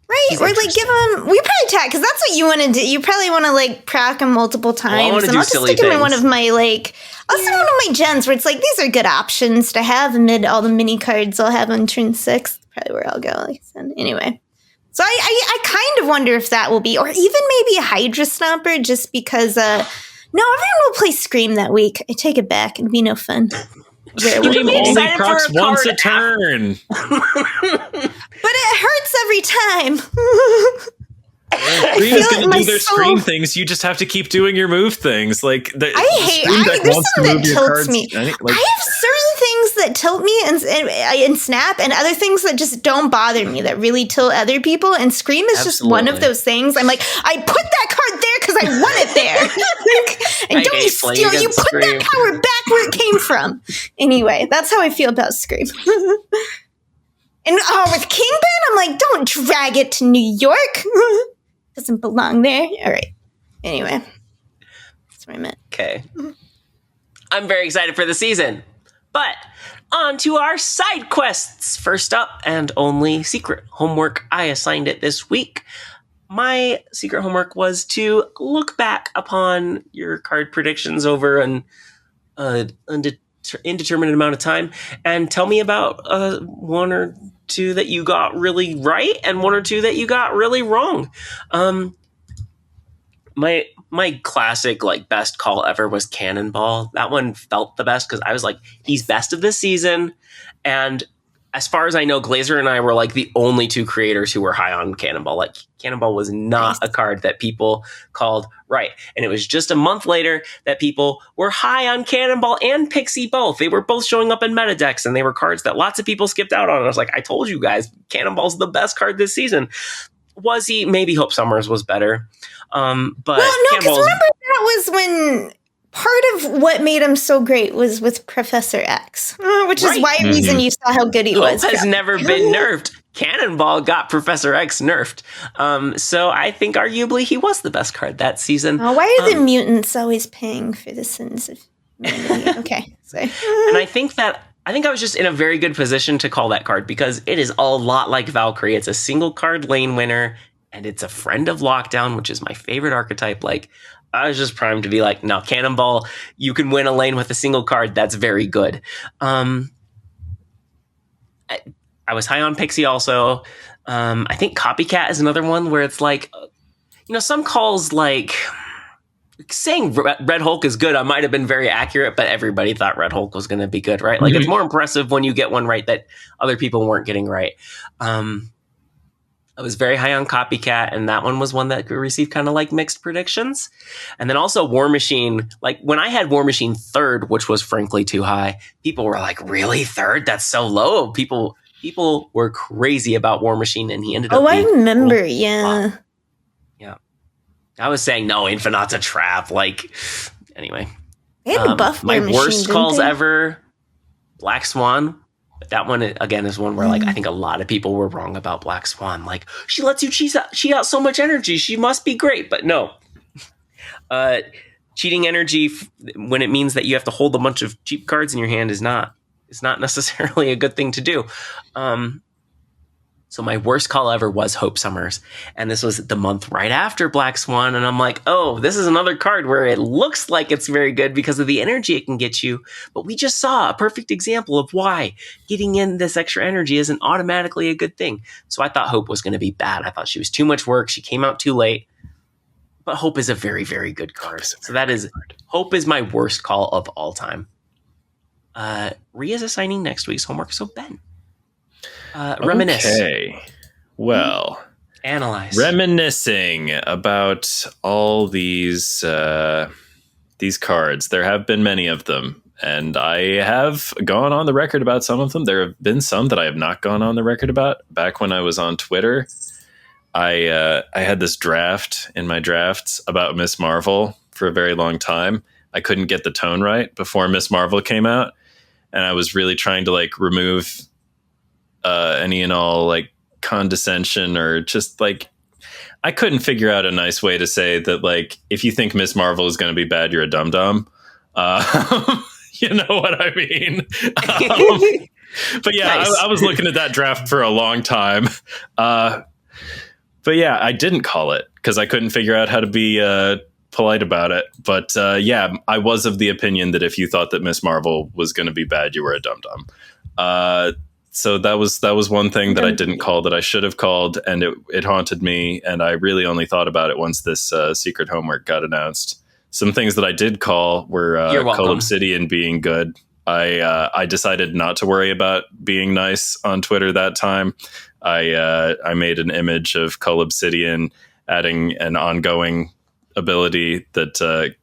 Right, or like give him. We probably attack because that's what you want to do. You probably want to like proc him multiple times, and I'll just stick him in one of my I'll stick one of my gens where it's like these are good options to have amid all the mini cards I'll have on turn 6. Probably where I'll go. Like I said, anyway. So I kind of wonder if that will be, or even maybe a Hydra Stomper, just because. No, everyone will play Scream that week. I take it back. It'll be no fun. Scream only procs once a turn. But it hurts every time. Scream is going to do their Scream things. You just have to keep doing your move things. Like there's something that tilts me. I have certain things that tilt me in Snap, and other things that just don't bother me that really tilt other people. And Scream is just one of those things. I'm like, I put that card there because I want it there. And don't you steal? You put that power back where it came from. Anyway, that's how I feel about Scream. And with Kingpin, I'm like, don't drag it to New York. Doesn't belong there. All right. Anyway, that's what I meant. Okay. I'm very excited for the season. But on to our side quests. First up and only secret homework. I assigned it this week. My secret homework was to look back upon your card predictions over an indeterminate amount of time and tell me about one or two that you got really right and one or two that you got really wrong. My classic best call ever was Cannonball. That one felt the best because I was like, he's best of this season. And as far as I know, Glazer and I were the only two creators who were high on Cannonball. Cannonball was not a card that people called right. And it was just a month later that people were high on Cannonball and Pixie both. They were both showing up in meta decks, and they were cards that lots of people skipped out on. And I was like, I told you guys, Cannonball's the best card this season. Was he? Maybe Hope Summers was better. But no, because remember that was when part of what made him so great was with Professor X, which is why reason you saw how good he was. Hope has never been nerfed. Cannonball got Professor X nerfed. So I think arguably he was the best card that season. Oh, why are the mutants always paying for the sins of humanity? Okay. Sorry. And I think I was just in a very good position to call that card because it is a lot like Valkyrie. It's a single card lane winner, and it's a friend of Lockdown, which is my favorite archetype. I was just primed to be like, no, Cannonball, you can win a lane with a single card. That's very good. I was high on Pixie also. I think Copycat is another one where it's some calls saying Red Hulk is good. I might have been very accurate, but everybody thought Red Hulk was going to be good, right? It's more impressive when you get one right that other people weren't getting right. I was very high on Copycat, and that one was one that received kind of mixed predictions. And then also War Machine, when I had War Machine third, which was frankly too high, people were like, really? Third? That's so low. People were crazy about War Machine, and he ended up being I remember, cool. Yeah. Yeah. I was saying, no, InfiNOT's a trap. Anyway. They had the buff my War Machine, worst calls ever, Black Swan. That one, again, is one where, I think a lot of people were wrong about Black Swan. She lets you cheat out so much energy. She must be great. But no. Cheating energy, when it means that you have to hold a bunch of cheap cards in your hand, is not necessarily a good thing to do. So my worst call ever was Hope Summers. And this was the month right after Black Swan. And I'm like, oh, this is another card where it looks like it's very good because of the energy it can get you. But we just saw a perfect example of why getting in this extra energy isn't automatically a good thing. So I thought Hope was going to be bad. I thought she was too much work. She came out too late. But Hope is a very, very good card. So Hope is my worst call of all time. Ria's assigning next week's homework. So Ben. Reminisce. Okay. Well, analyze. Reminiscing about all these cards. There have been many of them, and I have gone on the record about some of them. There have been some that I have not gone on the record about. Back when I was on Twitter, I had this draft in my drafts about Miss Marvel for a very long time. I couldn't get the tone right before Miss Marvel came out, and I was really trying to remove any and all condescension or just I couldn't figure out a nice way to say that if you think Miss Marvel is going to be bad, you're a dum-dum. You know what I mean? But yeah, nice. I was looking at that draft for a long time. But yeah, I didn't call it because I couldn't figure out how to be polite about it. But yeah, I was of the opinion that if you thought that Miss Marvel was going to be bad, you were a dum-dum. So that was one thing that I didn't call that I should have called, and it haunted me, and I really only thought about it once this secret homework got announced. Some things that I did call were Cull Obsidian being good. I decided not to worry about being nice on Twitter that time. I made an image of Cull Obsidian adding an ongoing ability that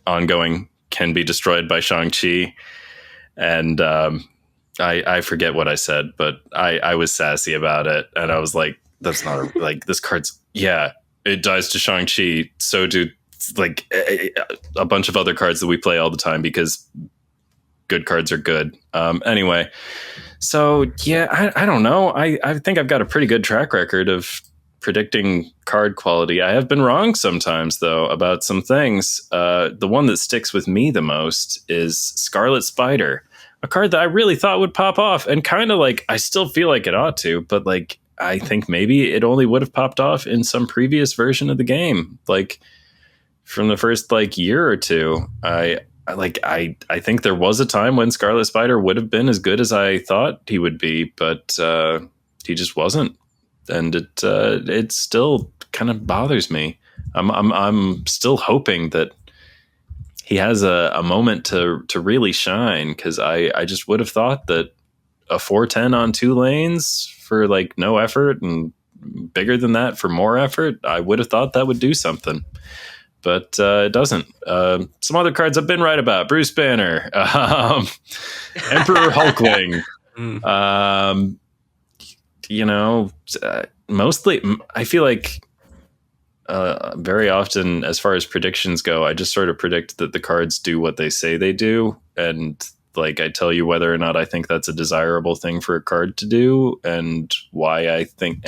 ongoing can be destroyed by Shang-Chi. And I forget what I said, but I was sassy about it. And I was like, that's not like this card's, yeah, it dies to Shang-Chi. So do like a bunch of other cards that we play all the time because good cards are good. Anyway, so yeah, I don't know. I think I've got a pretty good track record of predicting card quality. I have been wrong sometimes, though, about some things. The one that sticks with me the most is Scarlet Spider, a card that I really thought would pop off, and kind of like I still feel like it ought to, but like I think maybe it only would have popped off in some previous version of the game, like from the first like year or two. I think there was a time when Scarlet Spider would have been as good as I thought he would be, but he just wasn't, and it still kind of bothers me. I'm still hoping that he has a moment to really shine, because I just would have thought that a 4/10 on 2 lanes for like no effort, and bigger than that for more effort, I would have thought that would do something. But it doesn't. Some other cards I've been right about: Bruce Banner, Emperor Hulkling. Mostly, I feel like very often, as far as predictions go, I just sort of predict that the cards do what they say they do, and like I tell you whether or not I think that's a desirable thing for a card to do, and why I think.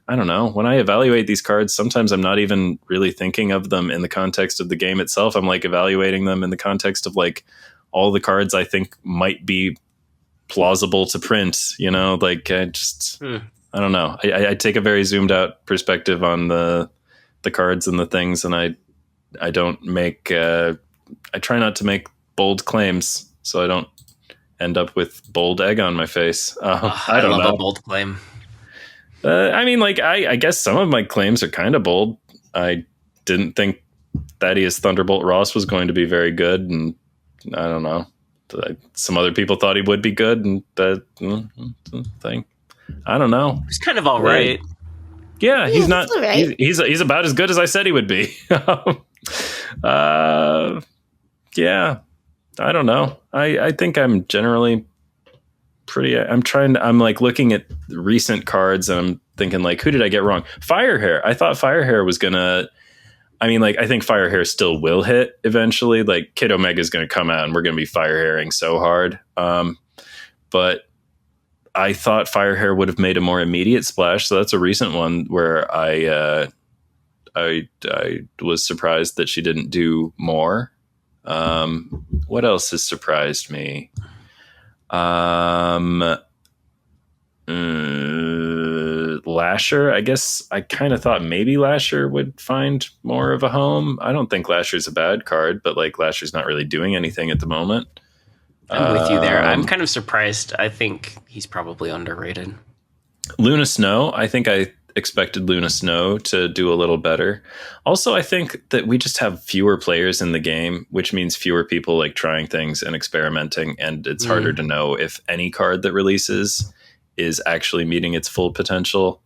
I don't know. When I evaluate these cards, sometimes I'm not even really thinking of them in the context of the game itself. I'm like evaluating them in the context of like all the cards I think might be plausible to print, like I don't know. I take a very zoomed out perspective on the cards and the things. And I don't make, I try not to make bold claims, so I don't end up with bold egg on my face. I don't know. A bold claim. I guess some of my claims are kind of bold. I didn't think Thaddeus Thunderbolt Ross was going to be very good, and I don't know. Some other people thought he would be good, and that thing. I don't know. He's kind of all right. Yeah, he's not. Right. He's about as good as I said he would be. Yeah, I don't know. I think I'm generally pretty. I'm like looking at recent cards, and I'm thinking like, who did I get wrong? Firehair. I thought Firehair was gonna. I think Firehair still will hit eventually. Like Kid Omega is going to come out, and we're going to be Firehairing so hard. But I thought Firehair would have made a more immediate splash, so that's a recent one where I was surprised that she didn't do more. What else has surprised me? Lasher. I guess I kind of thought maybe Lasher would find more of a home. I don't think Lasher's a bad card, but like Lasher's not really doing anything at the moment. I'm with you there. I'm kind of surprised. I think he's probably underrated. Luna Snow. I think I expected Luna Snow to do a little better. Also, I think that we just have fewer players in the game, which means fewer people like trying things and experimenting, and it's harder to know if any card that releases is actually meeting its full potential.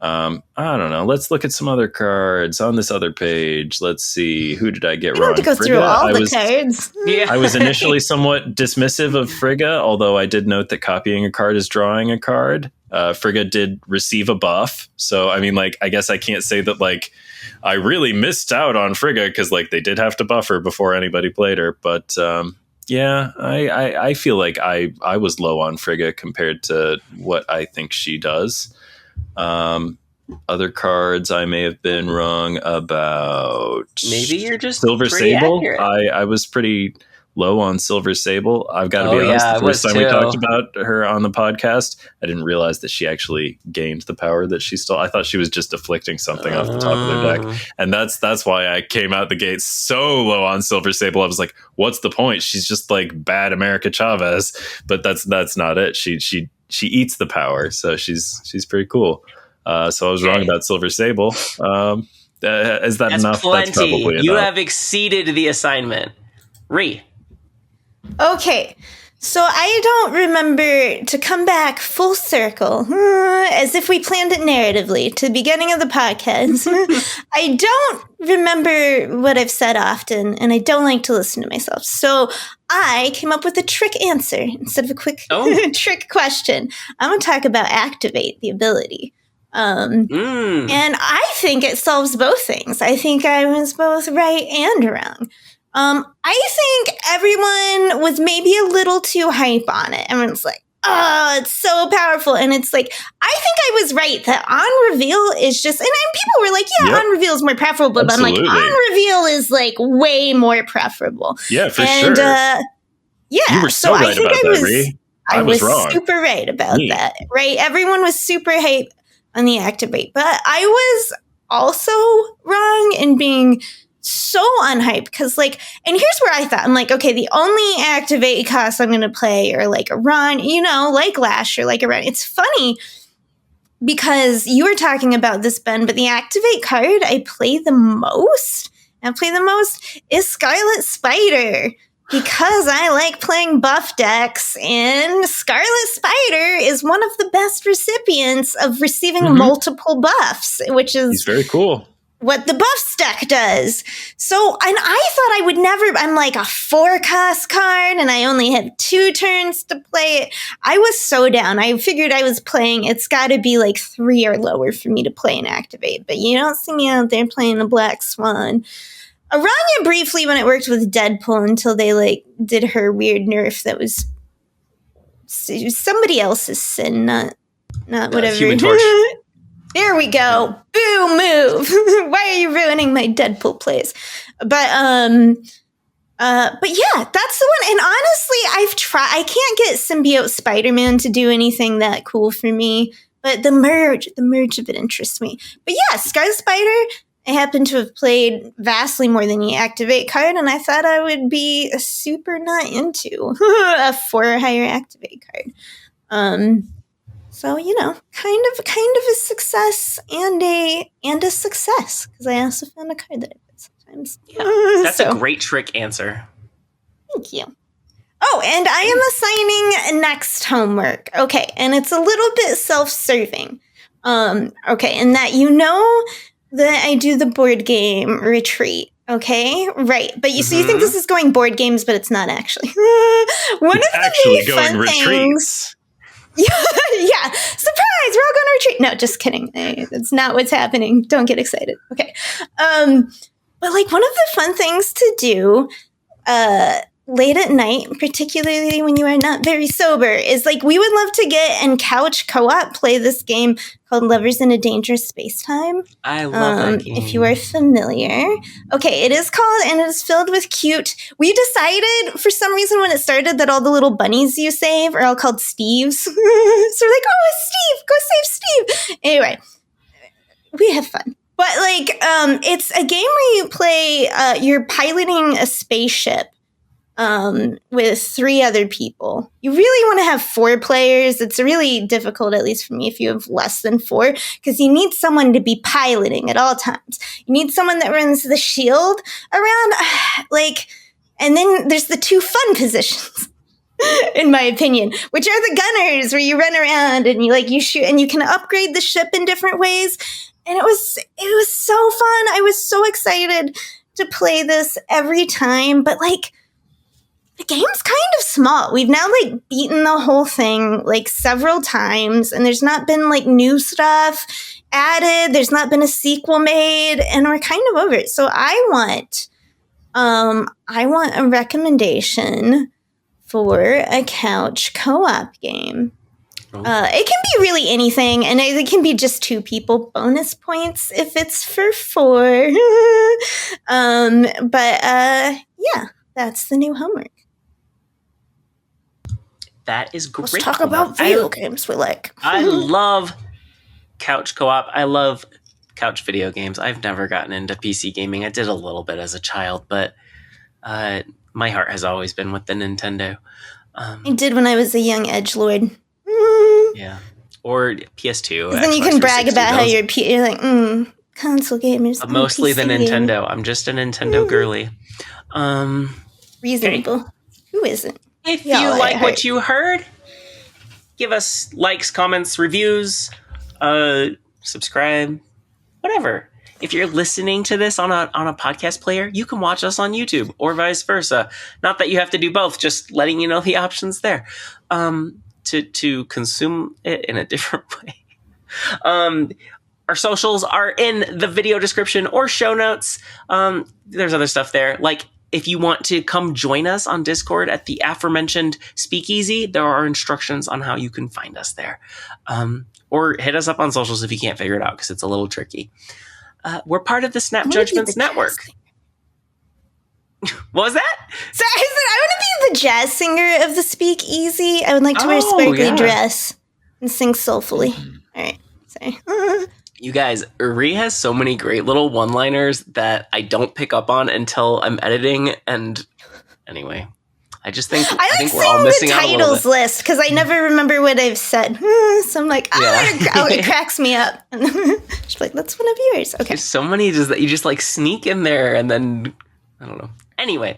I don't know. Let's look at some other cards on this other page. Let's see. Who did I get wrong? To go through all the cards. Yeah. I was initially somewhat dismissive of Frigga, although I did note that copying a card is drawing a card. Frigga did receive a buff. So, I guess I can't say that, I really missed out on Frigga because, they did have to buff her before anybody played her. But, yeah, I feel like I was low on Frigga compared to what I think she does. Other cards I may have been wrong about. Maybe you're just Silver Sable. I was pretty low on Silver Sable. I've got to be honest. The first time we talked about her on the podcast, I didn't realize that she actually gained the power that she stole. I thought she was just deflecting something off the top of their deck, and that's why I came out the gate so low on Silver Sable. I was like, "What's the point? She's just like bad America Chavez." But that's not it. She eats the power, so she's pretty cool. So I was wrong about Silver Sable. Is that enough? Plenty. That's probably enough. You have exceeded the assignment. Ree. Okay. So I don't remember, to come back full circle, as if we planned it narratively, to the beginning of the podcast. I don't remember what I've said often, and I don't like to listen to myself. So I came up with a trick answer instead of a quick trick question. I'm going to talk about activate, the ability. And I think it solves both things. I think I was both right and wrong. I think everyone was maybe a little too hype on it. Everyone's like, oh, it's so powerful. And it's like, I think I was right that on reveal is just, and people were like, yeah, on reveal is more preferable. But I'm like, on reveal is like way more preferable. Yeah, for sure. Yeah. You were so right about that, Ree. I was wrong. Super right about that, right? Everyone was super hype on the activate. But I was also wrong in being so unhyped, because like, and here's where I thought, I'm like, okay, the only activate costs I'm going to play are like a run, like Lash or like a run. It's funny because you were talking about this, Ben, but the activate card I play the most is Scarlet Spider, because I like playing buff decks, and Scarlet Spider is one of the best recipients of receiving multiple buffs, which is he's very cool. What the buffs deck does. So, and I thought I would never, I'm like a 4-cost card and I only have 2 turns to play it. I was so down. I figured I was playing, it's got to be like 3 or lower for me to play and activate. But you don't see me out there playing the Black Swan. Aranya briefly when it worked with Deadpool until they like did her weird nerf that was somebody else's sin, not whatever. Human Torch. There we go. Boo, move. Why are you ruining my Deadpool plays? But yeah, that's the one. And honestly, I can't get Symbiote Spider-Man to do anything that cool for me. But the merge of it interests me. But yeah, Scarlet Spider, I happen to have played vastly more than the activate card, and I thought I would be super not into a 4 or higher activate card. So, kind of a success and a success, because I also found a card that I put sometimes. Yeah, that's a great trick answer. Thank you. Oh, and I am assigning next homework. Okay, and it's a little bit self-serving. Okay, and that that I do the board game retreat. Okay, right. But you think this is going board games, but it's not actually. One of the really fun things. Yeah. Surprise! We're all going to retreat. No, just kidding. That's not what's happening. Don't get excited. Okay. But like one of the fun things to do late at night, particularly when you are not very sober, is like we would love to get and couch co-op play this game called Lovers in a Dangerous Space-Time. I love that game. If you are familiar. Okay, it is called, and it is filled with cute. We decided for some reason when it started that all the little bunnies you save are all called Steves. So we're like, oh, Steve, go save Steve. Anyway, we have fun. But like, it's a game where you play, you're piloting a spaceship with 3 other people. You really want to have 4 players. It's really difficult, at least for me, if you have less than 4, because you need someone to be piloting at all times. You need someone that runs the shield around, and then there's the 2 fun positions, in my opinion, which are the gunners, where you run around and you shoot, and you can upgrade the ship in different ways. And it was so fun. I was so excited to play this every time, but the game's kind of small. We've now beaten the whole thing several times, and there's not been new stuff added. There's not been a sequel made, and we're kind of over it. So I want a recommendation for a couch co-op game. Oh. It can be really anything, and it can be just 2 people. Bonus points if it's for 4. Yeah, that's the new homework. That is great. Let's talk about video games we like. I love couch co-op. I love couch video games. I've never gotten into PC gaming. I did a little bit as a child, but my heart has always been with the Nintendo. I did when I was a young edgelord. Yeah. Or PS2. Then you can brag about how you're like, console gamers. Mostly the Nintendo. I'm just a Nintendo girly. Reasonable. Okay. Who isn't? If you like what you heard, give us likes, comments, reviews, subscribe, whatever. If you're listening to this on a podcast player, you can watch us on YouTube or vice versa. Not that you have to do both, just letting you know the options there to consume it in a different way. Our socials are in the video description or show notes. There's other stuff there. Like if you want to come join us on Discord at the aforementioned Speakeasy, there are instructions on how you can find us there. Or hit us up on socials if you can't figure it out because it's a little tricky. We're part of the Snap Judgments Network. What was that? So I said I want to be the jazz singer of the Speakeasy. I would like to wear a sparkly dress and sing soulfully. All right. Sorry. You guys, Rie has so many great little one-liners that I don't pick up on until I'm editing. And anyway, I think we're all missing out a little bit. I like seeing the titles list because I never remember what I've said. So I'm like, it cracks me up. And she's like, that's one of yours. Okay. There's so many that you just like sneak in there and then, I don't know. Anyway,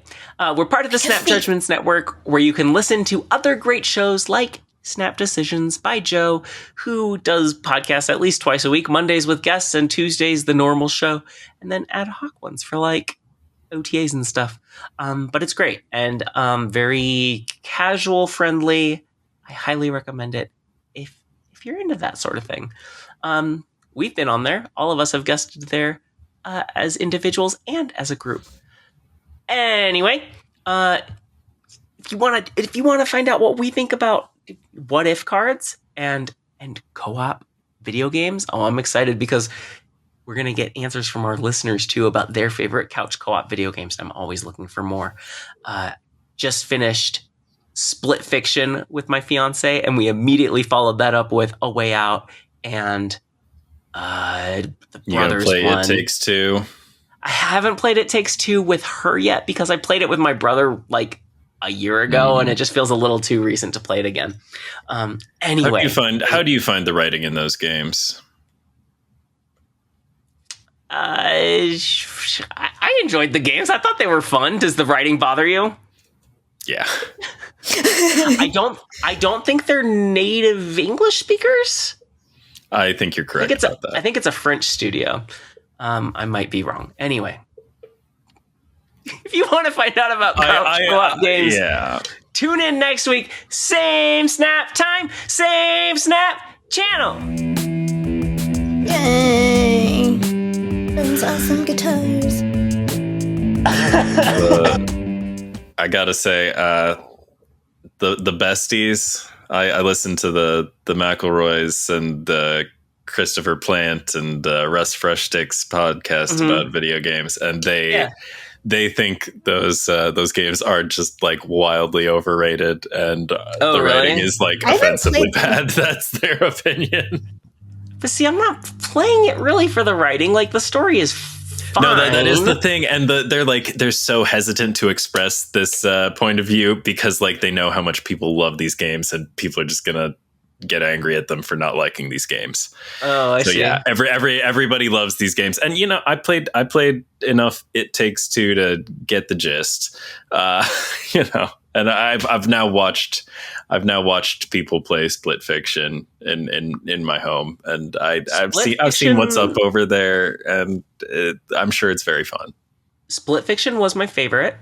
we're part of the Snap Judgments Network where you can listen to other great shows like Snap Decisions by Joe, who does podcasts at least twice a week, Mondays with guests and Tuesdays the normal show, and then ad hoc ones for like OTAs and stuff. But it's great and very casual friendly. I highly recommend it if you're into that sort of thing. We've been on there. All of us have guested there as individuals and as a group. Anyway, if you want to find out what we think about what if cards and co-op video games, I'm excited because we're going to get answers from our listeners too about their favorite couch co-op video games. I'm always looking for more. Just finished Split Fiction with my fiance, and we immediately followed that up with A Way Out and the Brothers one. You gonna play It Takes Two? I haven't played It Takes Two with her yet because I played it with my brother like a year ago, and it just feels a little too recent to play it again. Anyway, how do you find the writing in those games? I enjoyed the games. I thought they were fun. Does the writing bother you? Yeah. I don't think they're native English speakers. I think you're correct about that. I think it's a French studio. I might be wrong. Anyway. If you want to find out about co-op games, tune in next week. Same Snap time, same Snap channel. Yay! Those awesome guitars. I gotta say, the besties. I listened to the McElroys and Christopher Plant and Russ Freshtick's podcast about video games, and they think those games are just like wildly overrated, and the writing is like offensively bad. That's their opinion. But see, I'm not playing it really for the writing. Like the story is fine. No, that is the thing, and they're so hesitant to express this point of view because like they know how much people love these games, and people are just gonna get angry at them for not liking these games. Oh, I see. Yeah, everybody loves these games, and I played enough It Takes Two to get the gist. And I've now watched people play Split Fiction in my home, and I've seen what's up over there, and I'm sure it's very fun. Split Fiction was my favorite,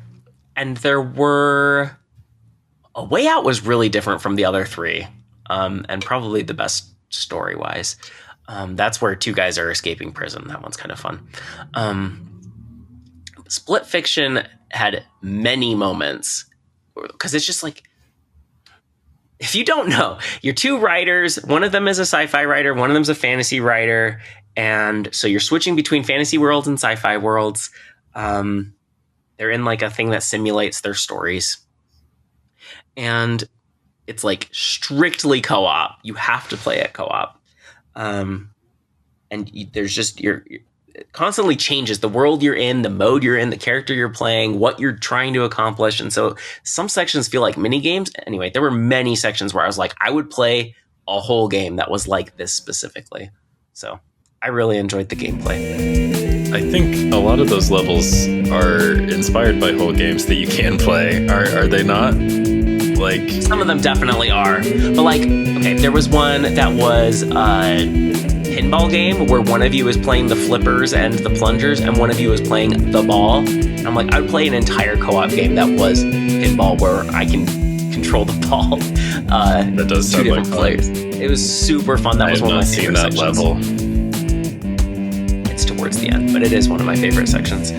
and there were A Way Out was really different from the other three. And probably the best story-wise. That's where two guys are escaping prison. That one's kind of fun. Split Fiction had many moments because it's just like, if you don't know, you're two writers. One of them is a sci-fi writer. One of them's a fantasy writer. And so you're switching between fantasy worlds and sci-fi worlds. They're in like a thing that simulates their stories. And it's like strictly co-op. You have to play it co-op. And there's just, it constantly changes the world you're in, the mode you're in, the character you're playing, what you're trying to accomplish. And so some sections feel like mini games. Anyway, there were many sections where I was like, I would play a whole game that was like this specifically. So I really enjoyed the gameplay. I think a lot of those levels are inspired by whole games that you can play. Are they not? Like, some of them definitely are. But like, okay, there was one that was a pinball game where one of you is playing the flippers and the plungers and one of you is playing the ball. And I'm like, I'd play an entire co-op game that was pinball where I can control the ball. That does sound like fun. Players. It was super fun. That was one of my favorite sections. I have not seen that level. It's towards the end, but it is one of my favorite sections.